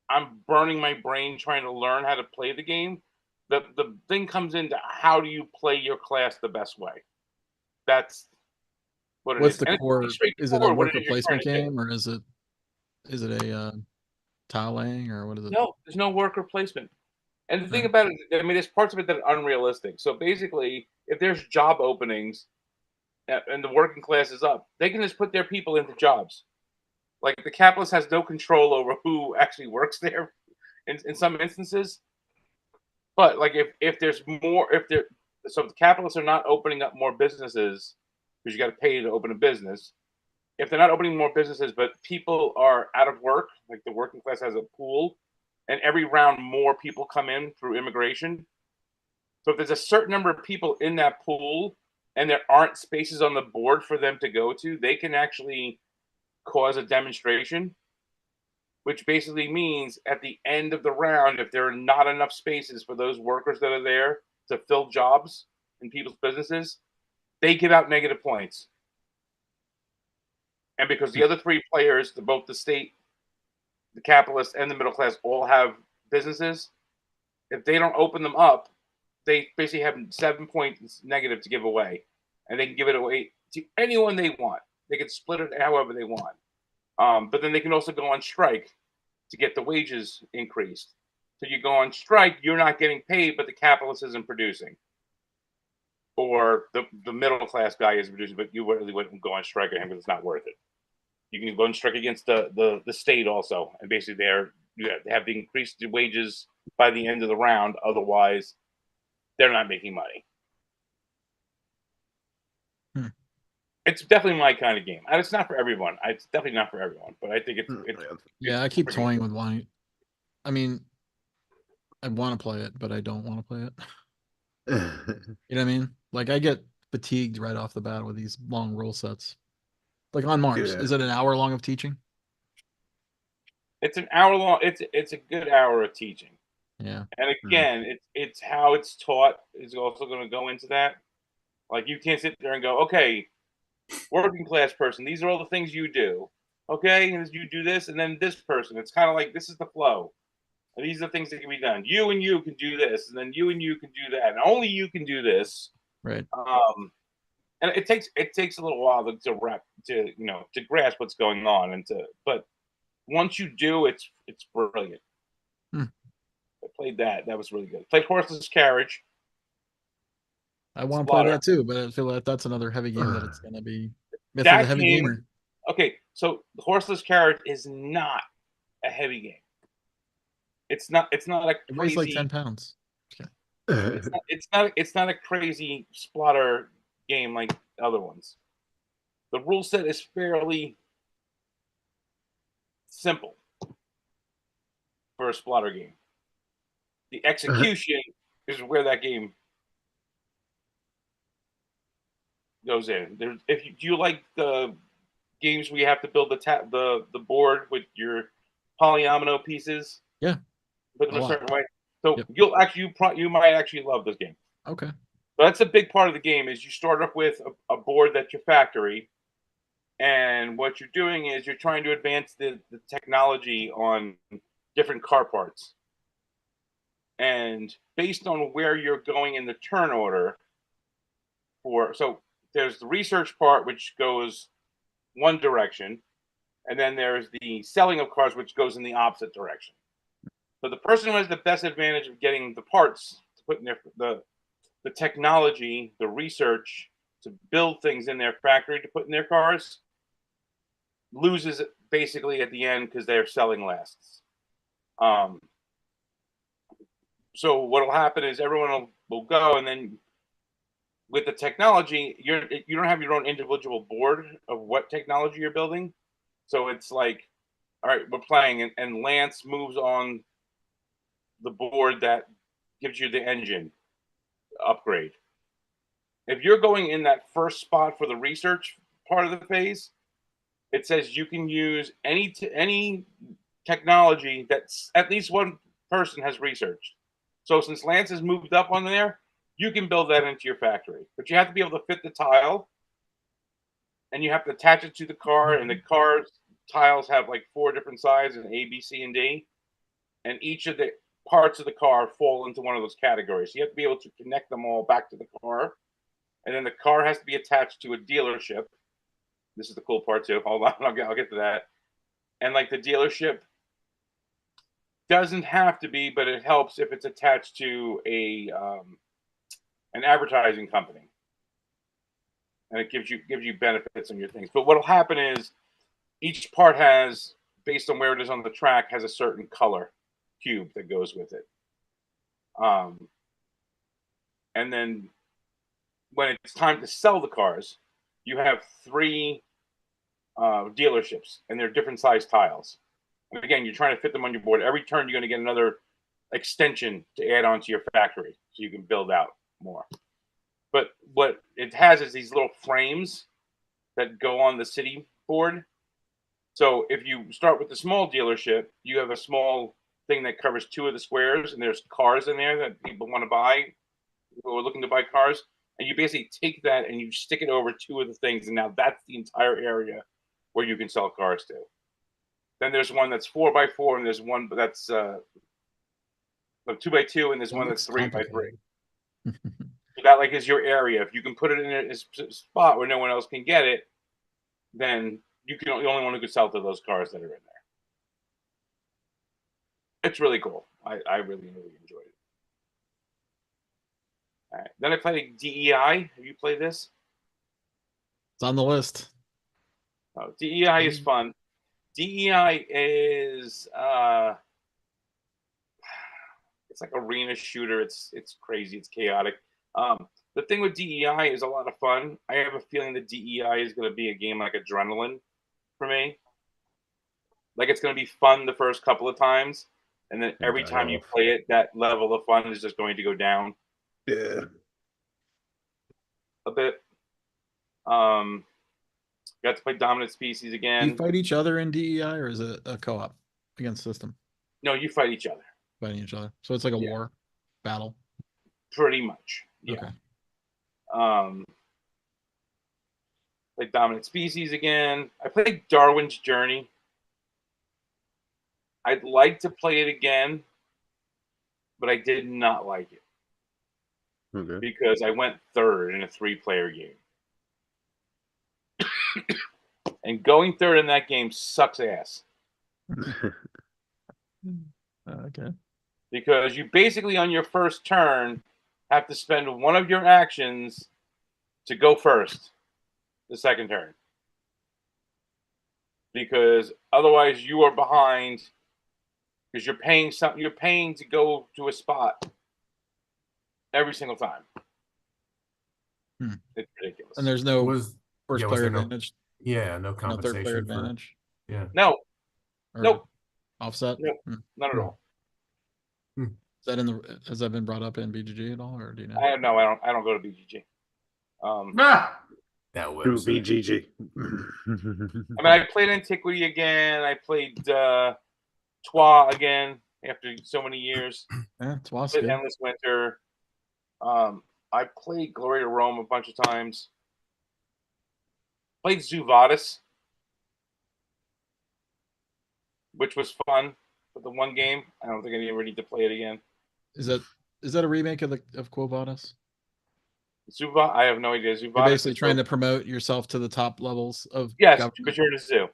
I'm burning my brain trying to learn how to play the game. The thing comes into how do you play your class the best way. That's what it is. What's the And core? Is it a worker placement do. game, or is it a tile laying, or what is it? No, there's no worker placement. And the thing Okay. about it, I mean, there's parts of it that are unrealistic. So basically, if there's job openings and the working class is up, they can just put their people into jobs. Like the capitalist has no control over who actually works there in some instances. But like if there's more, so if the capitalists are not opening up more businesses because you got to pay to open a business. If they're not opening more businesses, but people are out of work, like the working class has a pool, and every round more people come in through immigration. So if there's a certain number of people in that pool and there aren't spaces on the board for them to go to, they can actually cause a demonstration, which basically means at the end of the round, if there are not enough spaces for those workers that are there to fill jobs in people's businesses, they give out negative points. And because the other three players, both the state, the capitalist, and the middle class all have businesses, if they don't open them up, they basically have 7 points negative to give away. And they can give it away to anyone they want. They can split it however they want. But then they can also go on strike to get the wages increased. So you go on strike, you're not getting paid, but the capitalist isn't producing. Or the middle class guy is producing, but you really wouldn't go on strike at him because it's not worth it. You can go and strike against the state also, and basically they have to increase the wages by the end of the round. Otherwise, they're not making money. It's definitely my kind of game. And it's not for everyone. It's definitely not for everyone, but I think it's yeah. I keep toying with wanting. I mean, I want to play it, but I don't want to play it. You know what I mean? Like I get fatigued right off the bat with these long rule sets. Like on Mars, Yeah. is it an hour long of teaching? It's an hour long. It's a good hour of teaching. Yeah. And again, it's how it's taught is also going to go into that. Like you can't sit there and go, okay, working class person, these are all the things you do. Okay, and you do this, and then this person. It's kind of like this is the flow. And these are the things that can be done. You and you can do this, and then you and you can do that, and only you can do this. Right. And it takes a little while to grasp what's going on, but once you do, it's brilliant. I played that. That was really good. Played Horseless Carriage. I want to play that too, but I feel like that's another heavy game that it's going to be. For That the heavy game, gamer. Okay, so Horseless Carriage is not a heavy game. It's not a It weighs crazy. like 10 pounds. Okay. It's not a crazy splatter game like other ones. The rule set is fairly simple for a splatter game. The execution is where that game goes in. Do you like the games where you have to build the board with your polyomino pieces? Yeah. Put them a certain way. So Yep. you might actually love this game. Okay. So that's a big part of the game. Is you start off with a board that's your factory, and what you're doing is you're trying to advance the technology on different car parts. And based on where you're going in the turn order, so there's the research part, which goes one direction, and then there's the selling of cars, which goes in the opposite direction. So the person who has the best advantage of getting the parts to put in the technology, the research to build things in their factory to put in their cars, loses it basically at the end because they're selling last. So what'll happen is everyone will go, and then with the technology, you don't have your own individual board of what technology you're building. So it's like, all right, we're playing, and Lance moves on the board that gives you the engine upgrade. If you're going in that first spot for the research part of the phase, it says you can use any technology that's at least one person has researched. So since Lance has moved up on there, you can build that into your factory. But you have to be able to fit the tile, and you have to attach it to the car, and the car's tiles have like 4 different sizes, A, B, C, and D. And each of the parts of the car fall into one of those categories. So you have to be able to connect them all back to the car. And then the car has to be attached to a dealership. This is the cool part too. Hold on, I'll get to that. And like the dealership doesn't have to be, but it helps if it's attached to an advertising company, and it gives you benefits on your things. But what'll happen is each part has, based on where it is on the track, has a certain color cube that goes with it. And then when it's time to sell the cars, you have 3 dealerships, and they're different size tiles. And again, you're trying to fit them on your board. Every turn, you're going to get another extension to add on to your factory, so you can build out more. But what it has is these little frames that go on the city board. So if you start with the small dealership, you have a small thing that covers 2 of the squares, and there's cars in there that people want to buy, who are looking to buy cars. And you basically take that and you stick it over 2 of the things, and now that's the entire area where you can sell cars to. Then there's one that's 4x4, and there's one that's 2x2, and there's one that's 3x3. So that like is your area. If you can put it in a spot where no one else can get it, then you're the only one who could sell to those cars that are in there. It's really cool. I really enjoyed it. All right. Then I played DEI. Have you played this? It's on the list. Oh, DEI is fun. DEI is it's like arena shooter. It's crazy. It's chaotic. The thing with DEI is a lot of fun. I have a feeling that DEI is going to be a game like Adrenaline for me. Like it's going to be fun the first couple of times, and then every time you play it, that level of fun is just going to go down. Yeah. A bit. Got to play Dominant Species Do again. you fight each other in DEI, or is it a co-op against system? No, you fight each other. Fighting each other. So it's like a war battle. Pretty much. Yeah. Okay. Played Dominant Species again. I played Darwin's Journey. I'd like to play it again, but I did not like it. Okay. Because I went 3rd in a 3-player game. And going 3rd in that game sucks ass. Okay. Because you basically, on your first turn, have to spend one of your actions to go first the second turn. Because otherwise you are behind, because you're paying to go to a spot every single time. It's ridiculous. And there's no Was first yeah, was player there no- advantage, Yeah, no no compensation third player for advantage, yeah. No, or nope, offset. Nope. Not at all. Is that has that been brought up in BGG at all, or do you know? I don't go to BGG. That Through website. BGG. I mean, I played Antiquity again. I played Trois again. after so many years. Yeah, it's was Played good. Endless Winter. I played Glory to Rome a bunch of times. Played Zuvadis, which was fun. But the one game, I don't think I ever need to play it again. Is that a remake of Quo Vadis? I have no idea. You're Zuvadis basically is trying to promote yourself to the top levels of yes, government. but you're in a zoo.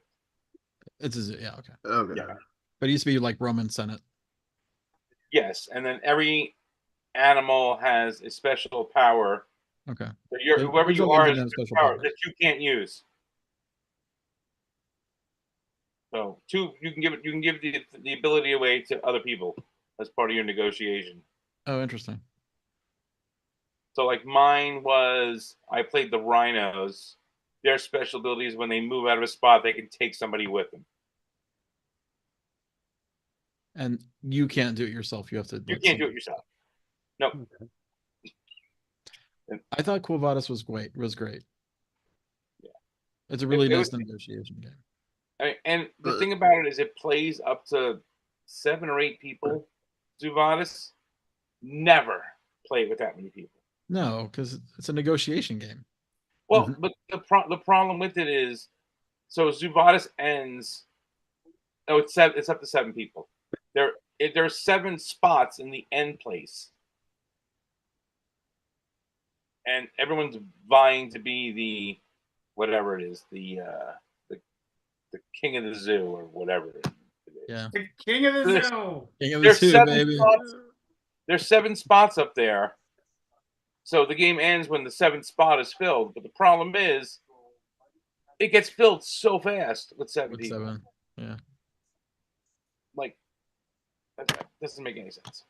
It's a zoo, yeah, okay. Okay. Yeah. But it used to be like Roman Senate. Yes, and then every animal has a special power. Okay. But you're, The whoever you original game are didn't has have a special power powers. that you can't use. So you can give the ability away to other people as part of your negotiation. Oh, interesting. So like mine was I played the rhinos. Their special ability is when they move out of a spot, they can take somebody with them. And you can't do it yourself. You have to. You can't do it yourself. Nope. I thought Quo Vadis was great. Yeah. It's a really It nice was- negotiation game. And the thing about it is it plays up to 7 or 8 people. Zuvadis, never play it with that many people. No, because it's a negotiation game. Well, Mhm. but the problem with it is, so Zuvadis ends. Oh, it's up to 7 people. There are 7 spots in the end place, and everyone's vying to be the whatever it is, the king of the zoo or whatever it is. Yeah. The king of the There's- zoo. King of the There's Zoo, 7 baby. spots. There's 7 spots up there. So the game ends when the 7th spot is filled. But the problem is, it gets filled so fast with 7 With people. 7. Yeah. Like, that doesn't make any sense.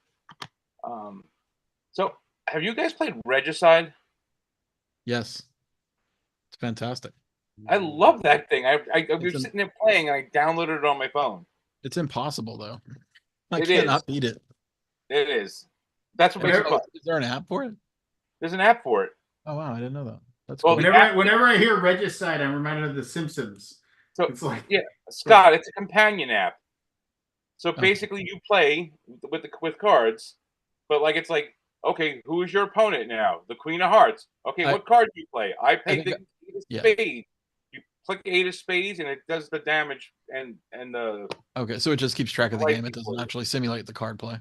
So have you guys played Regicide? Yes. It's fantastic. I love that thing. I was It's sitting there playing, and I downloaded it on my phone. It's impossible though. I It cannot is. beat it. It is. That's what makes it Oh, fun. is there an app for it? There's an app for it. Oh wow, I didn't know that. That's Well, cool. the Whenever I hear Regicide, I'm reminded of The Simpsons. So It's like yeah, Scott, it's a companion app. So Okay. basically, you play with cards, but like it's like, okay, who is your opponent now? The Queen of Hearts. Okay, what card do you play? I played think the Eight of yeah. Spades. You click Eight of Spades, and it does the damage and the Okay, so it just keeps track of the Right game. It doesn't before you. actually simulate the card play.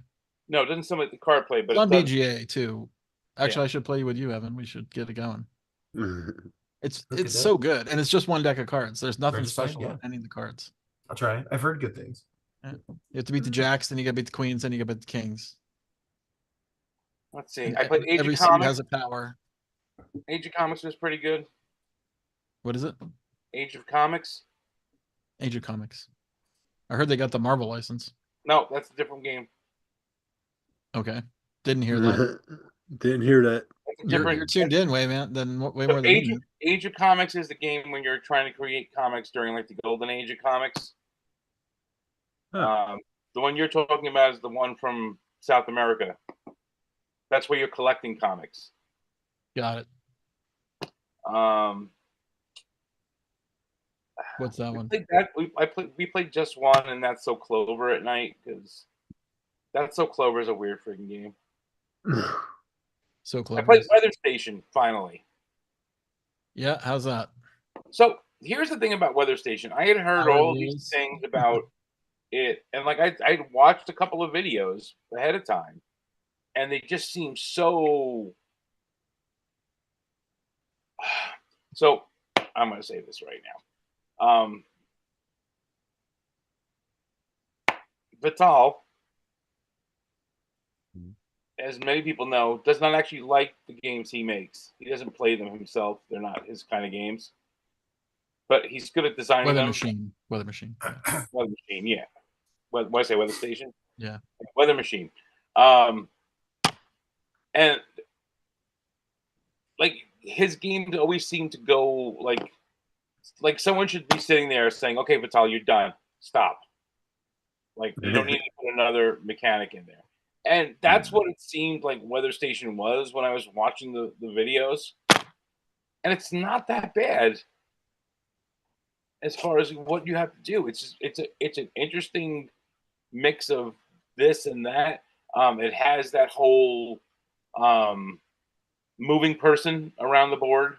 no, it doesn't simulate the card play, but It's on it does. BGA too. Actually, I should play with you, Evan. We should get it going. It's Look at it's that. so good, and it's just one deck of cards. There's nothing Regicide, special yeah. about any of the cards. I'll try. I've heard good things. You have to beat the jacks, then you got to beat the queens, then you got to beat the kings. Let's see. And I played Age every of suit Comics. has a power. Age of Comics was pretty good. What is it? Age of Comics. Age of Comics. I heard they got the Marvel license. No, that's a different game. Okay, didn't hear that. Didn't hear that. That's a You're, different. you're tuned in way, man. Then way So more than me. Age of Comics is the game when you're trying to create comics during like the golden age of comics. Huh. The one you're talking about is the one from South America. That's where you're collecting comics. Got it. What's that one? We played just one, and That's So Clover at night because That's So Clover is a weird freaking game. So I clever. played Weather Station finally. Yeah, how's that? So here's the thing about Weather Station. I had heard Power all these rules. things about it, and like I watched a couple of videos ahead of time, and they just seem so. So I'm going to say this right now. Vital, as many people know, does not actually like the games he makes. He doesn't play them himself. They're not his kind of games. But he's good at designing Weather them. Machine. Weather Machine. Yeah. Weather Machine, yeah. What did I say? Weather Station? Yeah. Weather Machine. And like his games always seem to go like someone should be sitting there saying, "Okay, Vital, you're done. Stop. Like you don't need to put another mechanic in there." And that's what it seemed like Weather Station was when I was watching the videos. And it's not that bad as far as what you have to do. It's an interesting mix of this and that. It has that whole moving person around the board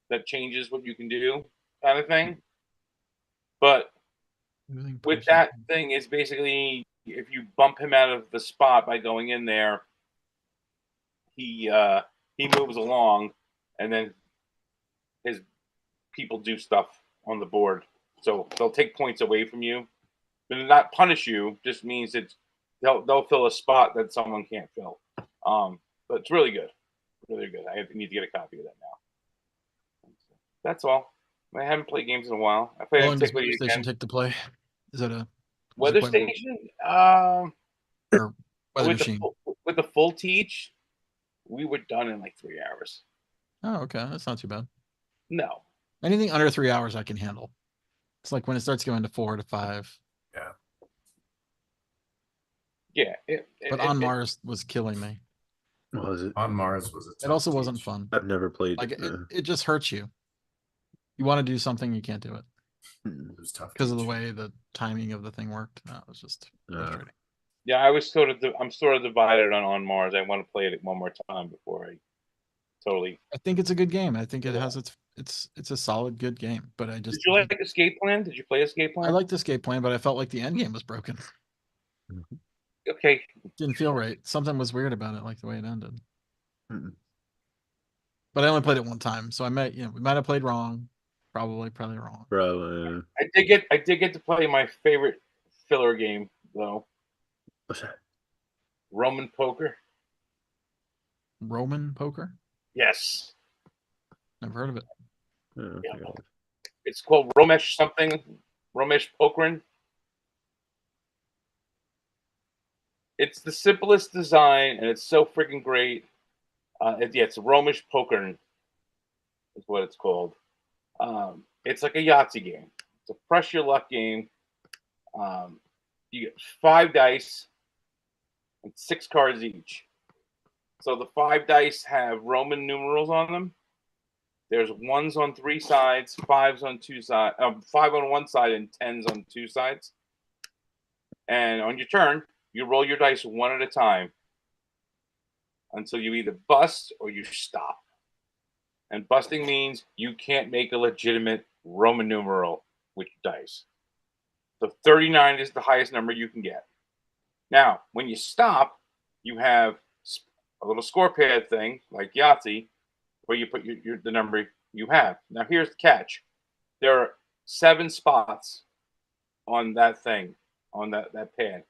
that changes what you can do, kind of thing. But with that thing, is basically if you bump him out of the spot by going in there, he moves along, and then his people do stuff on the board. So they'll take points away from you, but not punish you. Just means they'll fill a spot that someone can't fill. But it's really good, really good. I need to get a copy of that now. That's all. I haven't played games in a while. I played How long does Antiquity Weather Station again. take to play? Is that a Weather is it quite- Station? or Weather Machine? With the full teach, we were done in like 3 hours. Oh, okay, that's not too bad. No. Anything under 3 hours I can handle. It's like when it starts going to 4 to 5. Yeah. But On Mars was killing me. Was it? On Mars was a It tough also wasn't teach. fun. I've never played. Like it just hurts you. You want to do something, you can't do it It was tough because of the teach. way the timing of the thing worked. That was just frustrating. Yeah, I'm sort of divided on Mars. I want to play it one more time before I totally. I think it's a good game. I think it has it's a solid good game. But I just Did you like Escape Plan? Did you play Escape Plan? I liked Escape Plan, but I felt like the end game was broken. Okay. Didn't feel right. Something was weird about it, like the way it ended. Mm-mm. But I only played it one time, so we might have played wrong. Probably wrong. Bro, I did get to play my favorite filler game though. what's that? Roman poker. Roman poker? Yes. Never heard of it. Oh, Yeah. yeah. It's called Romesh something. Romesh Pokerin. It's the simplest design, and it's so freaking great. It's Romesh Pokerin is what it's called. It's like a Yahtzee game. It's a press your luck game. You get 5 dice and 6 cards each. So the 5 dice have Roman numerals on them. There's 1s on 3 sides, 5s on 2 sides, 5 on 1 side, and 10s on 2 sides. And on your turn, you roll your dice one at a time until you either bust or you stop. And busting means you can't make a legitimate Roman numeral with your dice. So 39 is the highest number you can get. Now, when you stop, you have a little score pad thing like Yahtzee, where you put the number you have. Now, here's the catch: there are 7 spots on that thing, on that pad.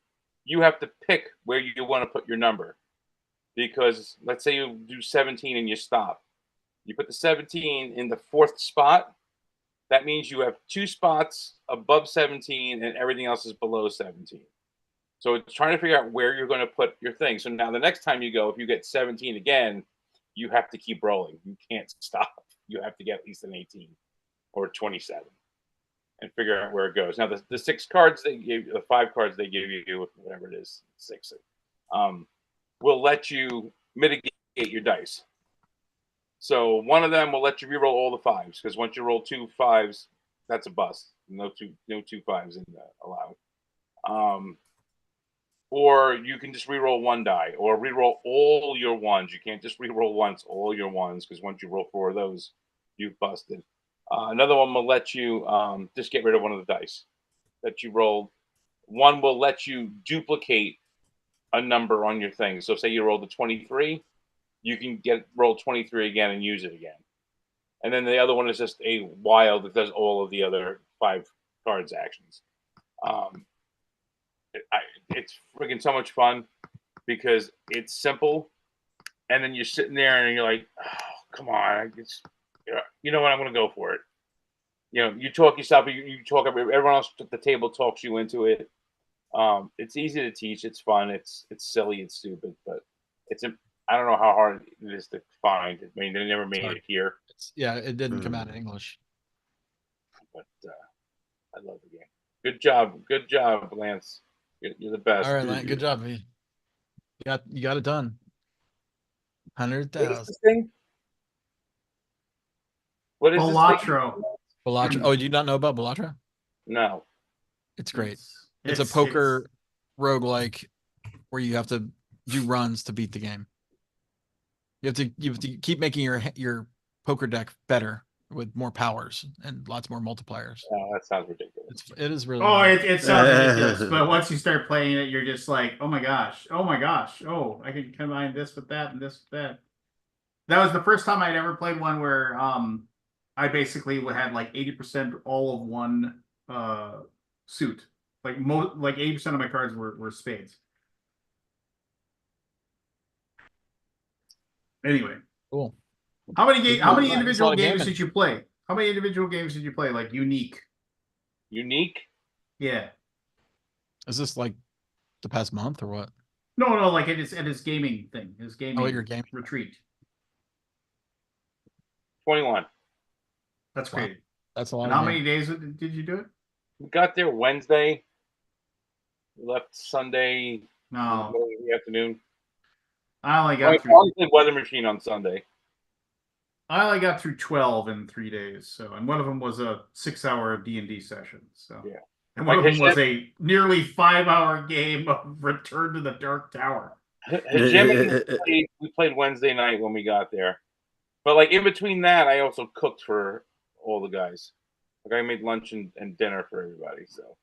You have to pick where you want to put your number, because let's say you do 17 and you stop. You put the 17 in the 4th spot. That means you have 2 spots above 17 and everything else is below 17. So it's trying to figure out where you're going to put your thing. So now the next time you go, if you get 17 again, you have to keep rolling. You can't stop. You have to get at least an 18 or 27 and figure out where it goes. Now the 6 cards they give you, the 5 cards they give you, whatever it is, 6, will let you mitigate your dice. So one of them will let you reroll all the 5s, because once you roll 2 5s, that's a bust. No two 5s in allowed. Or you can just reroll 1 die, or reroll all your 1s. You can't just reroll once all your 1s, because once you roll 4 of those, you've busted. Another one will let you just get rid of one of the dice that you rolled. One will let you duplicate a number on your thing. So say you rolled a 23, you can roll 23 again and use it again. And then the other one is just a wild that does all of the other 5 cards actions. It's freaking so much fun because it's simple, and then you're sitting there and you're like, oh, come on, you know what, I'm going to go for it. You talk yourself, you talk, everyone else at the table talks you into it. It's easy to teach. It's fun. It's silly. It's stupid, but I don't know how hard it is to find. I mean, they never made it here. It didn't come out in English. But I love the game. Good job, Lance. You're the best. All right, Lance, good job, V. You got it done. 100,000. Thing? What is Balatro. Balatro. Oh, do you not know about Balatro? No. It's great. It's a poker roguelike where you have to do runs to beat the game. You have to keep making your poker deck better with more powers and lots more multipliers. Oh, that sounds ridiculous. It is really. Oh, hard. it sounds ridiculous, but once you start playing it, you're just like, oh my gosh, oh my gosh, oh, I can combine this with that and this with that. That was the first time I'd ever played one where I basically had like 80% all of one suit. Like 80% of my cards were spades. Anyway, Cool. how many There's a lot individual of games gammon. did you play? How many individual games did you play? Like unique? Unique? Yeah. Is this like the past month or what? No, like at his gaming thing, his gaming your gaming retreat. 21. That's Wow. great. That's a lot. And of how gaming. many days did you do it? We got there Wednesday. We left Sunday in the No, middle of the afternoon. I only I got through. only played Weather Machine on Sunday. I only got through 12 in 3 days. So, and one of them was a 6-hour D&D session. So, Yeah. and one Like of them was Hashem- a nearly 5-hour game of Return to the Dark Tower. Hegemony we played Wednesday night when we got there. But like in between that, I also cooked for all the guys. Like I made lunch and dinner for everybody. So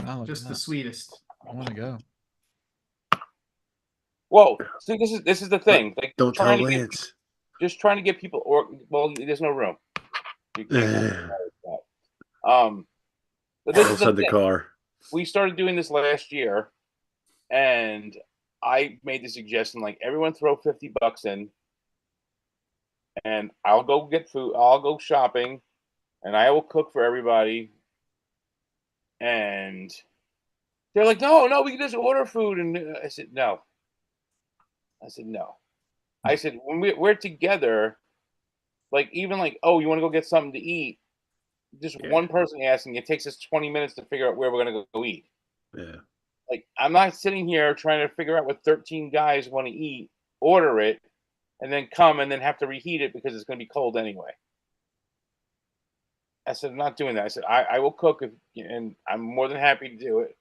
Wow, look Just at the that. sweetest. I want to go. whoa, see this is the thing. Like Don't tell trying to Lance. just trying to get people there's no room. You can't but this is the Outside the thing. car. We started doing this last year, and I made the suggestion like everyone throw $50 in, and I'll go get food. I'll go shopping, and I will cook for everybody. And they're like, no, we can just order food. And I said, no. I said, no. I said, when we're together, like even like, oh, you want to go get something to eat? Just one person asking, it takes us 20 minutes to figure out where we're gonna go eat. Yeah. Like I'm not sitting here trying to figure out what 13 guys want to eat, order it, and then come and then have to reheat it because it's gonna be cold anyway. I said, I'm not doing that. I said, I will cook and I'm more than happy to do it.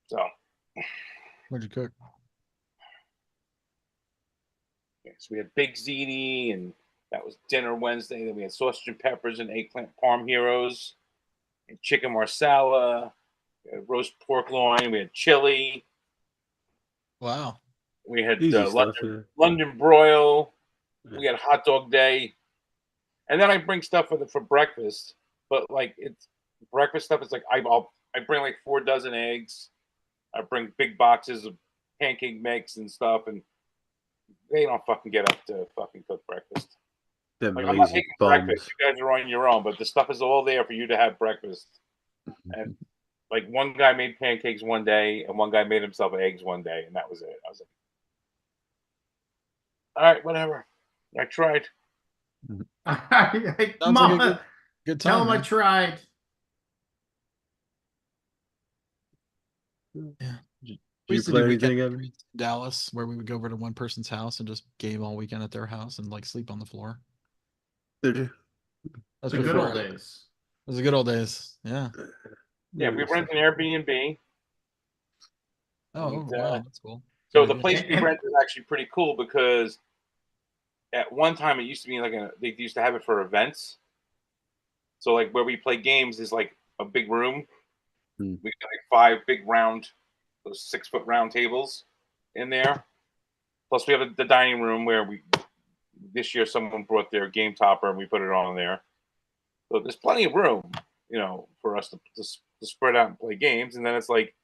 So What'd you cook? yes, we had big ziti, and that was dinner Wednesday. Then we had sausage and peppers and eggplant parm heroes, and chicken marsala, roast pork loin. We had chili. Wow. We had Easy stuff. Yeah. London broil. We had hot dog day, and then I bring stuff for breakfast. But like it's breakfast stuff. It's like I bring like 4 dozen eggs. I bring big boxes of pancake mix and stuff, and they don't fucking get up to fucking cook breakfast. Them Like I'm not lazy making bums. breakfast. You guys are on your own, but the stuff is all there for you to have breakfast. And like one guy made pancakes one day, and one guy made himself eggs one day, and that was it. I was like, all right, whatever. I tried. Sounds Mama, like a good tell time. him I man. tried. Yeah. Did We you used to play do weekend anything, Evan? retreats in Dallas, where we would go over to one person's house and just game all weekend at their house and like sleep on the floor. Did you? That's The pretty good cool. old days. It was the good old days. Yeah. Yeah, we rent an Airbnb. Oh, And, wow, that's cool. So Very the good. place we And- rent is actually pretty cool because at one time it used to be like they used to have it for events. So like where we play games is like a big room. Hmm. We got like 5 big round, those 6-foot round tables in there. Plus we have the dining room where this year someone brought their game topper and we put it on there. So there's plenty of room, for us to spread out and play games. And then it's like,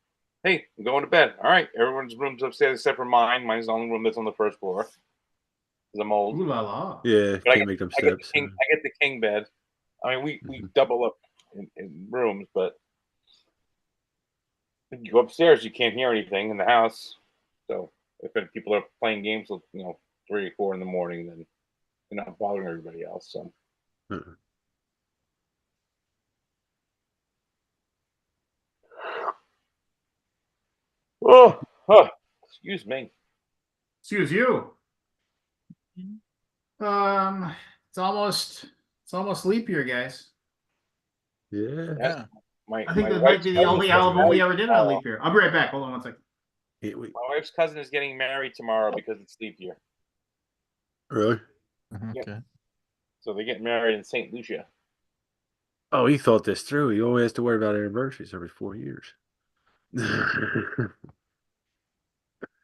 hey, I'm going to bed. All right, everyone's room's upstairs except for mine. Mine's the only room that's on the first floor. Because I'm old. Ooh la la. Yeah, But can't make them I get, the steps. king, I get the king bed. I mean, we double up in rooms, but if you go upstairs, you can't hear anything in the house. So if people are playing games till 3 or 4 in the morning, then you're not bothering everybody else. So. Uh-uh. Excuse me. Excuse you. It's almost leap year, guys. Yeah. Yeah. I think my that might wife's be the cousin only is getting album we married ever did on leap year. I'll be right back. Hold on one second. My wife's cousin is getting married tomorrow because it's leap year. Really? Yep. Okay. So they get married in St. Lucia. Oh, he thought this through. He only has to worry about anniversaries every 4 years.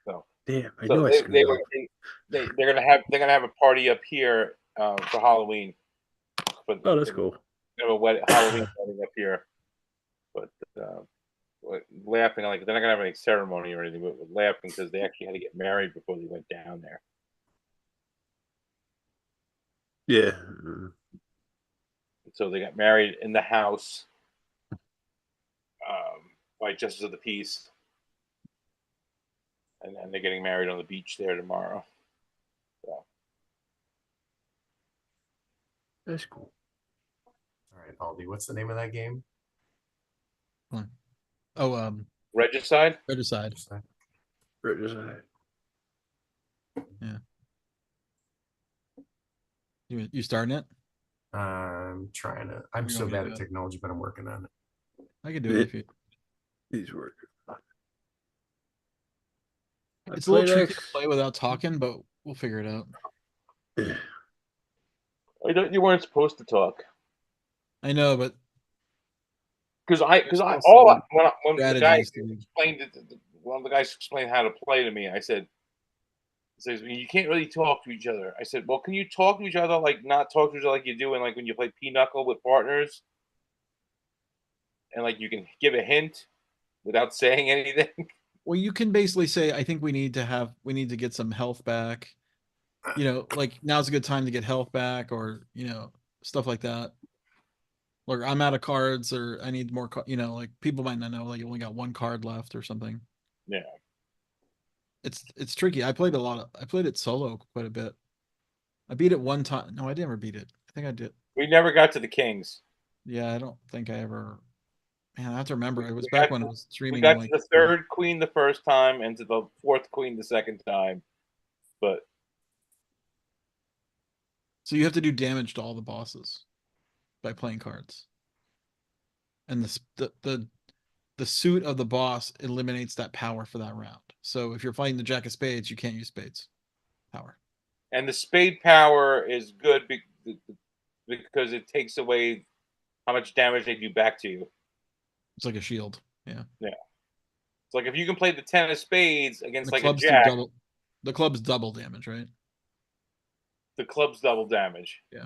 So Damn, I so knew I they screwed up. they're gonna have a party up here for Halloween. But Oh, that's cool. they have a Halloween wedding up here. But laughing like they're not gonna have any ceremony or anything, but we're laughing because they actually had to get married before they went down there. Yeah. So they got married in the house by Justice of the Peace, and then they're getting married on the beach there tomorrow. So That's cool. All right, Aldi, what's the name of that game? Oh, Regicide. Regicide. Yeah. You starting it? I'm trying to. I'm You so want me to bad do at it? technology, but I'm working on it. I can do it if you. He's working. It's a little tricky to play without talking, but we'll figure it out. You weren't supposed to talk I know, but because There's when the guy strategies to- explained it, one of the guys explained how to play to me. I said, "says you can't really talk to each other." I said, "Well, can you talk to each other like not talk to each other like you do in like when you play pinochle with partners, and like you can give a hint without saying anything." Well, you can basically say, I think we need to get some health back. You know, like now's a good time to get health back, or stuff like that. Like I'm out of cards, or I need more. Like people might not know, like you only got one card left or something. Yeah. It's tricky. I played it solo quite a bit. I beat it one time. No, I never beat it. I think I did. We never got to the kings. Yeah, I don't think I ever. Man, I have to remember. It was We back got when to- it was We streaming. got Like to the third queen the first time and to the fourth queen the second time, but so you have to do damage to all the bosses by playing cards, and the suit of the boss eliminates that power for that round. So if you're fighting the Jack of Spades, you can't use spades power. and the spade power is good because it takes away how much damage they do back to you. It's like a shield. Yeah. Yeah. It's like if you can play the 10 of spades against The like a clubs do jack, double. The clubs double damage, right? the club's double damage. Yeah.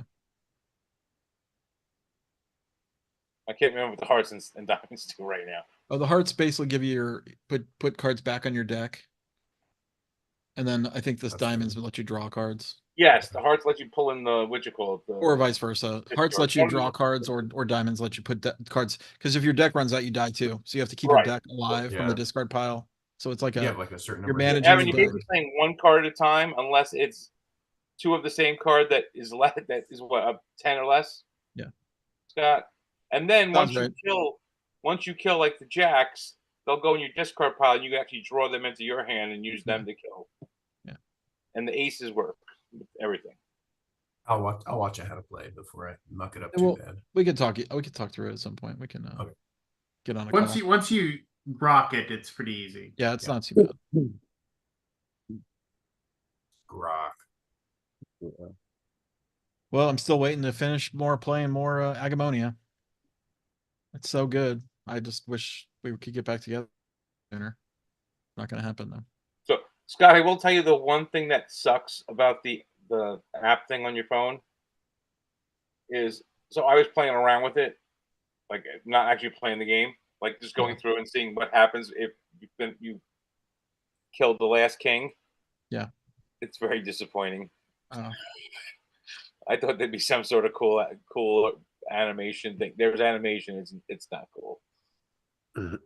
I can't remember what the hearts and diamonds do right now. Oh, the hearts basically give you your put cards back on your deck, and then I think this That's diamonds good. will let you draw cards, Yes, the hearts let you pull in the what you call it, or vice versa. Hearts let you draw cards, or diamonds let you put cards. Because if your deck runs out, you die too. So you have to keep your Right. deck alive from the Yeah. discard pile. So it's like You have like a certain you're number. managing Evan, the you're deck. basically playing one card at a time unless it's two of the same card that is that is what a 10 or less. Yeah. Scott. And then Sounds right. once you kill like the jacks, they'll go in your discard pile and you can actually draw them into your hand and use them to kill. Yeah. And the aces work with everything. I'll watch how to play before I muck it up Well, too bad. we could talk. We could talk through it at some point. We can Okay. get on a call. Once you rock it, it's pretty easy. Yeah, it's Yeah. not too bad. Grok. Well, I'm still waiting to finish playing more Agamonia. It's so good. I just wish we could get back together sooner. Not gonna happen though. So Scott, I will tell you the one thing that sucks about the app thing on your phone is so I was playing around with it, like not actually playing the game, like just going through and seeing what happens if you killed the last king. Yeah. It's very disappointing. Oh. I thought there'd be some sort of cool animation thing. There was animation. It's not cool. Mhm.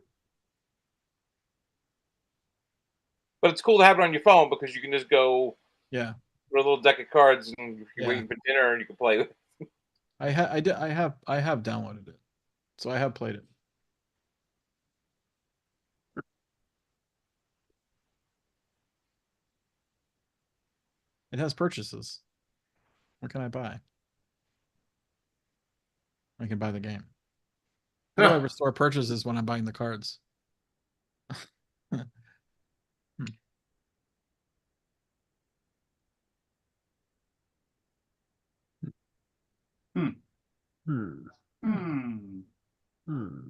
But it's cool to have it on your phone because you can just go Yeah. for a little deck of cards and if you're Yeah. waiting for dinner and you can play with it. I have downloaded it. So I have played it. It has purchases. What can I buy? I can buy the game. How do I restore purchases when I'm buying the cards? Hmm. Hmm. Hmm.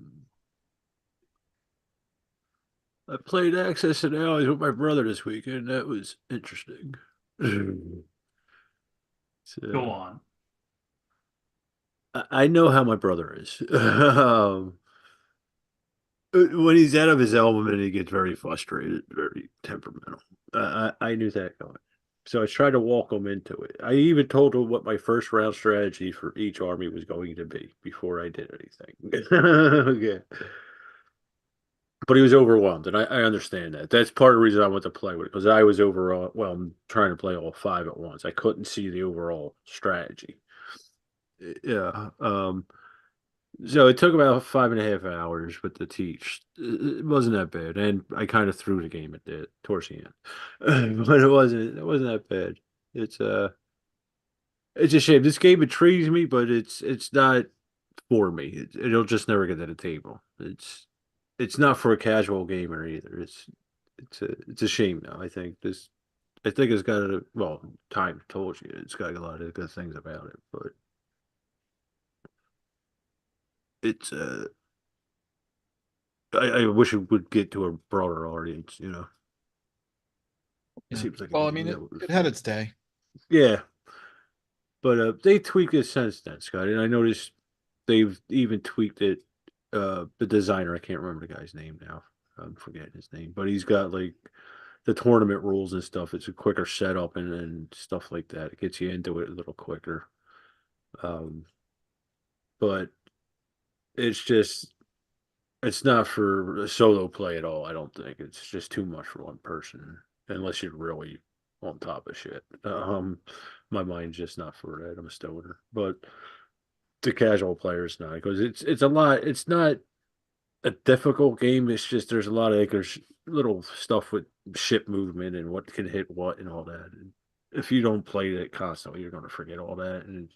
I played Access and Allies with my brother this weekend. That was interesting. Go So, on. I know how my brother is. When he's out of his element, he gets very frustrated, very temperamental. I knew that going. So I tried to walk him into it. I even told him what my first round strategy for each army was going to be before I did anything. Okay. But he was overwhelmed, and I understand that. That's part of the reason I went to play with it, because I was overwhelmed trying to play all five at once. I couldn't see the overall strategy. Yeah. So it took about 5.5 hours with the teach. It wasn't that bad, and I kind of threw the game at the towards the end, but it wasn't that bad. It's it's a shame. This game intrigues me, but it's not for me. It'll just never get to the table. It's not for a casual gamer either. It's a shame now. I think it's got a well, time told you it's got a lot of good things about it, but it's I wish it would get to a broader audience, you know. It Yeah. seems like a Well, I game mean, that would it had its day. yeah. But they tweaked it since then, Scott, and I noticed they've even tweaked it. The designer, I can't remember the guy's name now. I'm forgetting his name, but he's got like the tournament rules and stuff. It's a quicker setup and stuff like that. It gets you into it a little quicker. Um, but it's just it's not for a solo play at all. I don't think it's just too much for one person, unless you're really on top of shit. My mind's just not for that. I'm a stoner, but the casual players not because it's a lot. It's not a difficult game. It's just there's a lot of like, there's little stuff with ship movement and what can hit what and all that. And if you don't play it constantly, you're going to forget all that. And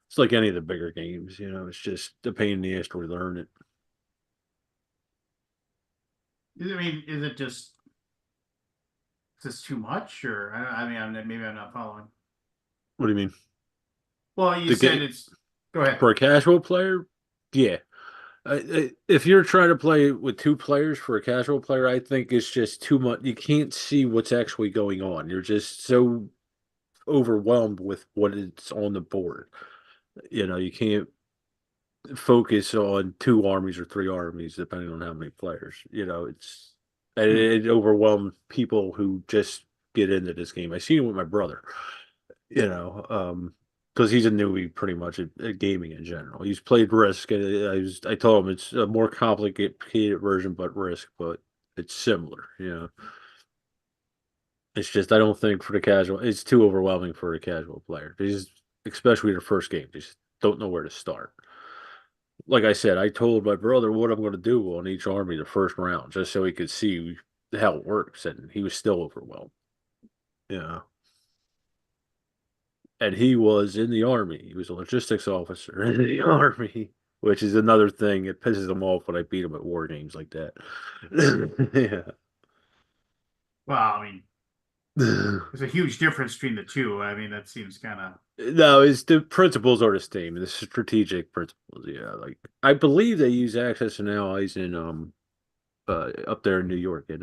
it's like any of the bigger games, you know. It's just a pain in the ass to relearn it. I mean, is it just is this too much, or I mean, maybe I'm not following. What do you mean? Well, you The said game it's. Go ahead. for a casual player? Yeah. If you're trying to play with two players for a casual player, I think it's just too much. You can't see what's actually going on. You're just so overwhelmed with what is on the board. You know, you can't focus on two armies or three armies depending on how many players. You know, it overwhelms people who just get into this game. I seen it with my brother. You know, because he's a newbie pretty much at gaming in general. He's played Risk, and I told him it's a more complicated version, but Risk, but it's similar. You know, it's just I don't think for the casual, it's too overwhelming for a casual player. They just, especially the first game, they just don't know where to start. Like I said, I told my brother what I'm going to do on each army the first round, just so he could see how it works, and he was still overwhelmed. Yeah. And he was in the army. He was a logistics officer in the army, which is another thing. It pisses him off when I beat him at war games like that. Well, I mean, Yeah. there's a huge difference between the two. I mean, that seems kind of. No, it's the principles are the same. The strategic principles, yeah. Like I believe they use Access and Allies in up there in New York in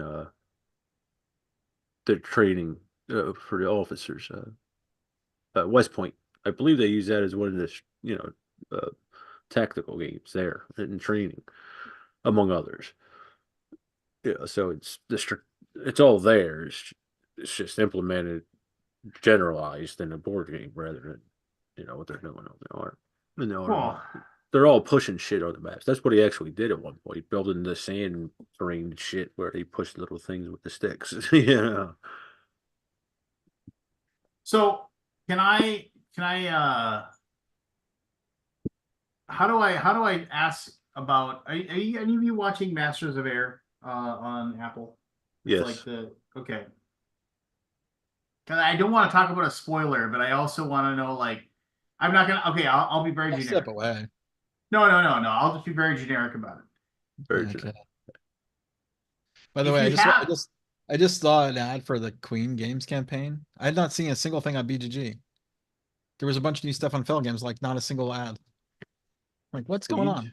their training for the officers. West Point. I believe they use that as one of the tactical games there in training, among others. Yeah, so it's all there. It's just implemented, generalized in a board game rather than what they're doing on the arm. In the army, Well, they're all pushing shit on the maps. That's what he actually did at one point, building the sand terrain shit where he pushed little things with the sticks. Yeah. so can I how do I ask about any of you watching Masters of Air on Apple? It's like Yes. the okay. 'Cause I don't want to talk about a spoiler, but I also want to know like I'm not gonna okay, I'll be very I'll step generic. away. No. I'll just be very generic about it. Very Okay. true. By the If way, you have, I just saw an ad for the Queen Games campaign. I had not seen a single thing on BGG. There was a bunch of new stuff on Fel Games, like not a single ad. Like, what's going Sweet. on?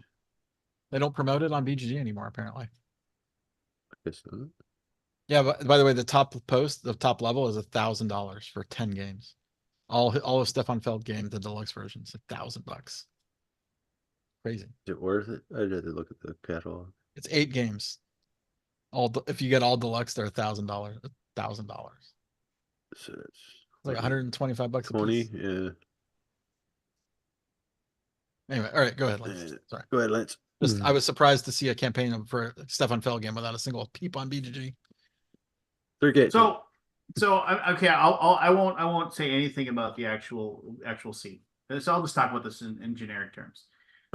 They don't promote it on BGG anymore, apparently. Guess not. Yeah, but by the way, the top level is $1,000 for 10 games. All of Stefan Feld game, the deluxe version, is $1,000. Crazy. Is it worth it? I'd have to look at the catalog. It's 8 games. If you get all deluxe, they're $1,000. $1,000. So it's It's like $125 a 20. piece. Yeah. Anyway, all right, go ahead, Lance. Sorry. Go ahead, Lance. Just I was surprised to see a campaign for Stefan Feld game without a single peep on BGG. They're getting okay. I won't say anything about the actual scene. So I'll just talk about this in generic terms.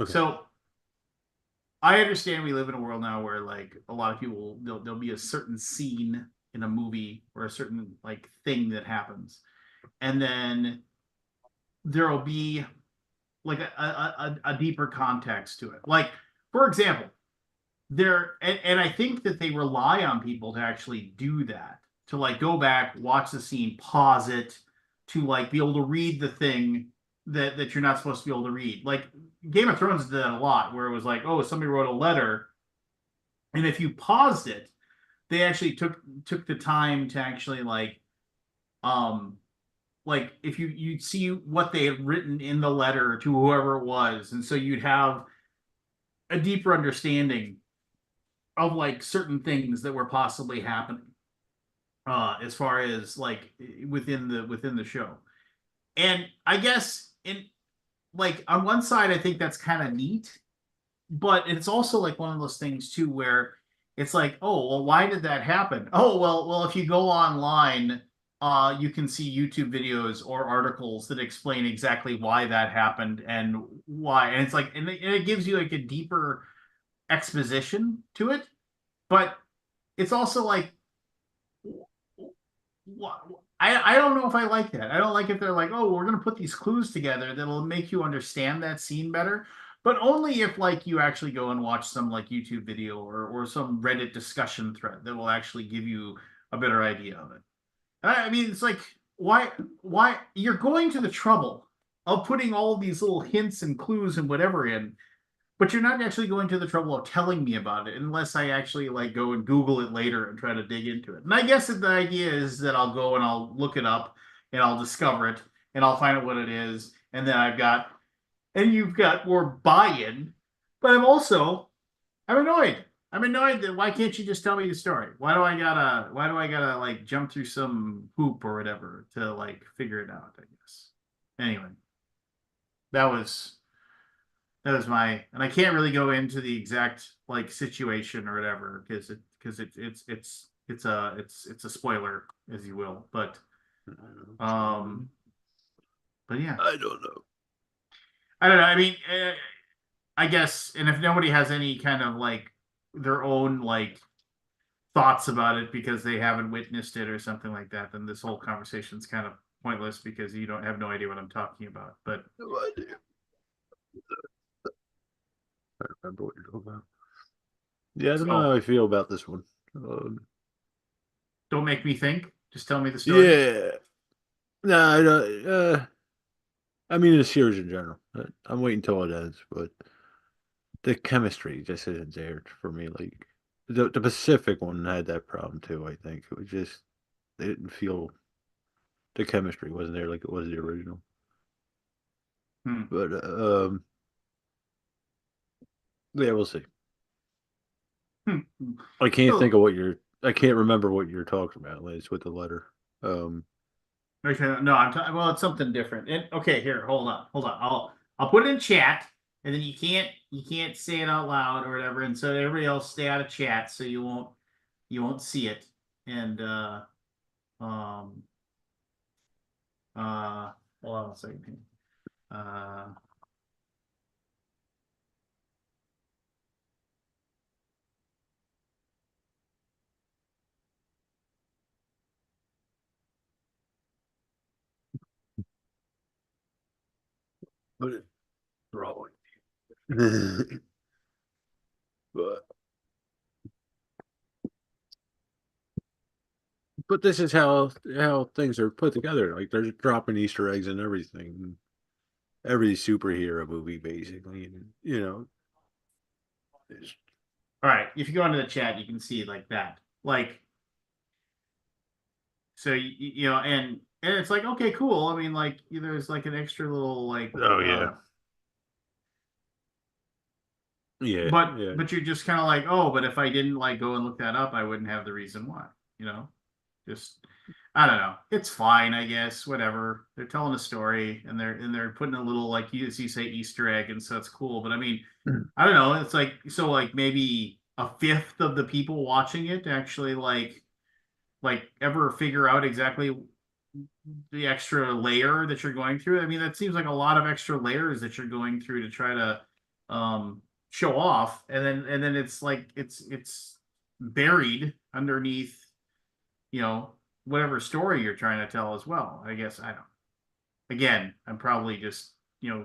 Okay. So I understand we live in a world now where like a lot of people there'll be a certain scene in a movie or a certain like thing that happens, and then there'll be like a deeper context to it. Like for example, and I think that they rely on people to actually do that, to like go back, watch the scene, pause it, to like be able to read the thing that you're not supposed to be able to read. Like Game of Thrones did that a lot, where it was like, oh, somebody wrote a letter, and if you paused it, they actually took the time to actually um like if you'd see what they had written in the letter to whoever it was, and so you'd have a deeper understanding of like certain things that were possibly happening as far as like within the show. And I guess in like on one side I think that's kind of neat, but it's also like one of those things too where it's like, oh well, why did that happen? Oh well, if you go online, you can see YouTube videos or articles that explain exactly why that happened and why, and it's like, and it gives you like a deeper exposition to it, but it's also like, I don't know if I like that. I don't like if they're like, oh, we're gonna put these clues together that'll make you understand that scene better, but only if like you actually go and watch some like YouTube video or some Reddit discussion thread that will actually give you a better idea of it. I mean, it's like why you're going to the trouble of putting all these little hints and clues and whatever in, but you're not actually going to the trouble of telling me about it unless I actually like go and Google it later and try to dig into it. And I guess that the idea is that I'll go and I'll look it up and I'll discover it and I'll find out what it is. And then you've got more buy-in, but I'm annoyed. I'm annoyed that why can't you just tell me the story? Why do I gotta like jump through some hoop or whatever to like figure it out, I guess. Anyway, that was and I can't really go into the exact like situation or whatever because it's a spoiler, as you will, um but yeah, I don't know. I don't know. I mean, I guess, and if nobody has any kind of like their own like thoughts about it because they haven't witnessed it or something like that, then this whole conversation's kind of pointless because you don't have no idea what I'm talking about. But No idea. I don't remember what you're talking about. Yeah, I don't know how I feel about this one. Don't make me think. Just tell me the story. Yeah. No, I don't. I mean, the series in general. I'm waiting until it ends, but the chemistry just isn't there for me. Like the Pacific one had that problem too. I think it was just they didn't feel the chemistry wasn't there like it was the original. But yeah, we'll see. I can't think of what you're. I can't remember what you're talking about, Liz, with the letter. Okay, no, I'm talking. Well, it's something different. And okay, here, hold on. I'll put it in chat, and then you can't say it out loud or whatever, and so everybody else stay out of chat so you won't see it. And um hold on a second here. But it, drawing. but this is how things are put together. Like they're dropping Easter eggs and everything. Every superhero movie, basically, and it's- All right, if you go into the chat, you can see like that. Like, so and it's like, okay, cool. I mean, like there's like an extra little like oh yeah, yeah, but yeah. but you're just kind of like, oh, but if I didn't like go and look that up, I wouldn't have the reason why, you know? Just I don't know. It's fine, I guess. Whatever. They're telling a story and they're putting a little like you say Easter egg, and so it's cool. But I mean, I don't know. It's like so like maybe a fifth of the people watching it actually like ever figure out exactly the extra layer that you're going through. I mean, that seems like a lot of extra layers that you're going through to try to show off, and then it's like it's buried underneath, you know, whatever story you're trying to tell as well. I guess I don't. Again, I'm probably just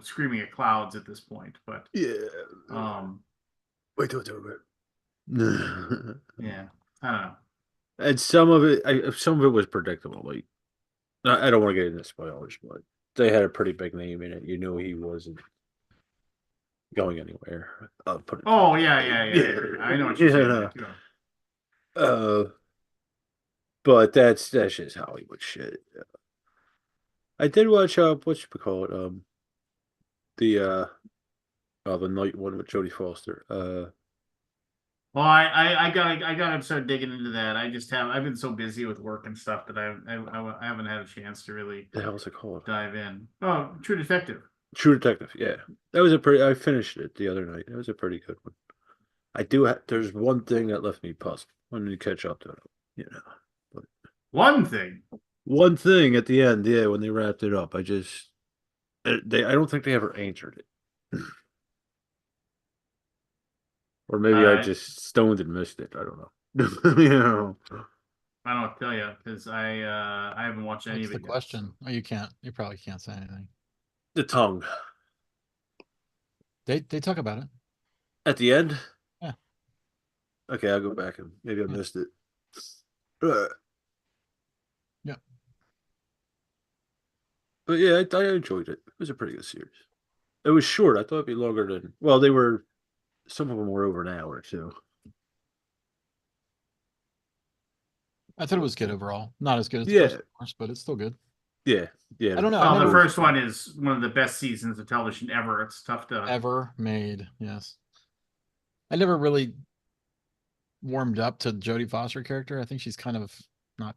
screaming at clouds at this point, but Yeah. um, Wait till it's over. yeah, I don't know. And some of it was predictable. Like I don't want to get into spoilers, but they had a pretty big name in it. You knew he wasn't going anywhere. Put it Oh that yeah, way. yeah, yeah, yeah. I know what you're saying there too. Uh, but that's just Hollywood shit. I did watch what you call it the the night one with Jodie Foster. Well, I gotta start digging into that. I've been so busy with work and stuff that I haven't had a chance to really The hell's it called? dive in. Oh, True Detective. True Detective. Yeah, I finished it the other night. It was a pretty good one. There's one thing that left me puzzled. I need to catch up to it. But One thing. one thing at the end, yeah, when they wrapped it up, I don't think they ever answered it. Or maybe I Uh, just stoned and missed it. I don't know. I don't know what to tell you because I haven't watched any What's of the it yet. question? Oh, you can't. You probably can't say anything. The tongue. They talk about it. At the end? Yeah. Okay, I'll go back and maybe I missed it. Yeah. But yeah, I enjoyed it. It was a pretty good series. It was short. I thought it'd be longer than. Well, some of them were over an hour too. I thought it was good overall. Not as good as the Yeah. first, of course, but it's still good. Yeah, yeah. I don't know. Well, I the never first one is one of the best seasons of television ever. It's tough to. ever made. Yes. I never really warmed up to Jodie Foster character. I think she's kind of not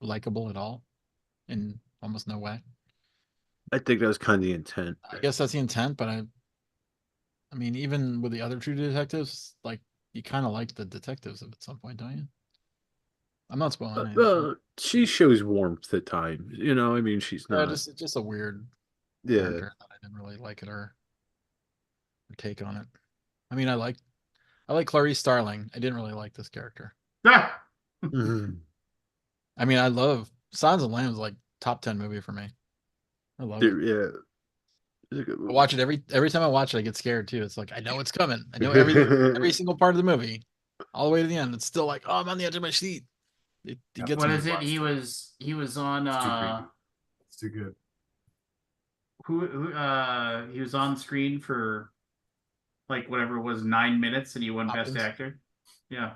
likable at all, in almost no way. I think that was kind of the intent. I guess that's the intent, but I mean, even with the other True Detectives, like you kind of like the detectives at some point, don't you? I'm not spoiling anything. She shows warmth at times. I mean, she's Yeah, not. just a weird Yeah. character that I didn't really like it or take on it. I mean, I like Clarice Starling. I didn't really like this character. Ah! Mhm. I mean, I love Silence of the Lambs, like top 10 movie for me. I love it. Yeah. It's a good I movie. watch it every time I watch it, I get scared too. It's like I know it's coming. I know every single part of the movie, all the way to the end. It's still like, oh, I'm on the edge of my seat. It gets What me. is it? He was on It's too creepy. It's too good. he was on screen for like whatever it was 9 minutes and he won Best Hopkins. Actor. Yeah.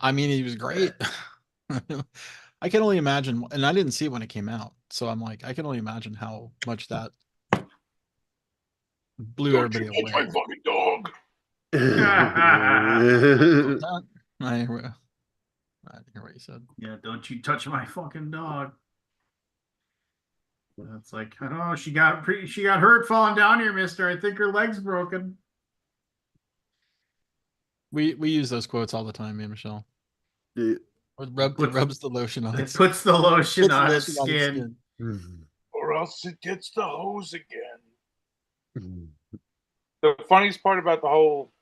I mean, he was great. I can only imagine, and I didn't see it when it came out, so I'm like, I can only imagine how much that blew everybody away. My fucking dog. I didn't hear what you said. Yeah, don't you touch my fucking dog. It's like, I don't know, she got hurt falling down here, mister. I think her leg's broken. We use those quotes all the time, me and Michelle. Yeah. It rubs the lotion on It its puts the lotion puts the on its lotion on its skin. skin. Or else it gets the hose again. Mhm. The funniest part about the whole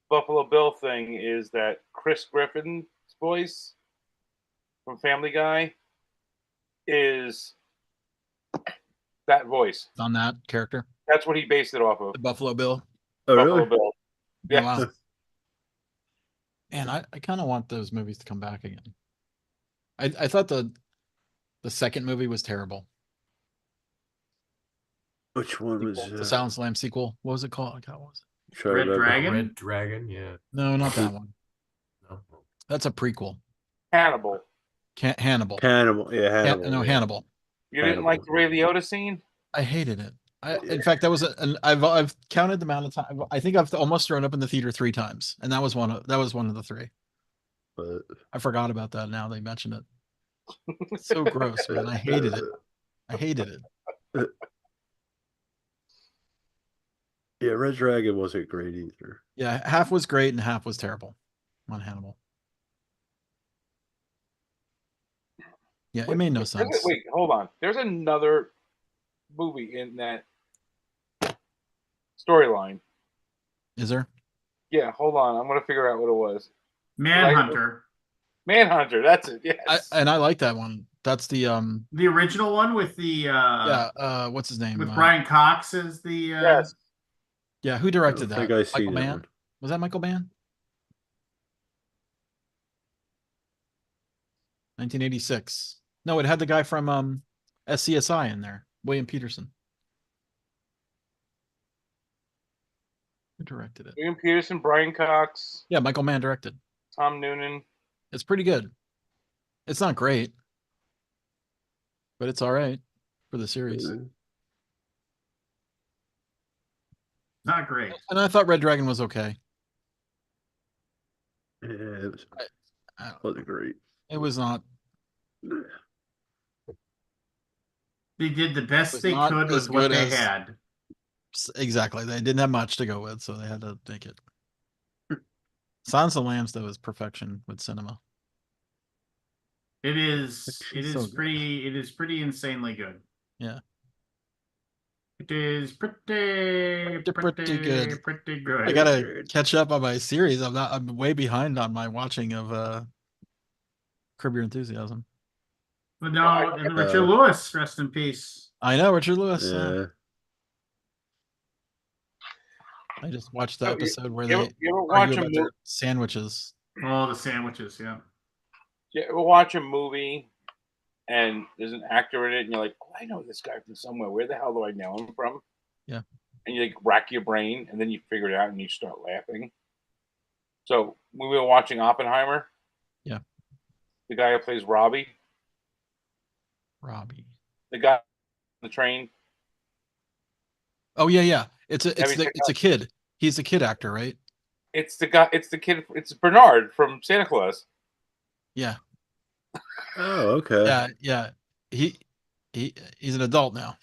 Buffalo Bill thing is that Chris Griffin's voice from Family Guy is that voice. On that character. That's what he based it off of. The Buffalo Bill. Oh, Buffalo really? Bill. Yeah. Wow. And I kind of want those movies to come back again. I thought the second movie was terrible. Which one was The Silent Slam sequel. What was it called? God, what was it? try to Red remember. Dragon? Red Dragon, yeah. No, not that one. No. That's a prequel. Hannibal. Hannibal. Hannibal, yeah, Hannibal. No, yeah. Hannibal. You didn't like the Ray Liotta scene? I hated it. In fact, that was I've counted the amount of time. I think I've almost thrown up in the theater 3 times, and that was one of the 3. But I forgot about that. Now they mentioned it. It's so gross, man. I hated it. I hated it. yeah, Red Dragon wasn't great either. Yeah, half was great and half was terrible on Hannibal. Yeah, it made no sense. Wait, hold on. There's another movie in that storyline. Is there? Yeah, hold on. I'm gonna figure out what it was. Manhunter. Manhunter. That's it. Yes. I like that one. That's the The original one with the what's his name? with Brian Cox as the Yes. Yeah, who directed I that? think I see Michael that Mann? one. Was that Michael Mann? 1986. No, it had the guy from SCSI in there, William Peterson. Who directed it? William Peterson, Brian Cox, Yeah, Michael Mann directed. Tom Noonan. It's pretty good. It's not great, but it's all right for the series. Not great. And I thought Red Dragon was okay. Yeah, it was, I- wasn't great. It was not. They did the best Was they not could as with what good they as- had. Exactly. They didn't have much to go with, so they had to take it. Silence of the Lambs, though, is perfection with cinema. It is It's so good. pretty insanely good. Yeah. It is pretty Pretty good. Pretty good. I gotta catch up on my series. I'm way behind on my watching of Curb Your Enthusiasm. But no, and Richard Lewis, rest in peace. I know, Richard Lewis. Yeah. I just watched the Oh, episode where You they ever, you ever argue watch a about their movie? sandwiches. Oh, the sandwiches, yeah. You ever watch a movie and there's an actor in it, and you're like, "Oh, I know this guy from somewhere. Where the hell do I know him from?" Yeah. And you like rack your brain, and then you figure it out, and you start laughing. So when we were watching Oppenheimer, Yeah. the guy who plays Robbie, Robbie. the guy on the train, Oh yeah. It's Have you checked a kid. He's a kid actor, right? it's the guy, it's the kid, it's Bernard from Santa Claus. Yeah. Oh, okay. Yeah. He's an adult now.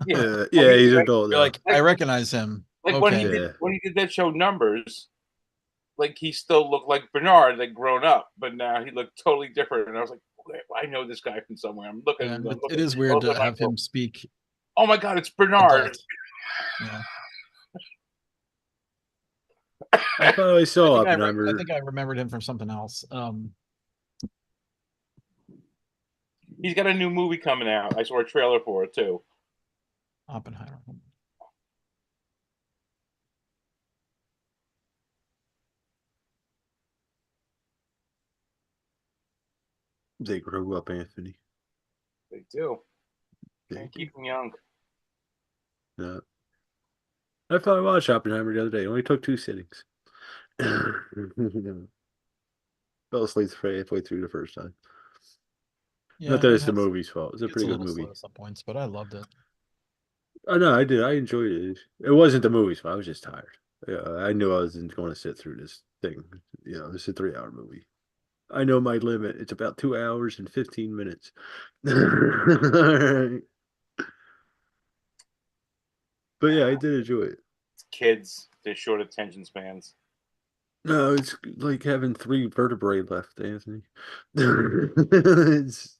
Yeah, I mean, he's an like- adult You're now. like, I recognize him. Like Okay. when he did that show Numbers, like he still looked like Bernard, like grown up, but now he looked totally different. And I was like, "Okay, I know this guy from somewhere." I'm looking. Yeah, I'm but looking. it is weird Both to of them, have him speak Oh my God, it's Bernard. adult. Yeah. I finally saw I Oppenheimer. think I remembered him from something else. He's got a new movie coming out. I saw a trailer for it too. Oppenheimer. They grew up, Anthony. They do. They And keep them young. Yeah. I finally watched Oppenheimer the other day. It only took 2 sittings. Fell asleep halfway through the first time. Yeah, Not that it it's the has- movie's fault. It's a gets pretty good little movie. slow at some points, but I loved it. Oh no, I did. I enjoyed it. It wasn't the movie's fault. I was just tired. Yeah, I knew I wasn't going to sit through this thing. You know, it's a 3-hour movie. I know my limit. It's about 2 hours and 15 minutes. But yeah, I did enjoy it. It's kids. They're short attention spans. No, it's like having 3 vertebrae left, Anthony. It's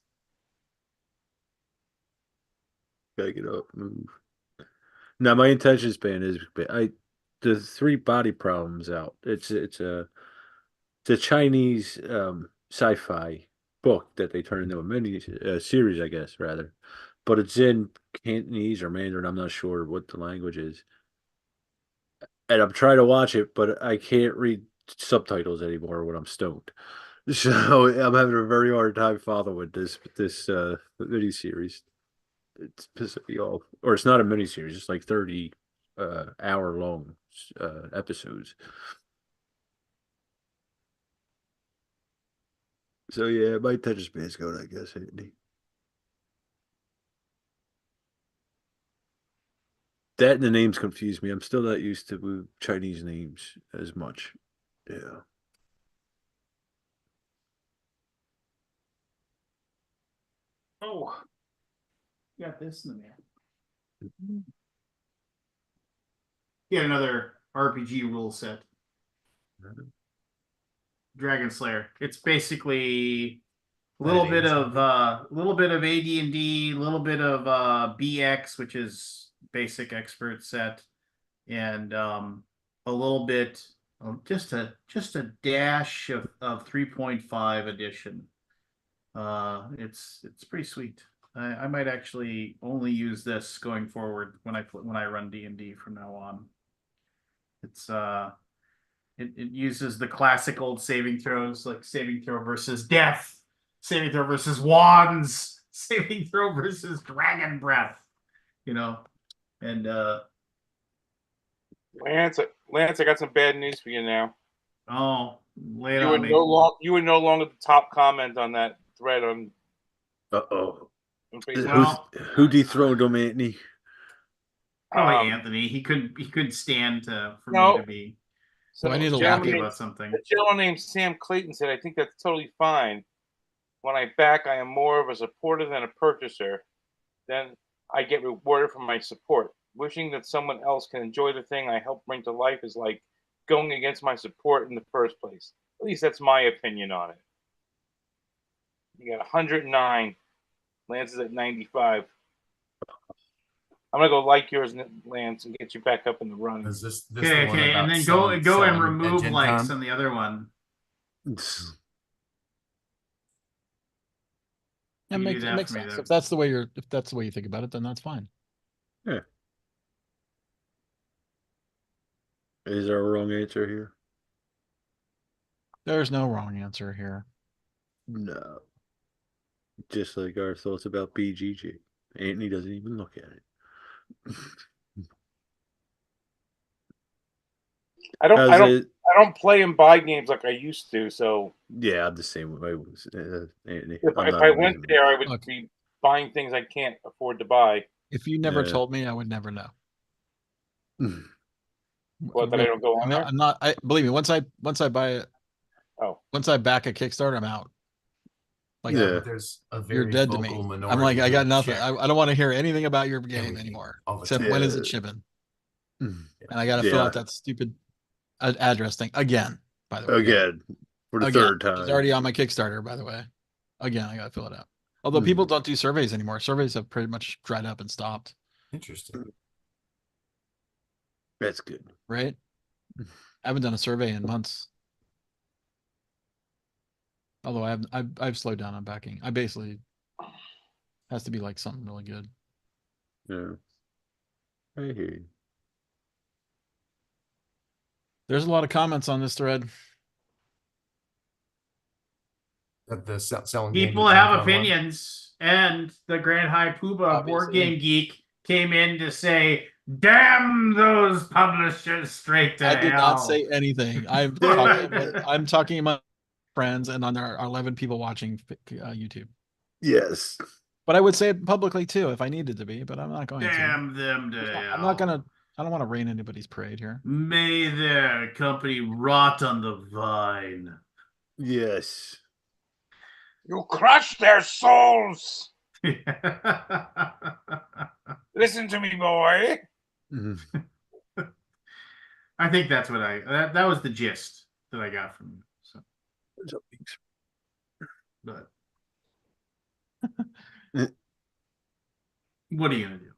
gotta get up, move. Now my intention span is the 3 body problems out. It's a Chinese sci-fi book that they turned into a mini series, I guess, rather. but it's in Cantonese or Mandarin. I'm not sure what the language is. And I'm trying to watch it, but I can't read subtitles anymore when I'm stoned. So I'm having a very hard time following this mini series. It's pissing me off. Or it's not a mini series, it's like 30 hour long episodes. So yeah, my attention span's going, I guess, Andy. That and the names confuse me. I'm still not used to Chinese names as much. Yeah. Oh, got this in the mail. Get another RPG rule set. Dragon Slayer. It's basically a little bit of AD&D, a little bit of BX, which is basic expert set, and a little bit just a dash of 3.5 edition. It's pretty sweet. I might actually only use this going forward when I run D&D from now on. It's it uses the classic old saving throws, like saving throw versus death, saving throw versus wands, saving throw versus dragon breath, and Lance, I got some bad news for you now. oh, lay it You on were me. you were no longer the top comment on that thread on Uh-oh. Facebook. Well, Who dethroned him, Anthony? Probably Anthony. He couldn't stand for me No. to be So I need a happy lackey. about something. a gentleman named Sam Clayton said, "I think that's totally fine. When I back, I am more of a supporter than a purchaser. Then I get rewarded for my support. Wishing that someone else can enjoy the thing I help bring to life is like going against my support in the first place. At least that's my opinion on it." You got 109. Lance is at 95. I'm gonna go like yours, Lance, and get you back up in the running. Is this Okay, the one okay, about and then selling- go and selling at remove Gen likes Con? on the other one. It You do makes that makes for me, sense. though. If that's the way you think about it, then that's fine. Is there a wrong answer here? There's no wrong answer here. No. Just like our thoughts about BGG. Anthony doesn't even look at it. I don't How's it? I don't play and buy games like I used to. So Yeah, I'm the same way. Anthony. if I'm not I a went reason. there, I would Look. be buying things I can't afford to buy. If you never Yeah. told me, I would never know. What, that I don't go on there? I'm not. I believe me. Once I buy it, Oh, once I back a Kickstarter, I'm out. Like Yeah. But there's a you're very dead to vocal me. minority. I'm like I who got nothing. check I don't want to hear anything about your game everything anymore. all the Except time. when is Yeah. it shipping? Mm. And I got to fill Yeah. out that stupid address thing again. By the way, Again. For the Again, third time. It's already on my Kickstarter, by the way. Again, I got to fill it out. Although people don't do surveys anymore. Surveys have pretty much dried up and stopped. Interesting. That's good. Right? I haven't done a survey in months. Although I've slowed down on backing. I basically has to be like something really good. Yeah. I hear you. There's a lot of comments on this thread. That the selling games People at Gen have Con one? opinions, and the Grand High Poobah Board Obviously. Game Geek came in to say, "Damn those publishers straight to I did hell." not say anything. I'm talking about friends and on our 11 people watching YouTube. Yes. But I would say it publicly too if I needed to be, but I'm not going to. Damn them to hell. I'm not gonna. I don't want to rain anybody's parade here. May their company rot on the vine. Yes. you crush their souls. Listen to me, boy. Mm-hmm. I think that's what that was the gist that I got from you. So, but what are you gonna do?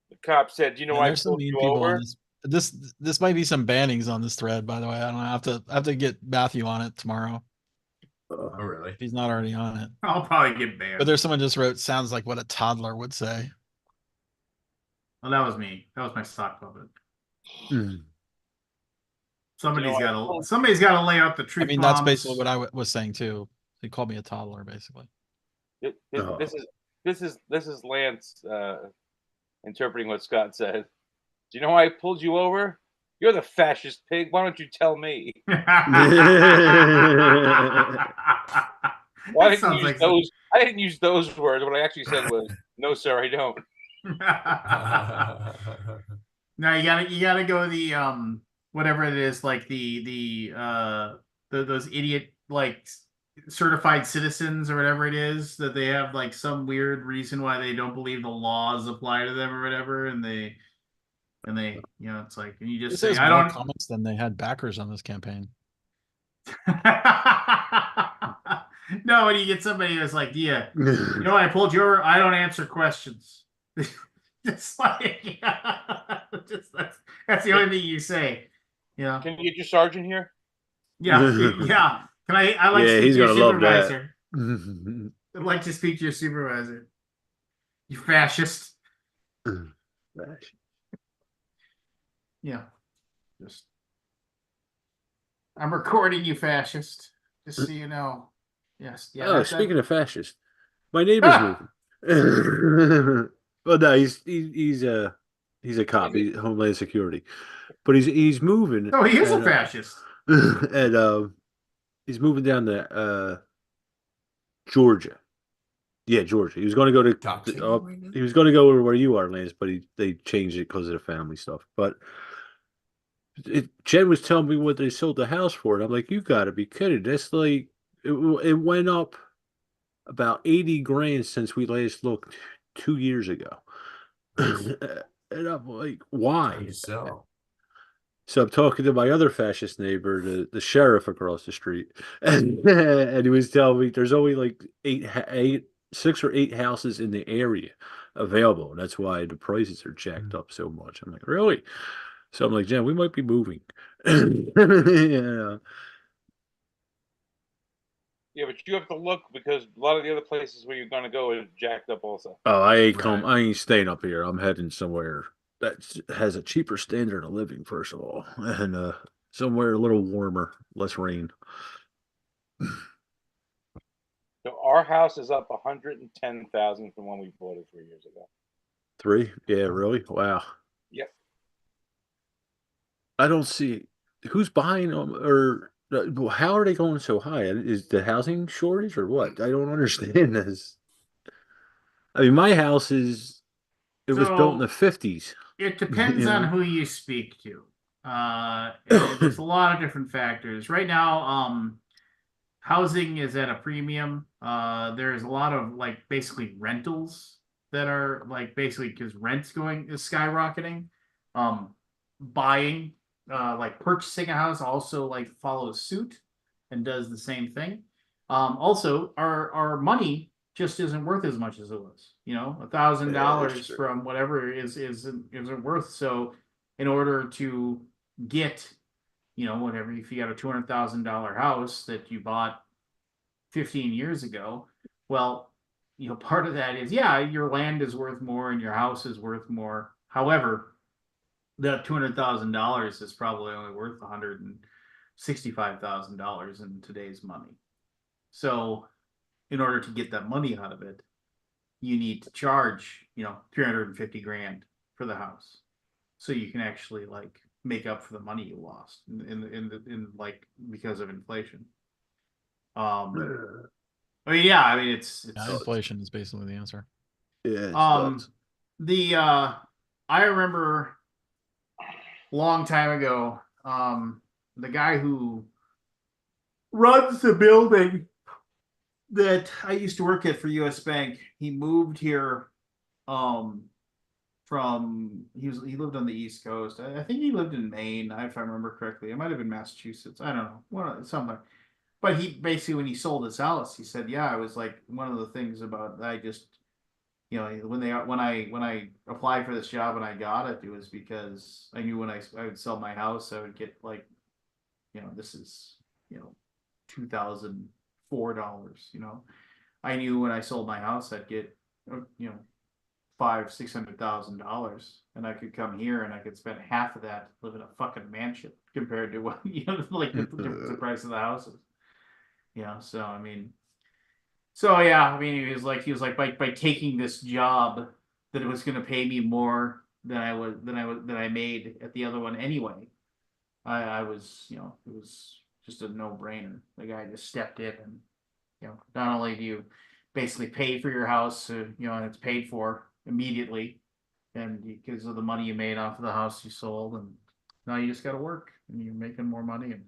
The cop said, "You know, And I there's some pulled mean you people over." on this might be some bannings on this thread, by the way. I don't know. I have to get Matthew on it tomorrow Oh, really? if he's not already on it. I'll probably get banned. But there's someone just wrote, sounds like what a toddler would say. Well, that was me. That was my sock puppet. Mm. Somebody's got to lay out the I truth mean, that's bombs. basically what I was saying too. He called me a toddler, basically. This, Oh. this is Lance interpreting what Scott said. Do you know why I pulled you over? You're the fascist pig. Why don't you tell me? Well, That sounds like I didn't use those words. What I actually said was, "No, sir, I don't." No, you gotta go the whatever it is, like those idiot like certified citizens or whatever it is, that they have like some weird reason why they don't believe the laws apply to them or whatever, and they it's like, and you just This say has I more don't. comments than they had backers on this campaign. No, when you get somebody who's like, yeah, you know what, I pulled you over, I don't answer questions. Just like, just that's the only thing you say. Yeah. Can you get your sergeant here? Yeah. Yeah. I like to Yeah, speak he's to your gonna love that. supervisor. I'd like to speak to your supervisor. You fascist. Yeah. Just I'm recording you, fascist. Just so you know. Yes. Yeah. Oh, That speaking of fascist, my neighbor's moving. Well, no, he's a cop. He's Homeland Security, but he's moving, Oh, he is a and fascist. and he's moving down to Georgia. Yeah, Georgia. He was going to go Talk to to you right now? he was going to go where you are, Lance, but they changed it because of the family stuff. But Jen was telling me what they sold the house for, and I'm like, you got to be kidding! That's like it went up about 80 grand since we last looked 2 years ago. And I'm like, Time why? to sell. So I'm talking to my other fascist neighbor, the sheriff across the street, and he was telling me there's only like 6 or 8 houses in the area available. And that's why the prices are jacked up so much. I'm like, really? So I'm like, Jen, we might be moving. Yeah. Yeah, but you have to look because a lot of the other places where you're going to go are jacked up also. Oh, Right. I ain't staying up here. I'm heading somewhere that has a cheaper standard of living, first of all, and somewhere a little warmer, less rain. So our house is up 110,000 from when we bought it 3 years ago. 3? Yeah, really? Wow. Yep. I don't see who's buying them, or how are they going so high? Is the housing shortage or what? I don't understand this. I mean, my house it was built in the So 50s. it You depends on know? who you speak to. There's a lot of different factors. Right now, housing is at a premium. There's a lot of like basically rentals that are like basically because rent's is skyrocketing. Um, Buying, like purchasing a house also like follows suit and does the same thing. Also, our money just isn't worth as much as it was. You know, a thousand Yeah, that's dollars true. from whatever isn't worth. So, in order to get, whatever, if you got a $200,000 house that you bought 15 years ago, well, part of that is, yeah, your land is worth more and your house is worth more. However, that $200,000 is probably only worth $165,000 in today's money. So, in order to get that money out of it, you need to charge, 350 grand for the house, so you can actually like make up for the money you lost in like because of inflation. I mean, yeah, I mean Yeah, inflation is basically the answer. Yeah, it's nuts. um the I remember a long time ago, the guy who runs the building that I used to work at for US Bank, he moved here um from he lived on the East Coast. I think he lived in Maine, if I remember correctly. It might have been Massachusetts. I don't know. Something. But he basically, when he sold his house, he said, "Yeah, it was like one of the things about I just, when I applied for this job and I got it, it was because I knew when I would sell my house, I would get like, this is, $2,004. I knew when I sold my house, I'd get, $500,000-600,000, and I could come here and I could spend half of that to live in a fucking mansion compared to what like the price of the houses. So I mean, so yeah, I mean, he was like by taking this job that it was going to pay me more than I made at the other one anyway. I was, it was just a no-brainer. The guy just stepped in and, not only do you basically pay for your house, and it's paid for immediately, and because of the money you made off of the house you sold, and now you just got to work and you're making more money. And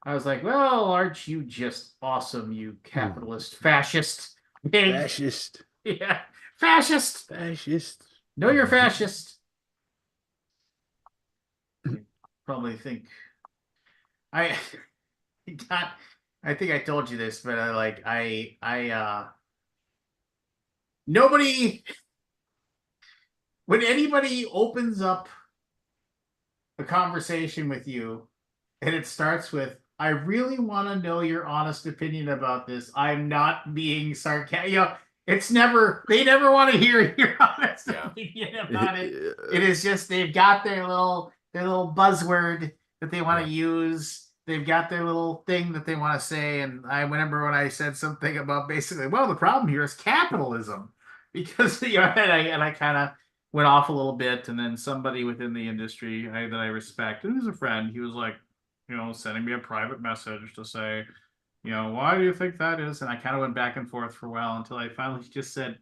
I was like, well, aren't you just awesome, you capitalist fascist pig? Fascist. Yeah, fascist. Fascist. No, you're fascist. You probably think I got. I think I told you this, but nobody, when anybody opens up a conversation with you and it starts with, I really want to know your honest opinion about this. I'm not being sarcastic. They never want to hear your honest opinion about it. It is just, they've got their little buzzword that they want to use. They've got their little thing that they want to say. And I remember when I said something about basically, well, the problem here is capitalism, because and I kind of went off a little bit, and then somebody within the industry that I respect, and he's a friend, he was like, sending me a private message to say, why do you think that is? And I kind of went back and forth for a while until I finally just said,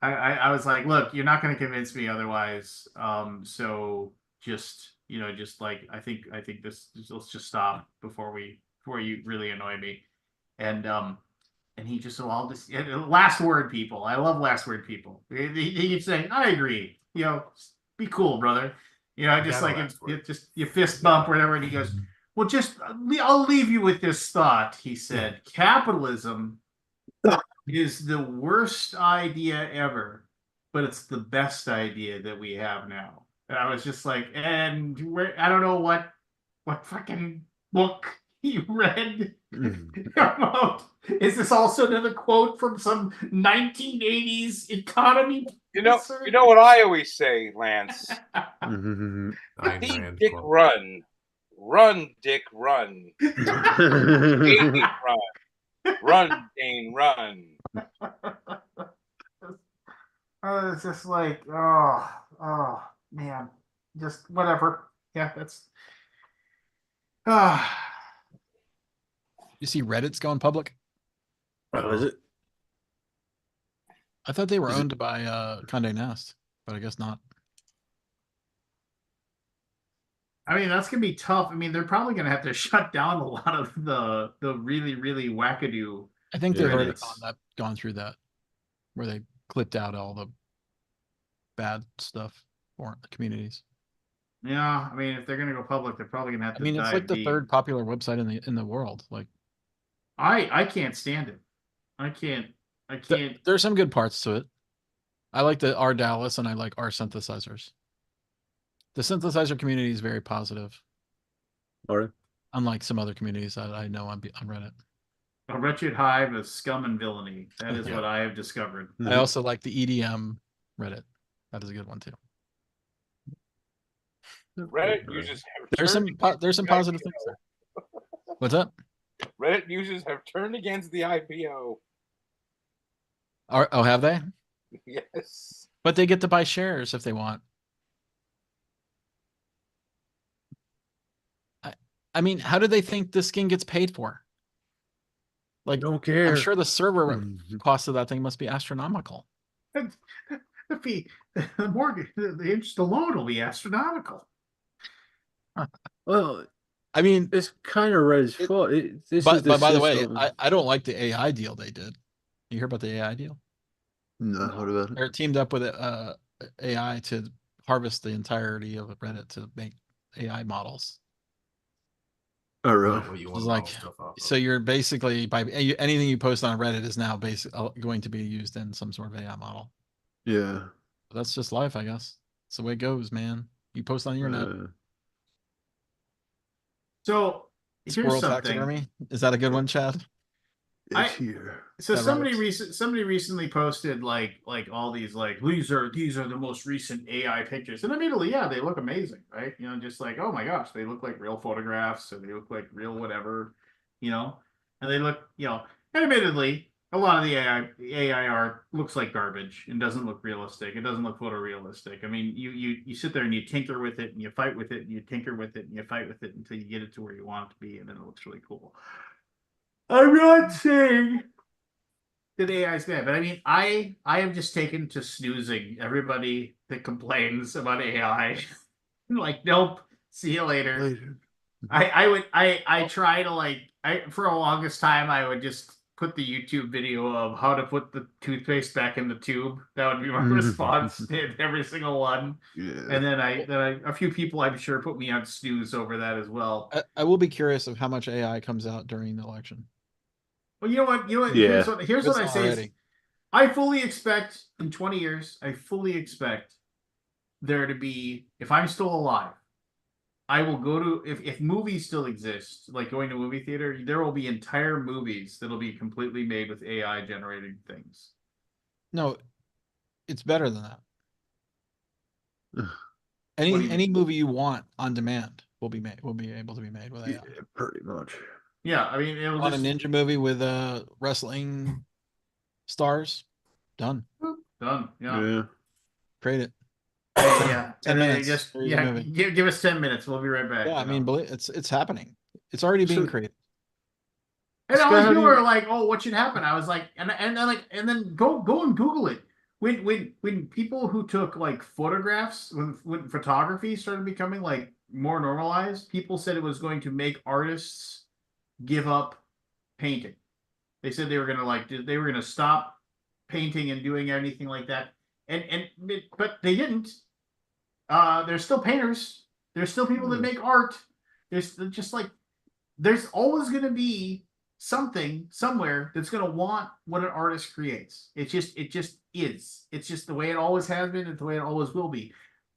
I was like, look, you're not going to convince me otherwise. So just, just like, I think let's just stop before you really annoy me. And he just, so I'll just, last word people. I love last word people. He'd say, I agree, be cool, brother. Just like you fist bump or whatever. And he goes, well, I'll leave you with this thought. He said, capitalism is the worst idea ever, but it's the best idea that we have now. And I was just like, and I don't know what fucking book you read about. Is this also another quote from some 1980s economy? You know what I always say, Lance? Ayn See Rand Dick quote. run. Run, Dick, run. Dane, run. Run, Dane, run. It's just like, oh man, just whatever. Yeah, that's. You see Reddit's going public? Oh, is it? I thought they were Is it- owned by Condé Nast, but I guess not. I mean, that's gonna be tough. I mean, they're probably gonna have to shut down a lot of the really, really wackadoo. I think they've already Reddits. gone through that, where they clipped out all the bad stuff for the communities. Yeah, I mean, if they're gonna go public, they're probably gonna have I to mean, it's dive like the deep. third popular website in the world. Like, I can't stand it. I can't. there's some good parts to it. I like the R Dallas and I like R synthesizers. The synthesizer community is very positive, All right. unlike some other communities that I know on Reddit. A wretched hive of scum and villainy. That is Yeah. what I have discovered. I also like the EDM Reddit. That is a good one too. Reddit users have There's some positive IPO. things there. What's up? Reddit users have turned against the IPO. Oh, have they? Yes. But they get to buy shares if they want. I mean, how do they think this skin gets paid for? Like, Don't care. I'm sure the server cost of that thing must be astronomical. The fee, the mortgage, the interest alone will be astronomical. Well, I mean, it's kind of Reddit's fault. but by the way, I don't like the AI deal they did. You hear about the AI deal? No, what about it? They're teamed up with AI to harvest the entirety of Reddit to make AI models. Oh, really? What you It's want to like, model stuff off of. so you're basically anything you post on Reddit is now going to be used in some sort of AI model. Yeah. But that's just life, I guess. It's the way it goes, man. You post on the internet. So here's Squirrel something. taxidermy. Is that a good one, Chad? I- It's here. So That somebody recently posted like all these like these are the most recent AI pictures, and admittedly, yeah, they look amazing, right? You know, just like oh my gosh, they look like real photographs, or they look like real whatever, you know, and they look, you know, and admittedly, a lot of the AI art looks like garbage and doesn't look realistic. It doesn't look photorealistic. I mean, you sit there and you tinker with it and you fight with it and you tinker with it and you fight with it until you get it to where you want it to be, and then it looks really cool. I'm not saying that AI is bad, but I mean, I have just taken to snoozing everybody that complains about AI. Like, nope, see you later. Later. I try to like I for a longest time I would just put the YouTube video of how to put the toothpaste back in the tube. That would be my response to every single one. Yeah. And then a few people I'm sure put me on snooze over that as well. I will be curious of how much AI comes out during the election. Well, you know what? Yeah. Here's what It's I say. Is, already. I fully expect in 20 years, I fully expect there to be, if I'm still alive, I will go to, if movies still exist, like going to a movie theater, there will be entire movies that'll be completely made with AI generated things. No, it's better than that. What do you Any mean? movie you want on demand will be able to be made with AI. Yeah, pretty much. Yeah, I mean, it'll On just a ninja movie with wrestling stars, done. done. Yeah. Yeah. Create it. Yeah. 10 And then minutes. just There's your yeah, movie. give us 10 minutes. We'll be right back. Yeah, I you mean, know? it's happening. It's already being So- created. And all Scott, these how do people you- are like, "Oh, what should happen?" I was like, and then go and Google it. When people who took like photographs, when photography started becoming like more normalized, people said it was going to make artists give up painting. They said they were gonna stop painting and doing anything like that. But they didn't. There's still painters. There's still people that make art. There's just like there's always going to be something somewhere that's going to want what an artist creates. It just is. It's just the way it always has been. It's the way it always will be.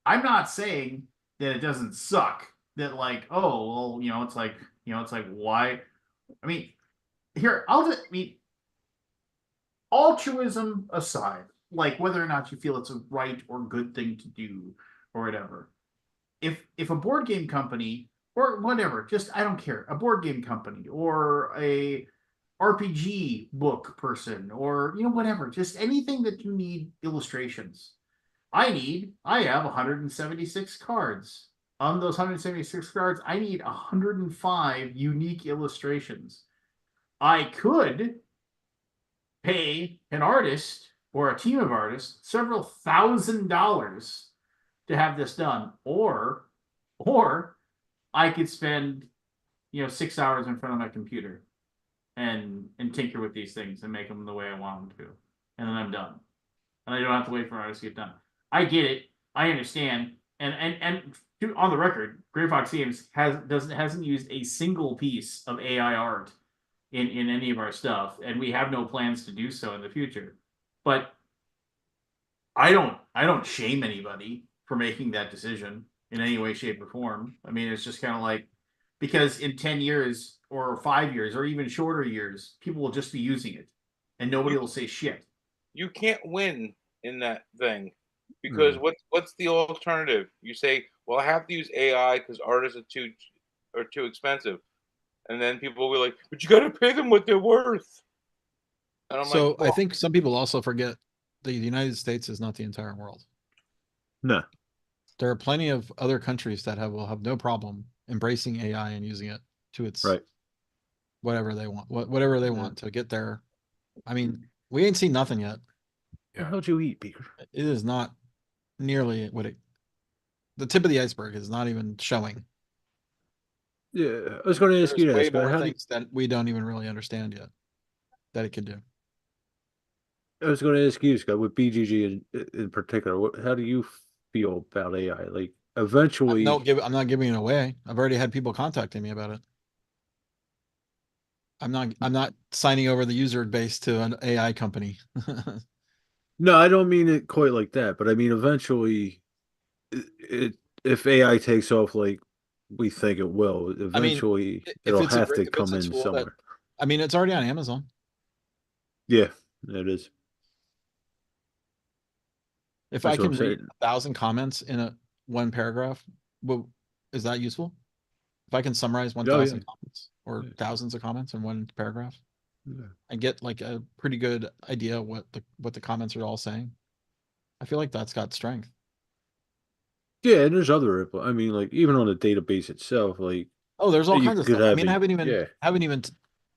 I'm not saying that it doesn't suck. That like, oh well, it's like why? I mean, here I mean, altruism aside, like whether or not you feel it's a right or good thing to do or whatever. If a board game company or whatever, just I don't care, a board game company or a RPG book person or whatever, just anything that you need illustrations. I have 176 cards. On those 176 cards, I need 105 unique illustrations. I could pay an artist or a team of artists several $1,000s to have this done, or I could spend 6 hours in front of my computer and tinker with these things and make them the way I want them to, and then I'm done, and I don't have to wait for artists to get done. I get it, I understand, and on the record, Gray Fox Games hasn't used a single piece of AI art in any of our stuff, and we have no plans to do so in the future. But I don't shame anybody for making that decision in any way, shape, or form. I mean, it's just kind of like because in 10 years or 5 years or even shorter years, people will just be using it and nobody will say shit. You can't win in that thing because what's the alternative? You say, well, I have to use AI because artists are too expensive. And then people will be like, but you got to pay them what they're worth. And I'm So like, well, I think some people also forget the United States is not the entire world. No. There are plenty of other countries that will have no problem embracing AI and using it to its Right. whatever they want, whatever they want to get there. I mean, we ain't seen nothing yet. Yeah. How'd you eat, Peter? It is not nearly the tip of the iceberg is not even showing. Yeah, I was going to ask you There's that, way Scott. more How do you, things that we don't even really understand yet that it can do. I was going to ask you, Scott, with BGG in particular, how do you feel about AI? Like, eventually, I'm not giving it away. I've already had people contacting me about it. I'm not signing over the user base to an AI company. no, I don't mean it quite like that, but I mean, eventually, if AI takes off like we think it will, eventually if it'll it's a have great, to if it's come a in tool that, somewhere. I mean, it's already on Amazon. Yeah, it is. If That's I what I'm can read saying. 1,000 comments in a one paragraph, well, is that useful? If I can summarize Oh, yeah. 1,000 comments or Yeah. thousands of comments in one paragraph, Yeah. and get like a pretty good idea what the comments are all saying, I feel like that's got strength. Yeah, and there's other. I mean, like even on the database itself, like Oh, there's all you kinds of could stuff. I have mean, I a haven't even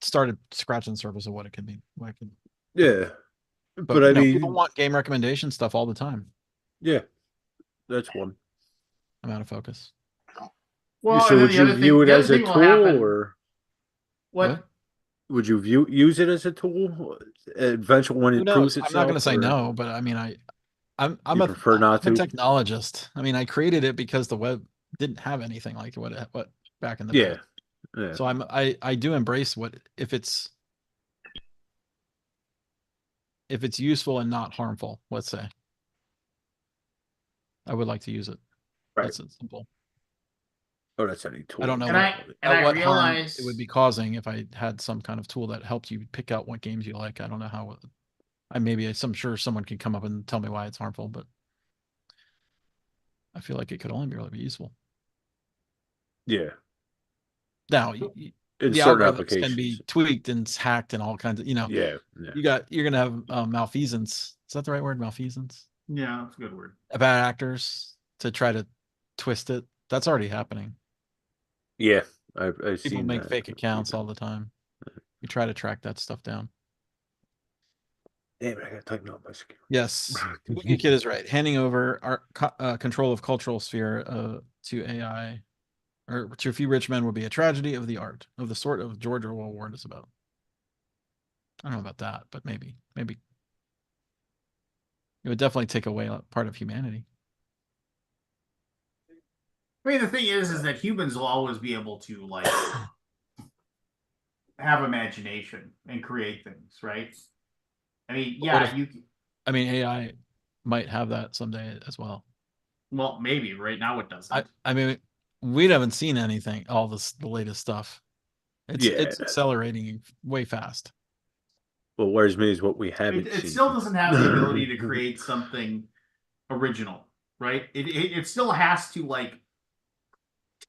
started scratching the surface of what it can be. yeah, But but I people mean, want game recommendation stuff all the time. yeah, that's one. I'm out of focus. Well, So and then would you view it the other as a thing will tool, happen. or What? would you use it as a tool eventually when Who it proves knows? I'm not going to itself, say or no, but I mean, I'm you prefer not I'm a to? technologist. I mean, I created it because the web didn't have anything like what back in the day. Yeah, yeah, So I do embrace what if it's useful and not harmful, let's say. I would like to use it. right. That's it, simple. Oh, that's any tool. I don't know And what I what harm realize it would be causing if I had some kind of tool that helped you pick out what games you like. I don't know how. I'm sure someone could come up and tell me why it's harmful, but I feel like it could only really be useful. Yeah, Now, in the certain algorithms can applications. be tweaked and hacked and all kinds of, Yeah, yeah, you're gonna have malfeasance. Is that the right word? Malfeasance? yeah, that's a good word. Bad actors to try to twist it. That's already happening. yeah. I've People seen make that. fake accounts all the time. We try to track that stuff down. Damn it, I gotta tighten up my skin. Yes, Kabuki Kid is right. Handing over our control of cultural sphere to AI or to a few rich men would be a tragedy of the art of the sort of George Orwell Ward is about. I don't know about that, but maybe it would definitely take away a part of humanity. I mean, the thing is that humans will always be able to like have imagination and create things, right? I mean, What yeah, if AI might have that someday as well? well, maybe right now it doesn't. I mean, we haven't seen anything, all the latest stuff. Yeah. It's accelerating way fast. Well, where's me is what we It, haven't it seen. still doesn't have the ability to create something original, right? It still has to like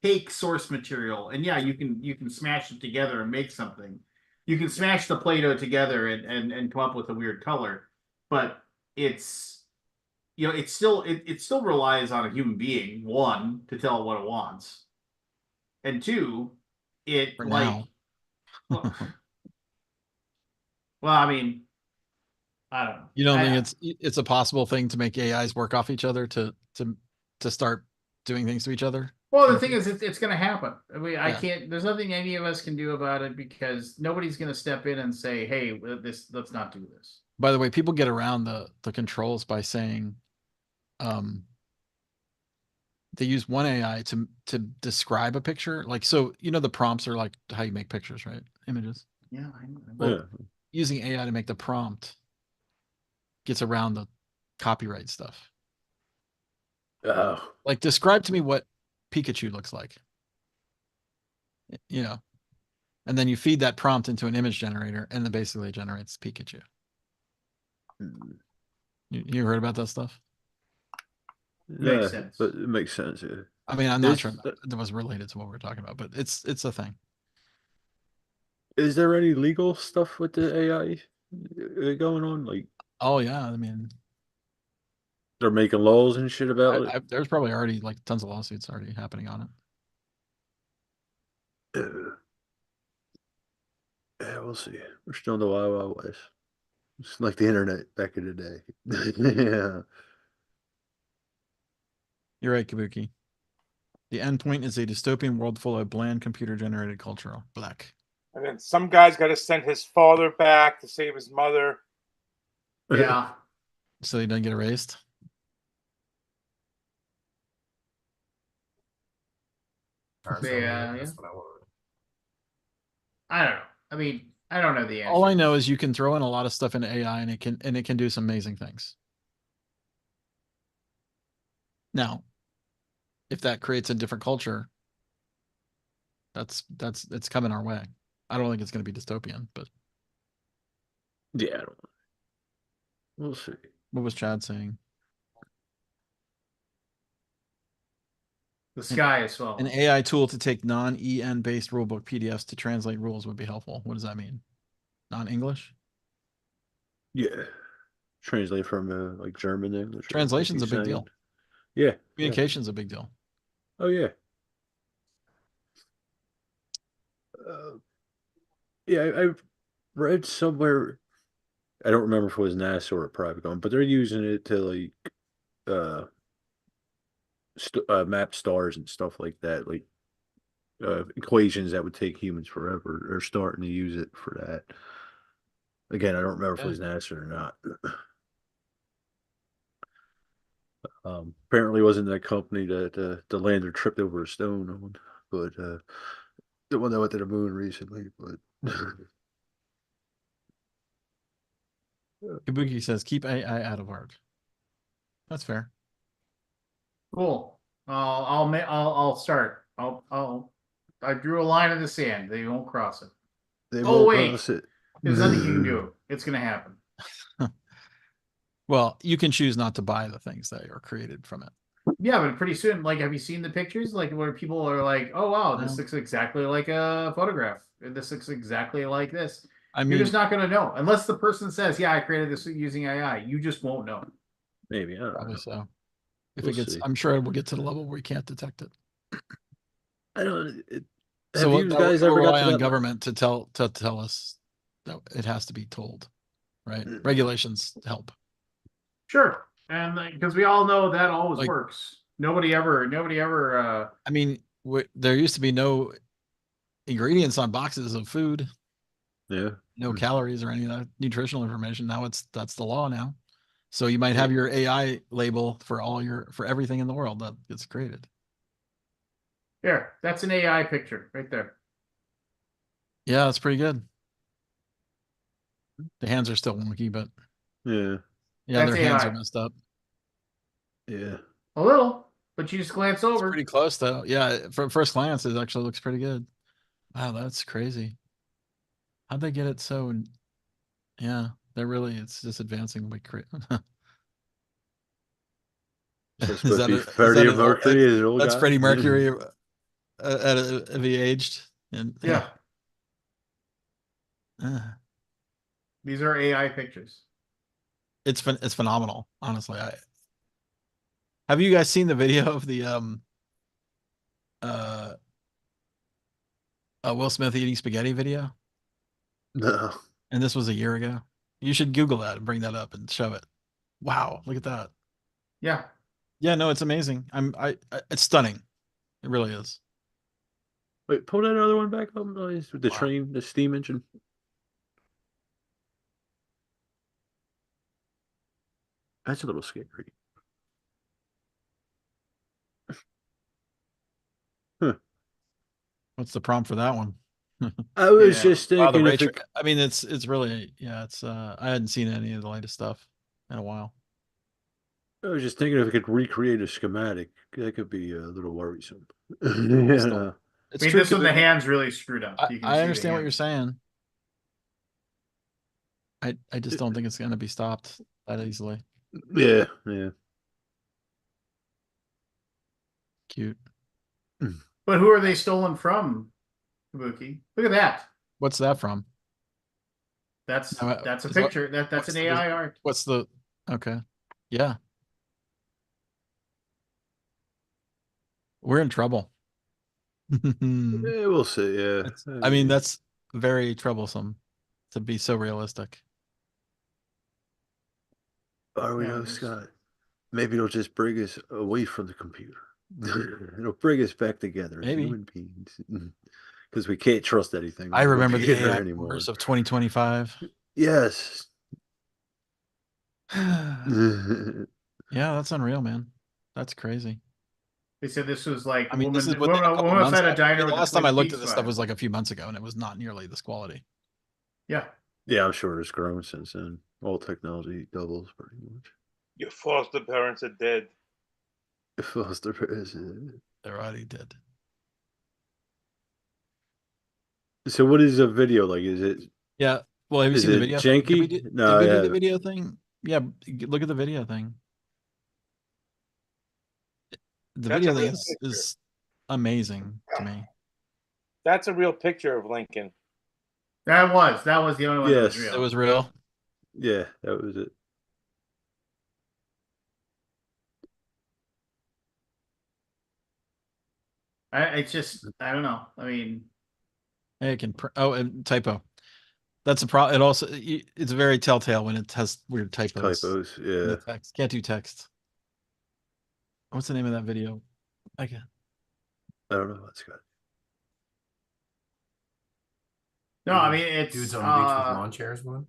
take source material, and yeah, you can smash it together and make something. You can smash the Play-Doh together and come up with a weird color, but it's it still relies on a human being, one, to tell it what it wants, and two, it For like now. well, well, I mean, I don't know. You don't think it's a possible thing to make AIs work off each other to start doing things to each other? Well, the thing is, it's going to happen. I mean, I Yeah. can't. There's nothing any of us can do about it because nobody's going to step in and say, "Hey, let's not do this." By the way, people get around the controls by saying, they use one AI to describe a picture. Like, so the prompts are like how you make pictures, right? Images. Yeah, I know. Well, Yeah. using AI to make the prompt gets around the copyright stuff. Oh, Like, describe to me what Pikachu looks like. And then you feed that prompt into an image generator, and then basically it generates Pikachu. You heard about that stuff? yeah, Makes sense. but it makes sense. Yeah. I mean, I'm not sure Is, that was related to what we're talking about, but it's a thing. is there any legal stuff with the AI going on? Like Oh yeah, I mean, they're making laws and shit about it? there's probably already like tons of lawsuits already happening on it. Yeah, we'll see. We're still in the Wild Wild West. It's like the internet back in the day. Yeah. You're right, Kabuki. The endpoint is a dystopian world full of bland computer-generated culture. Black. And then some guy's got to send his father back to save his mother. Yeah, So he doesn't get erased. Yeah, That's what I want. I don't know. I mean, I don't know the answer. All I know is you can throw in a lot of stuff into AI and it can do some amazing things. Now, if that creates a different culture, it's coming our way. I don't think it's going to be dystopian, but Yeah, I don't. We'll see. What was Chad saying? The sky is An falling. AI tool to take non-EN based rulebook PDFs to translate rules would be helpful. What does that mean? Non-English? Yeah, translate from like German to English. Or like Translation's a he's big saying. deal. Yeah. Communication's a big deal. Oh yeah. Uh, yeah, I've read somewhere. I don't remember if it was NASA or a private company, but they're using it to like uh, map stars and stuff like that, like equations that would take humans forever. They're starting to use it for that. Again, I don't remember if it Yeah. was NASA or not. Apparently, it wasn't that company that the lander tripped over a stone on, but the one that went to the moon recently. But Kabuki says keep AI out of art. That's fair. Cool. I'll start. I drew a line in the sand. They won't cross it. they Oh, won't wait. cross it. There's nothing you can do. It's gonna happen. Well, you can choose not to buy the things that are created from it. Yeah, but pretty soon, like, have you seen the pictures? Like, where people are like, "Oh wow, this No. looks exactly like a photograph. This looks exactly like this." I You're mean, just not gonna know unless the person says, "Yeah, I created this using AI." You just won't know. Maybe I don't probably know. so. If We'll it gets, see. I'm sure it will get to the level where we can't detect it. I don't. So Have you that guys we'll ever got rely to on that? government to tell us that it has to be told, right? Mm. Regulations help. Sure, and because we all know that always Like- works. Nobody ever. I mean, there used to be no ingredients on boxes of food, Yeah. no Mm. calories or any of that nutritional information. Now that's the law now. So you might have Yeah. your AI label for for everything in the world that gets created. Here, that's an AI picture right there. Yeah, that's pretty good. The hands are still wonky, but Yeah. yeah, That's their hands are AI. messed up. Yeah. A little, but you just glance It's over. pretty close though. Yeah, from first glance, it actually looks pretty good. Wow, that's crazy. How'd they get it so? Yeah, it's just advancing like crazy. So it's Is supposed that to be a is that Freddie Mercury as an old that's guy. Freddie Mercury if he aged and Yeah, uh, these are AI pictures. it's phenomenal. Honestly, have you guys seen the video of the uh, Will Smith eating spaghetti video? No. And this was a year ago. You should Google that and bring that up and show it. Wow, look at that. Yeah, Yeah, no, it's amazing. It's stunning. It really is. Wait, pull that other one back up. With the Wow. train, the steam engine. That's a little scary. Huh. What's the prompt for that one? I was Yeah. just Wow, the thinking ray if it. I mean, it's really it's I hadn't seen any of the latest stuff in a while. I was just thinking if it could recreate a schematic, that could be a little worrisome. Still, Yeah. it's I mean, true. this one the Kabuki. hands really screwed up. You can I see the understand what you're hands. saying. I just don't think it's going to be stopped that easily. Yeah. Yeah. Cute. But who are they stolen from, Kabuki? Look at that. What's that from? That's No, that's a is what- picture. That's what's an the- AI art. What's the okay? Yeah, we're in trouble. Yeah, we'll see. Yeah. I mean, that's very troublesome to be so realistic. Are we Yeah, know, it is. Scott? Maybe it'll just bring us away from the computer. It'll bring us back together as Maybe. human beings. Because we can't trust anything I on the remember the computer AI anymore. wars of 2025. Yes. Yeah, that's unreal, man. That's crazy. They said this was like I mean, this is woman within a couple woman months. outside a I diner mean, the with a last time I Twin looked at Peaks this stuff vibe. was like a few months ago, and it was not nearly this quality. Yeah. Yeah, I'm sure it's grown since then. All technology doubles pretty much. Your foster parents are dead. Foster is. They're already dead. So what is a video like? Is it Yeah, Well, have you Is seen the it video? janky? No, Did we I do the haven't. video thing? Yeah, look at the video thing. The That's a video thing real is picture. is amazing to me. That's a real picture of Lincoln. That was the only one that was Yes. real. It was real. Yeah, that was it. It's just I don't know. I mean, Hey, it can. Oh, and typo. That's a problem. It also it's very telltale when it has weird typos. Typos. In Yeah. the text. Can't do text. What's the name of that video? I can. I don't know. That's good. no, I mean it's Dudes on the beach with lawn chairs one.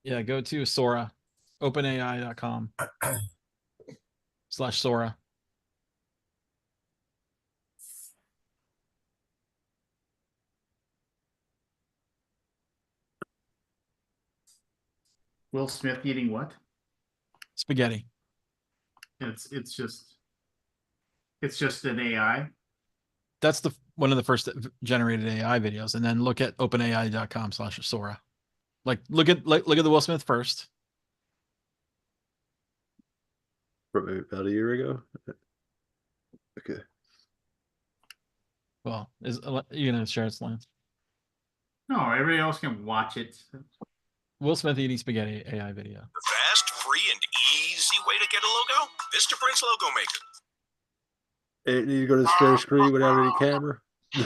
Yeah, go to Sora, openai.com/Sora. Will Smith eating what? Spaghetti. It's just an AI. That's the one of the first generated AI videos, and then look at openai.com/Sora. Look at the Will Smith first. Probably about a year ago. Okay. Well, is you gonna share its link? No, everybody else can watch it. Will Smith eating spaghetti AI video. The fast, free, and easy way to get a logo? Vistaprint's Logo Maker. And you go to the spare screen without any camera. Oh,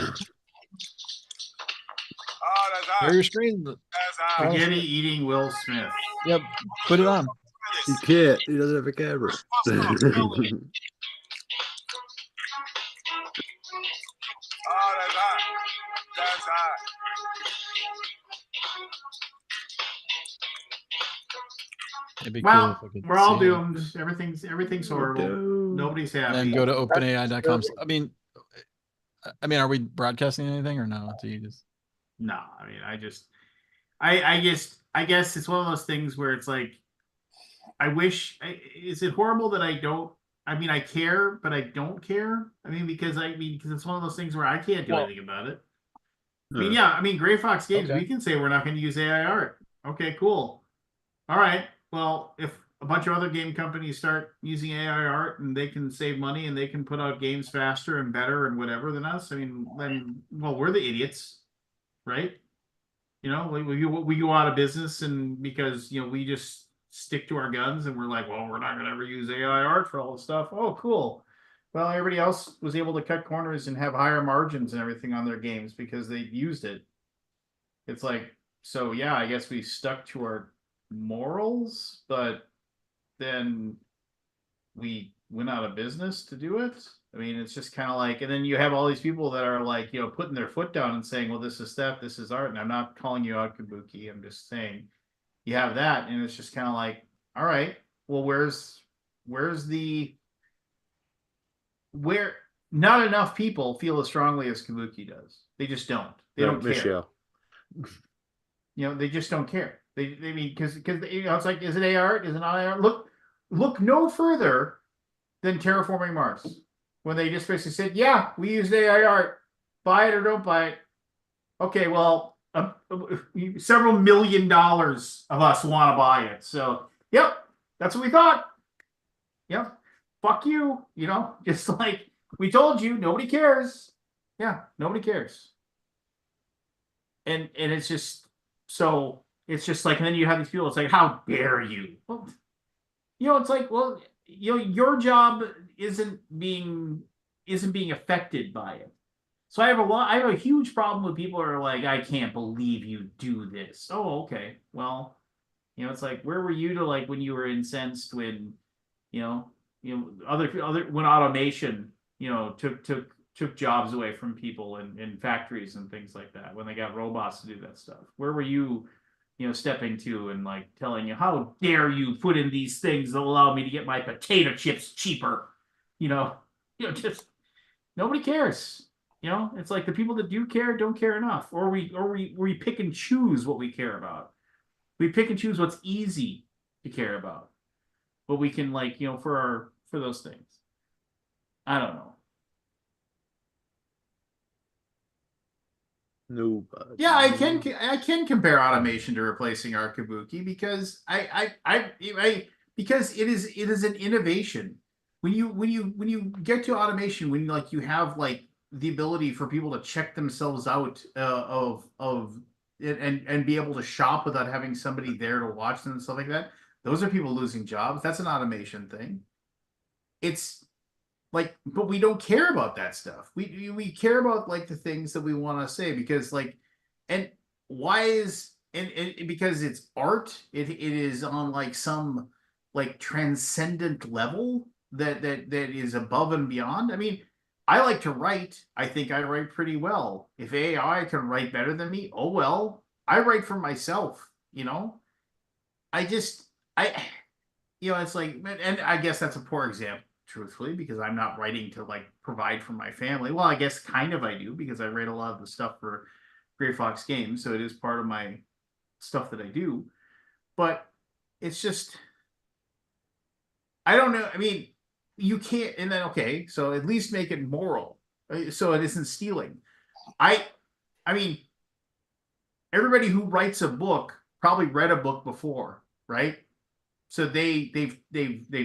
that's hot. Share your screen. That's hot. Spaghetti eating Will Smith. Yep, put it on. He can't. He doesn't have a camera. Oh, that's hot. That's hot. It'd be Well, cool if we could we're all see it. doomed. Everything's horrible. Dude. Nobody's And happy. then go to openai.com. I mean, are we broadcasting anything or no? Do you just No, I mean, I guess it's one of those things where it's like, is it horrible that I don't, I mean, I care, but I don't care. Because it's one of those things where I can't do anything about it. Gray Fox Games, Okay. we can say we're not going to use AI art. Okay, cool. All right. Well, if a bunch of other game companies start using AI art and they can save money and they can put out games faster and better and whatever than us, we're the idiots, right? We go out of business, and because we just stick to our guns and we're like, well, we're not going to ever use AI art for all this stuff. Oh, cool. Well, everybody else was able to cut corners and have higher margins and everything on their games because they used it. It's like, so yeah, I guess we stuck to our morals, but then we went out of business to do it. It's just kind of like, and then you have all these people that are like, putting their foot down and saying, well, this is theft, this is art. And I'm not calling you out, Kabuki. I'm just saying you have that. And it's just kind of like, all right, well, where not enough people feel as strongly as Kabuki does. They just don't. They don't care. Michelle. They just don't care. They mean, because it's like, is it AI art? Is it not AI art? Look no further than Terraforming Mars, when they just basically said, yeah, we used AI art, buy it or don't buy it. Okay, well, several $1 million of us want to buy it. So, yep, that's what we thought. Yep, fuck you. Just like we told you, nobody cares. Yeah, nobody cares. And it's just, so it's just like, and then you have these people, it's like, how dare you? Well, it's like, well, your job isn't being affected by it. So I have a huge problem with people who are like, I can't believe you do this. Oh, okay. Well, it's like, where were you to, like, when you were incensed when, other when automation, took jobs away from people in factories and things like that, when they got robots to do that stuff. Where were you, stepping to and like telling you, how dare you put in these things that allow me to get my potato chips cheaper? Just nobody cares. It's like the people that do care don't care enough, or we pick and choose what we care about. We pick and choose what's easy to care about, what we can, like, for those things. I don't know. Nobody. Yeah, I can compare automation to replacing art kabuki because because it is an innovation. When you get to automation, when like you have like the ability for people to check themselves out of it and be able to shop without having somebody there to watch them and stuff like that. Those are people losing jobs. That's an automation thing. It's like, but we don't care about that stuff. We care about like the things that we want to say because like, and why is and because it's art, it is on like some like transcendent level that is above and beyond. I mean, I like to write. I think I write pretty well. If AI can write better than me, oh well. I write for myself, you know. I just I it's like, and I guess that's a poor example, truthfully, because I'm not writing to like provide for my family. Well, I guess kind of I do because I write a lot of the stuff for Grey Fox Games, so it is part of my stuff that I do. But it's just, I don't know. I mean, you can't, and then okay, so at least make it moral, so it isn't stealing. I, I mean, everybody who writes a book probably read a book before, right? So they've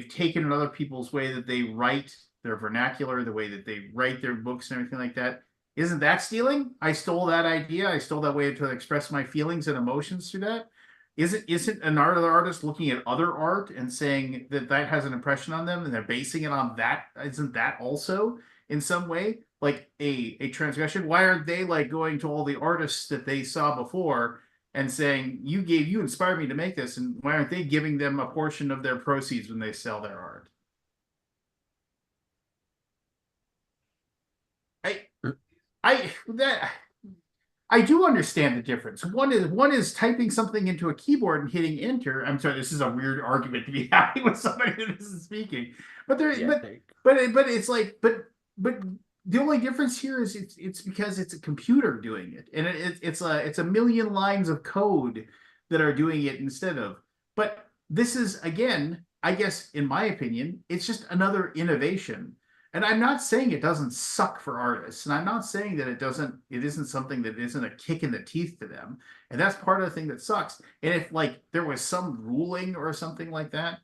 taken other people's way that they write their vernacular, the way that they write their books and everything like that. Isn't that stealing? I stole that idea. I stole that way to express my feelings and emotions through that. Isn't an artist looking at other art and saying that that has an impression on them and they're basing it on that? Isn't that also in some way like a transgression? Why aren't they like going to all the artists that they saw before and saying you inspired me to make this, and why aren't they giving them a portion of their proceeds when they sell their art? I that I do understand the difference. One is typing something into a keyboard and hitting enter. I'm sorry, this is a weird argument to be having with somebody that isn't speaking. But there, Yeah, but it's like, but the only difference here is it's because it's a computer doing it, and it's a million lines of code that are doing it instead of. But this is again, I guess, in my opinion, it's just another innovation. And I'm not saying it doesn't suck for artists, and I'm not saying that it isn't something that isn't a kick in the teeth to them. And that's part of the thing that sucks. And if like there was some ruling or something like that,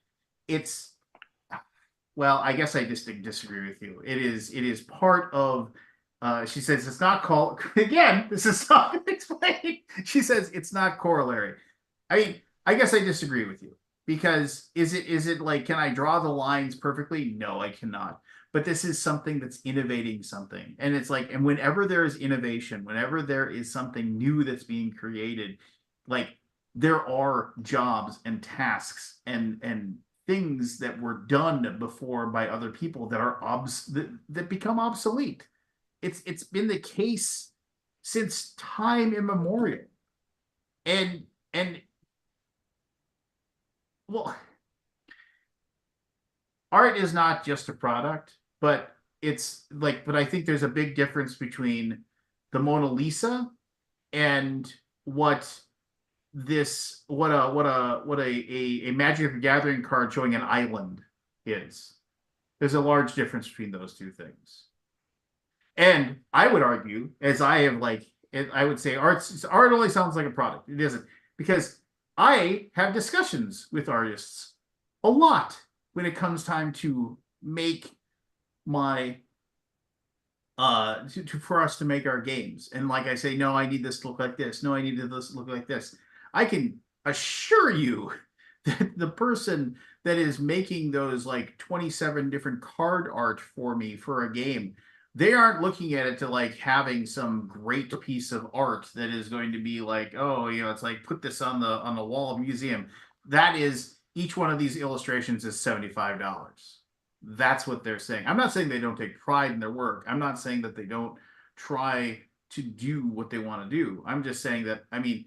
it's, well, I guess I just disagree with you. It is part of, she says it's not called again, this is not explained. She says it's not corollary. I mean, I guess I disagree with you because is it like, can I draw the lines perfectly? No, I cannot. But this is something that's innovating something. And it's like, and whenever there is innovation, whenever there is something new that's being created, like there are jobs and tasks and things that were done before by other people that are that become obsolete. It's been the case since time immemorial. And well, art is not just a product, but it's like, but I think there's a big difference between the Mona Lisa and what a Magic the Gathering card showing an island is. There's a large difference between those two things. And I would argue, as I have like, I would say art only sounds like a product. It isn't, because I have discussions with artists a lot when it comes time to make my for us to make our games. And like I say, no, I need this to look like this. No, I need this to look like this. I can assure you that the person that is making those like 27 different card art for me for a game, they aren't looking at it to like having some great piece of art that is going to be like, oh, it's like put this on the wall of a museum. That is, each one of these illustrations is $75. That's what they're saying. I'm not saying they don't take pride in their work. I'm not saying that they don't try to do what they want to do. I'm just saying that, I mean,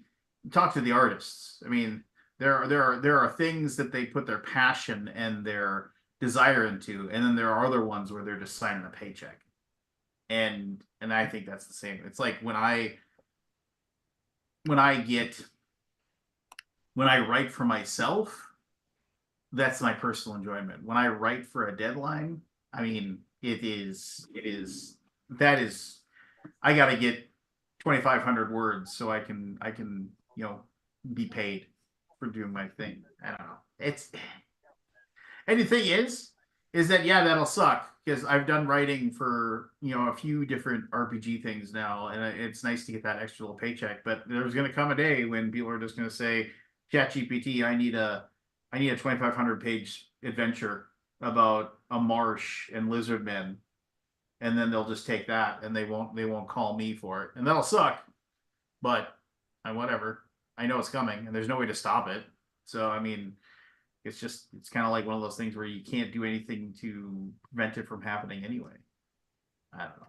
talk to the artists. I mean, there are things that they put their passion and their desire into, and then there are other ones where they're just signing a paycheck. And I think that's the same. It's like when I write for myself, that's my personal enjoyment. When I write for a deadline, I mean, that is, I got to get 2,500 words so I can be paid for doing my thing. I don't know. And the thing is that yeah, that'll suck because I've done writing for a few different RPG things now, and it's nice to get that extra little paycheck. But there's going to come a day when people are just going to say, ChatGPT, I need a 2,500 page adventure about a marsh and lizard men, and then they'll just take that and they won't call me for it, and that'll suck. But whatever, I know it's coming, and there's no way to stop it. So I mean, it's kind of like one of those things where you can't do anything to prevent it from happening anyway. I don't know.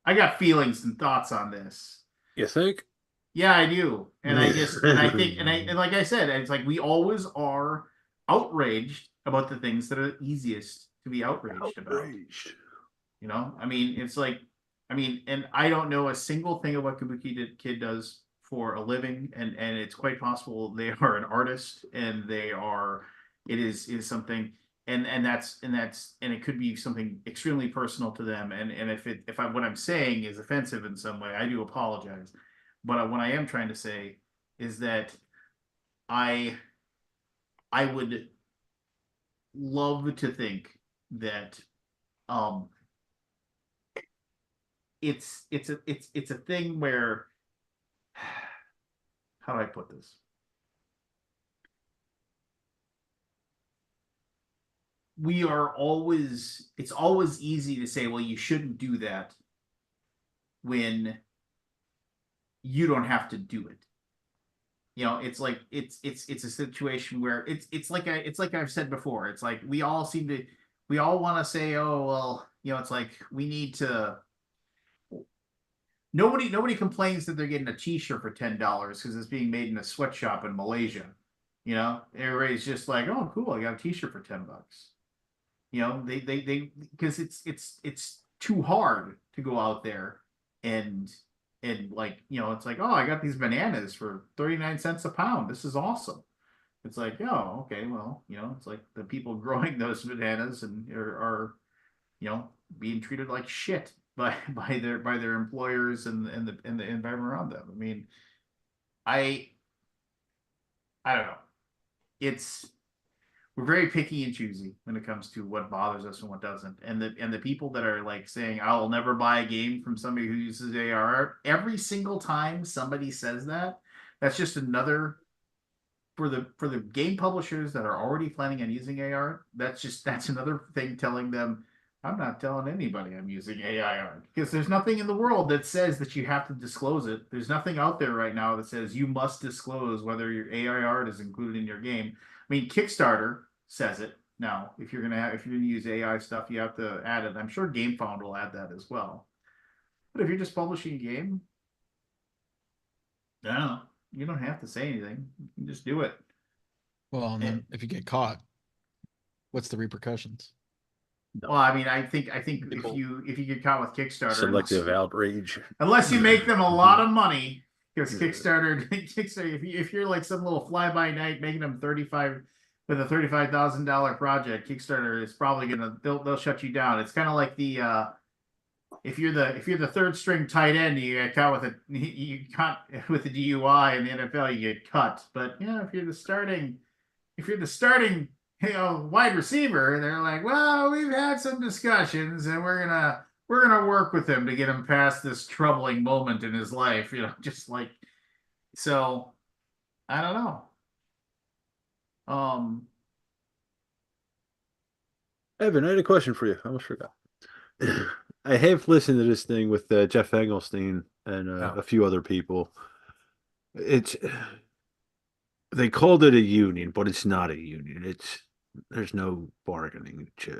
I got feelings and thoughts on this. You think? Yeah, I do. And I think and like I said, it's like we always are outraged about the things that are easiest to be outraged about. I mean, it's like, and I don't know a single thing of what Kabuki Kid does for a living, and it's quite possible they are an artist, and it is something, and it could be something extremely personal to them, and if what I'm saying is offensive in some way, I do apologize, but what I am trying to say is that I I would love to think that um it's a thing where how do I put this? It's always easy to say, well, you shouldn't do that when you don't have to do it. It's like it's a situation where it's like I've said before. It's like we all want to say, oh well, it's like we need to. Nobody complains that they're getting a T-shirt for $10 because it's being made in a sweatshop in Malaysia. Everybody's just like, oh, cool, I got a T-shirt for $10. They because it's too hard to go out there and like it's like, oh, I got these bananas for 39 cents a pound. This is awesome. It's like, oh, okay, well, it's like the people growing those bananas and are being treated like shit by their employers and the environment around them. I mean, I I don't know. It's We're very picky and choosy when it comes to what bothers us and what doesn't. And the people that are like saying, I'll never buy a game from somebody who uses AR, every single time somebody says that, that's just another for the game publishers that are already planning on using AR, that's another thing telling them, I'm not telling anybody I'm using AI art because there's nothing in the world that says that you have to disclose it. There's nothing out there right now that says you must disclose whether your AI art is included in your game. I mean, Kickstarter says it now. If you're gonna use AI stuff, you have to add it. I'm sure GameFound will add that as well. But if you're just publishing a game, no, you don't have to say anything. You can just do it. Well, and then if you get caught, what's the repercussions? Well, I mean, I think if you get caught with Kickstarter, Selective outrage. unless you make them a lot of money, because Kickstarter, if you're like some little fly by night making them with a $35,000 project, Kickstarter is probably they'll shut you down. It's kind of like if you're the third string tight end, you get caught with a DUI in the NFL, you get cut. But if you're the starting wide receiver, they're like, well, we've had some discussions and we're gonna work with him to get him past this troubling moment in his life, just like, so I don't know. Evan, I had a question for you. I almost forgot. I have listened to this thing with Jeff Engelstein and a few other people. They called it a union, but it's not a union. There's no bargaining, it's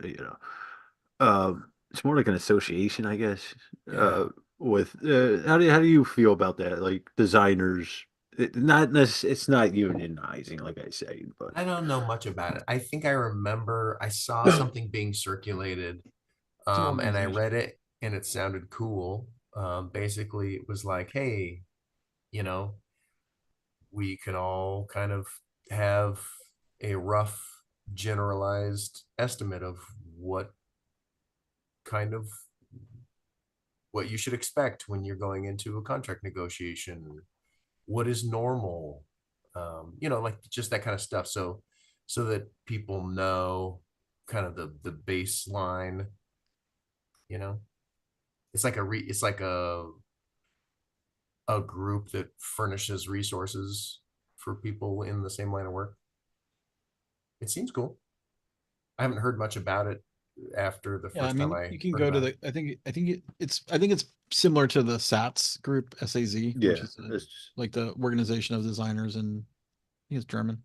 more like an association, I guess. Yeah. With how do you feel about that? Like designers, it's not unionizing, like I say, but I don't know much about it. I think I remember I saw something being circulated, and I read it and it sounded cool. Basically, it was like, hey, you know, we can all kind of have a rough, generalized estimate of what kind of what you should expect when you're going into a contract negotiation, what is normal, like just that kind of stuff. So that people know kind of the baseline, you know, it's like a group that furnishes resources for people in the same line of work. It seems cool. I haven't heard much about it after the Yeah, I first time mean, I you can heard go to about the. I think it's similar to the SATS group, SAZ, Yeah, which is like the organization of designers, and I think it's German.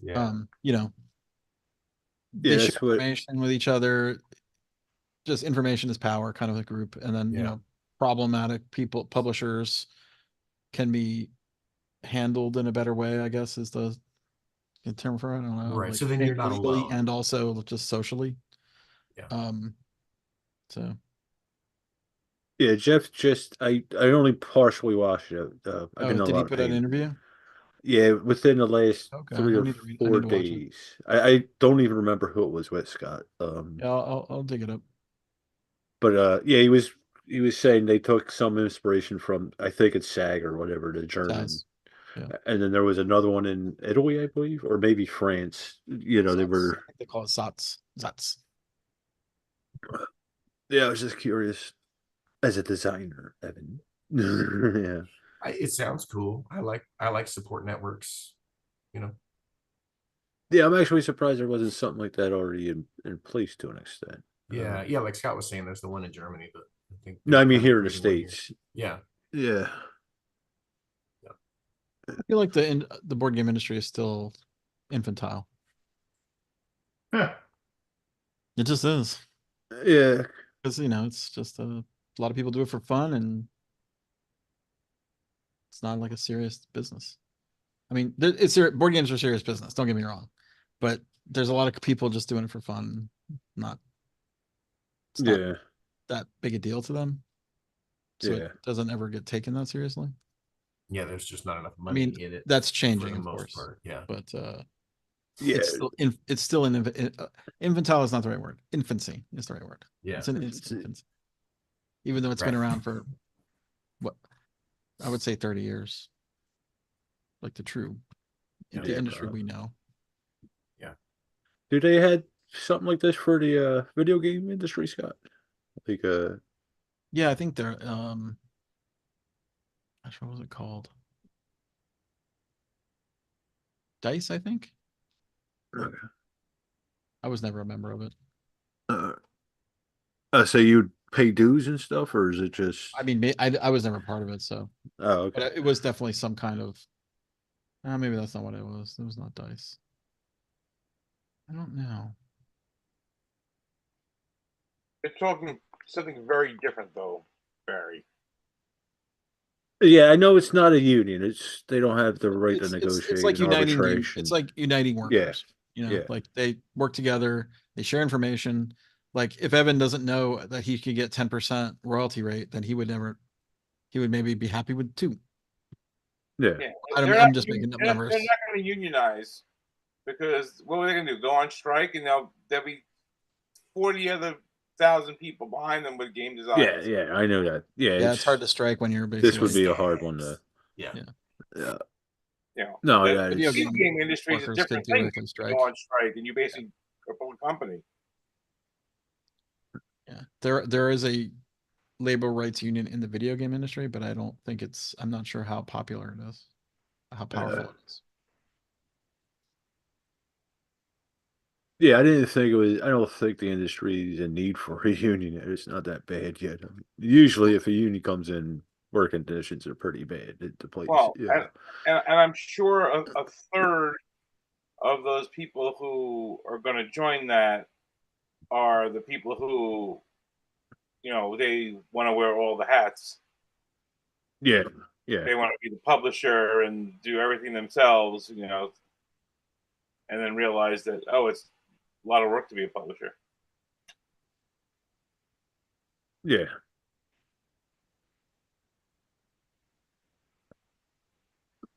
Yeah. Yeah, They share that's what. information with each other. Just information is power, kind of a group, and then Yeah. problematic people, publishers, can be handled in a better way, I guess is the term for it. I don't know, Right. like So then you're not legally alone. and also just socially. Yeah. So Yeah, Jeff just I only partially watched it. I've been a did he lot of put out an pain. interview? Yeah, within the last Okay, 3 or 4 I need to watch it. days. I don't even remember who it was with, Scott. Yeah, I'll dig it up. But yeah, he was saying they took some inspiration from, I think it's SAG or whatever, the German. Saz. Yeah. And then there was another one in Italy, I believe, or maybe France. They Sats. were. I think they call it Sats. Sats. Yeah, I was just curious as a designer, Evan. Yeah. It sounds cool. I like support networks, you know. Yeah, I'm actually surprised there wasn't something like that already in place to an extent. Yeah, yeah, like Scott was saying, there's the one in Germany, but I think No, they're I mean kind of here in the creating one here. States. Yeah. Yeah. I feel like the board game industry is still infantile. Huh. It just is. Yeah. Because it's just a lot of people do it for fun, and it's not like a serious business. I mean, board games are serious business. Don't get me wrong, but there's a lot of people just doing it for fun. Not it's not Yeah. that big a deal to them, so Yeah. it doesn't ever get taken that seriously. Yeah, there's just not enough I money mean, in it that's for changing, the of most course, part. Yeah. but Yeah. it's still infantile is not the right word. Infancy is the right word. Yeah. It's an infancy, even though it's been Right. around for what I would say 30 years. Like the Yeah. industry we know. Do they had something like this for the video game industry, Scott? Like Yeah, I think they're gosh, what was it called? Dice, I think. I was never a member of it. So you'd pay dues and stuff, or is it just? I mean, I was never part of it, so Oh, okay. but it was definitely some kind of. Maybe that's not what it was. It was not dice. I don't know. They're talking something very different, though, Barry. Yeah, I know it's not a union. It's they don't have the right to negotiate It's like an uniting arbitration. it's like uniting workers. Yeah. Like they work together, they share information. Like if Evan doesn't know that he could get 10% royalty rate, then he would maybe be happy with 2. Yeah. Yeah, I'm just making up numbers. They're not going to unionize because what are they going to do? Go on strike, and there'll be 40 other thousand people behind them with game design. Yeah, I know that. Yeah, Yeah, it's hard to strike when you're basically. This would be a hard one to. Yeah. Yeah. No, No, the that video is. game industry is a workers different could thing. theoretically You strike. go on strike, and you basically cripple the company. Yeah, there is a labor rights union in the video game industry, but I'm not sure how popular it is, how powerful it is. Yeah, I didn't think it was. I don't think the industry is in need for a union. It's not that bad yet. I mean, usually, if a union comes in, work conditions are pretty bad at the place. Well, Yeah. and I'm sure a third of those people who are going to join that are the people who, they want to wear all the hats. Yeah. They want to be the publisher and do everything themselves, and then realize that, it's a lot of work to be a publisher. Yeah.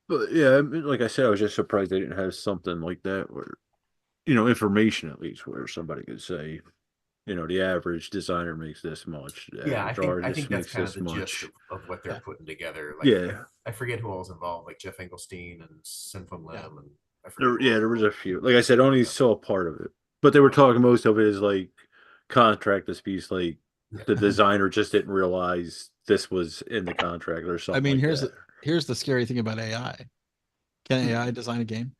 But yeah, I mean, like I said, I was just surprised they didn't have something like that where, information at least where somebody could say, the average designer makes this much. The Yeah, average I artist think that's makes kind of this the gist much. of what they're Yeah. putting together. Like, Yeah. I forget who else involved, like Jeff Engelstein and Sinfum Lim, Yeah. and I forget. There was a few. Like I said, I only saw part of it, but they were talking most of it is like contract disputes. Like the designer just didn't realize this was in the contract or something. I mean, like here's that. here's the scary thing about AI. Can AI design a game?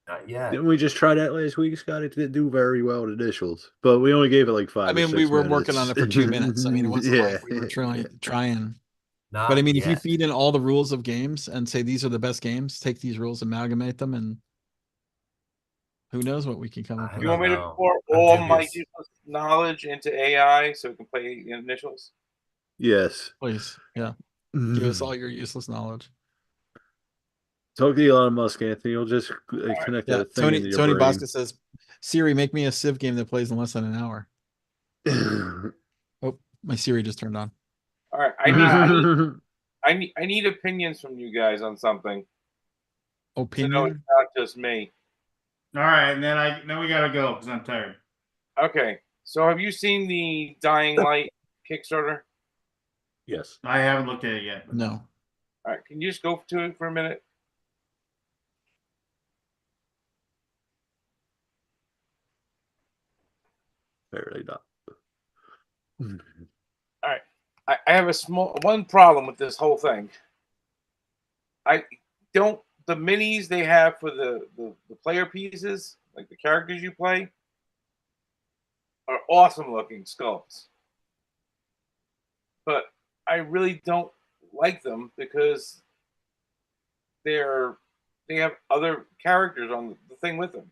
Not yet. Didn't we just try that last week, Scott? It didn't do very well in initials, but we only gave it like 5 I or mean, 6 we were minutes. working on it for 2 minutes. I mean, it wasn't like we were trying. Not But I mean, if you yet. feed in all the rules of games and say these are the best games, take these rules, amalgamate them, and who knows what we can come up I with. You want me to No, pour I'm all my dubious. useless knowledge into AI so we can play initials? Yes. Please, yeah, give us all your useless knowledge. Talk to Elon Musk, Anthony. You'll just connect Yeah, that thing into your Tony brain. Bosca says, Siri, make me a Civ game that plays in less than an hour. Oh, my Siri just turned on. All right, I need opinions from you guys on something. To know it's Opinion? not just me. All right, and then we gotta go because I'm tired. Okay, so have you seen the Dying Light Kickstarter? Yes. I haven't looked at it yet. but- No. All right, can you just go to it for a minute? Apparently not. All right, I have one problem with this whole thing. I don't the minis they have for the player pieces, like the characters you play, are awesome looking sculpts. But I really don't like them because they have other characters on the thing with them.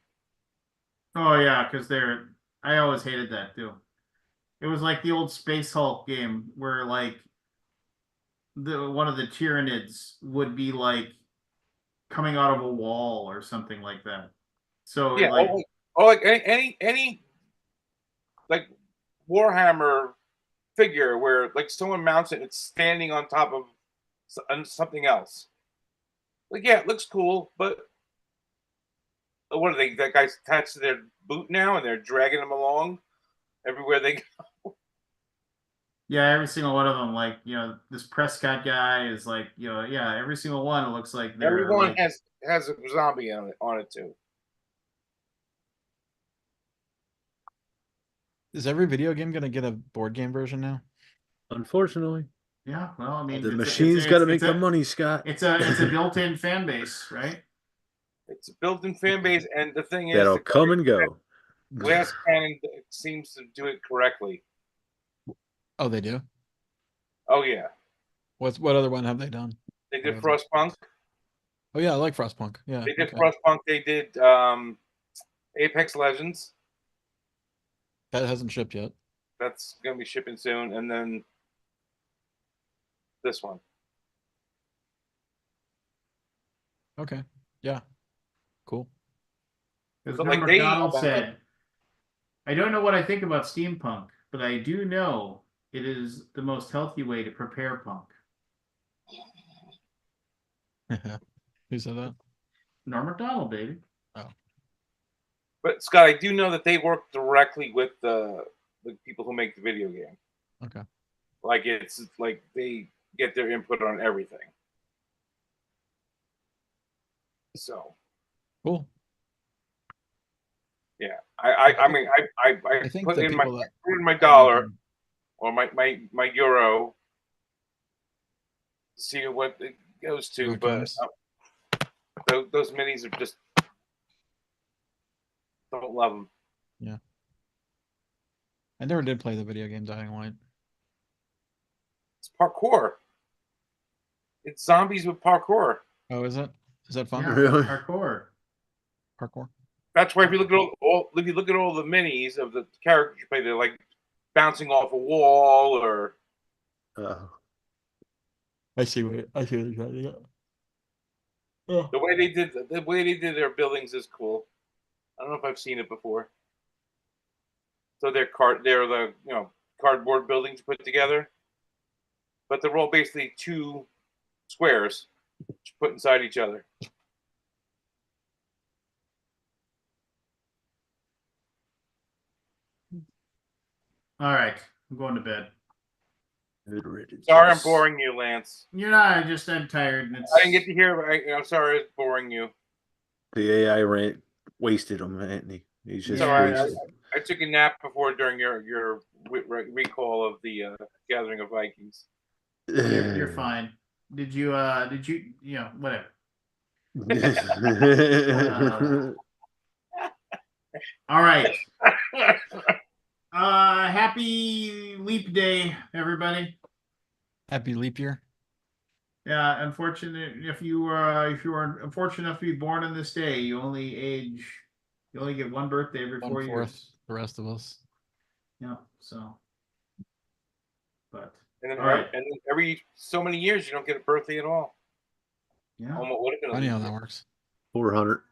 Oh yeah, because I always hated that too. It was like the old Space Hulk game where like the one of the Tyranids would be like coming out of a wall or something like that. So Yeah, like or like any like Warhammer figure where like someone mounts it, it's standing on top of something else. Like, yeah, it looks cool, but what are they? That guy's attached to their boot now, and they're dragging them along everywhere they go. yeah, every single one of them, like this Prescott guy is like yeah, every single one it looks like they're Everyone like has a zombie on it too. Is every video game going to get a board game version now? Unfortunately, yeah. Well, I mean, the it's machine's got to make the money, Scott. It's a built-in fan base, right? It's a built-in fan base, and the thing is, That'll come and go. Glass Cannon seems to do it correctly. Oh, they do? Oh yeah, What other one have they done? they did Frostpunk. Oh yeah, I like Frostpunk. Yeah. They did okay. Frostpunk. They did Apex Legends. That hasn't shipped yet. That's gonna be shipping soon, and then this one. Okay. Yeah. Cool. Because But, like, Norm they- Macdonald said, "I don't know what I think about steampunk, but I do know it is the most healthy way to prepare punk." Who said that? Norm Macdonald, baby. Oh. But Scott, I do know that they work directly with the people who make the video game. Okay. Like it's like they get their input on everything. So Cool. yeah, I mean I think put the in my people that put in my dollar or my euro to see what it goes to, Where it but comes. those minis are just don't love them. Yeah. I never did play the video game Dying Light. It's parkour. It's zombies with parkour. Oh, is it? Is that fun? Yeah, Really? hardcore. Parkour. That's why if you look at all if you look at all the minis of the characters you play, they're like bouncing off a wall or I see what you're trying to get. the way they did their buildings is cool. I don't know if I've seen it before. So they're the cardboard buildings put together, but they're all basically two squares put inside each other. All right, I'm going to bed. Good riddance. Sorry, I'm boring you, Lance. Good riddance. Sorry, I'm boring you, Lance. You're not. I'm tired. And it's, I didn't get to hear. I'm sorry, it's boring you. The AI rant wasted him, man. He's just Yeah. wasted. I took a nap before during your recall of the Gathering of Vikings. You're fine. Did you? You know, whatever. All right. Happy Leap Day, everybody. Happy leap year. Yeah, unfortunate if you were unfortunate enough to be born on this day, you only get one birthday every 4 1/4 years. the rest of us. Yeah, so but And then, all right. and then every so many years, you don't get a birthday at all. Yeah. Almost would have been a Funny how leap that year. works. 400.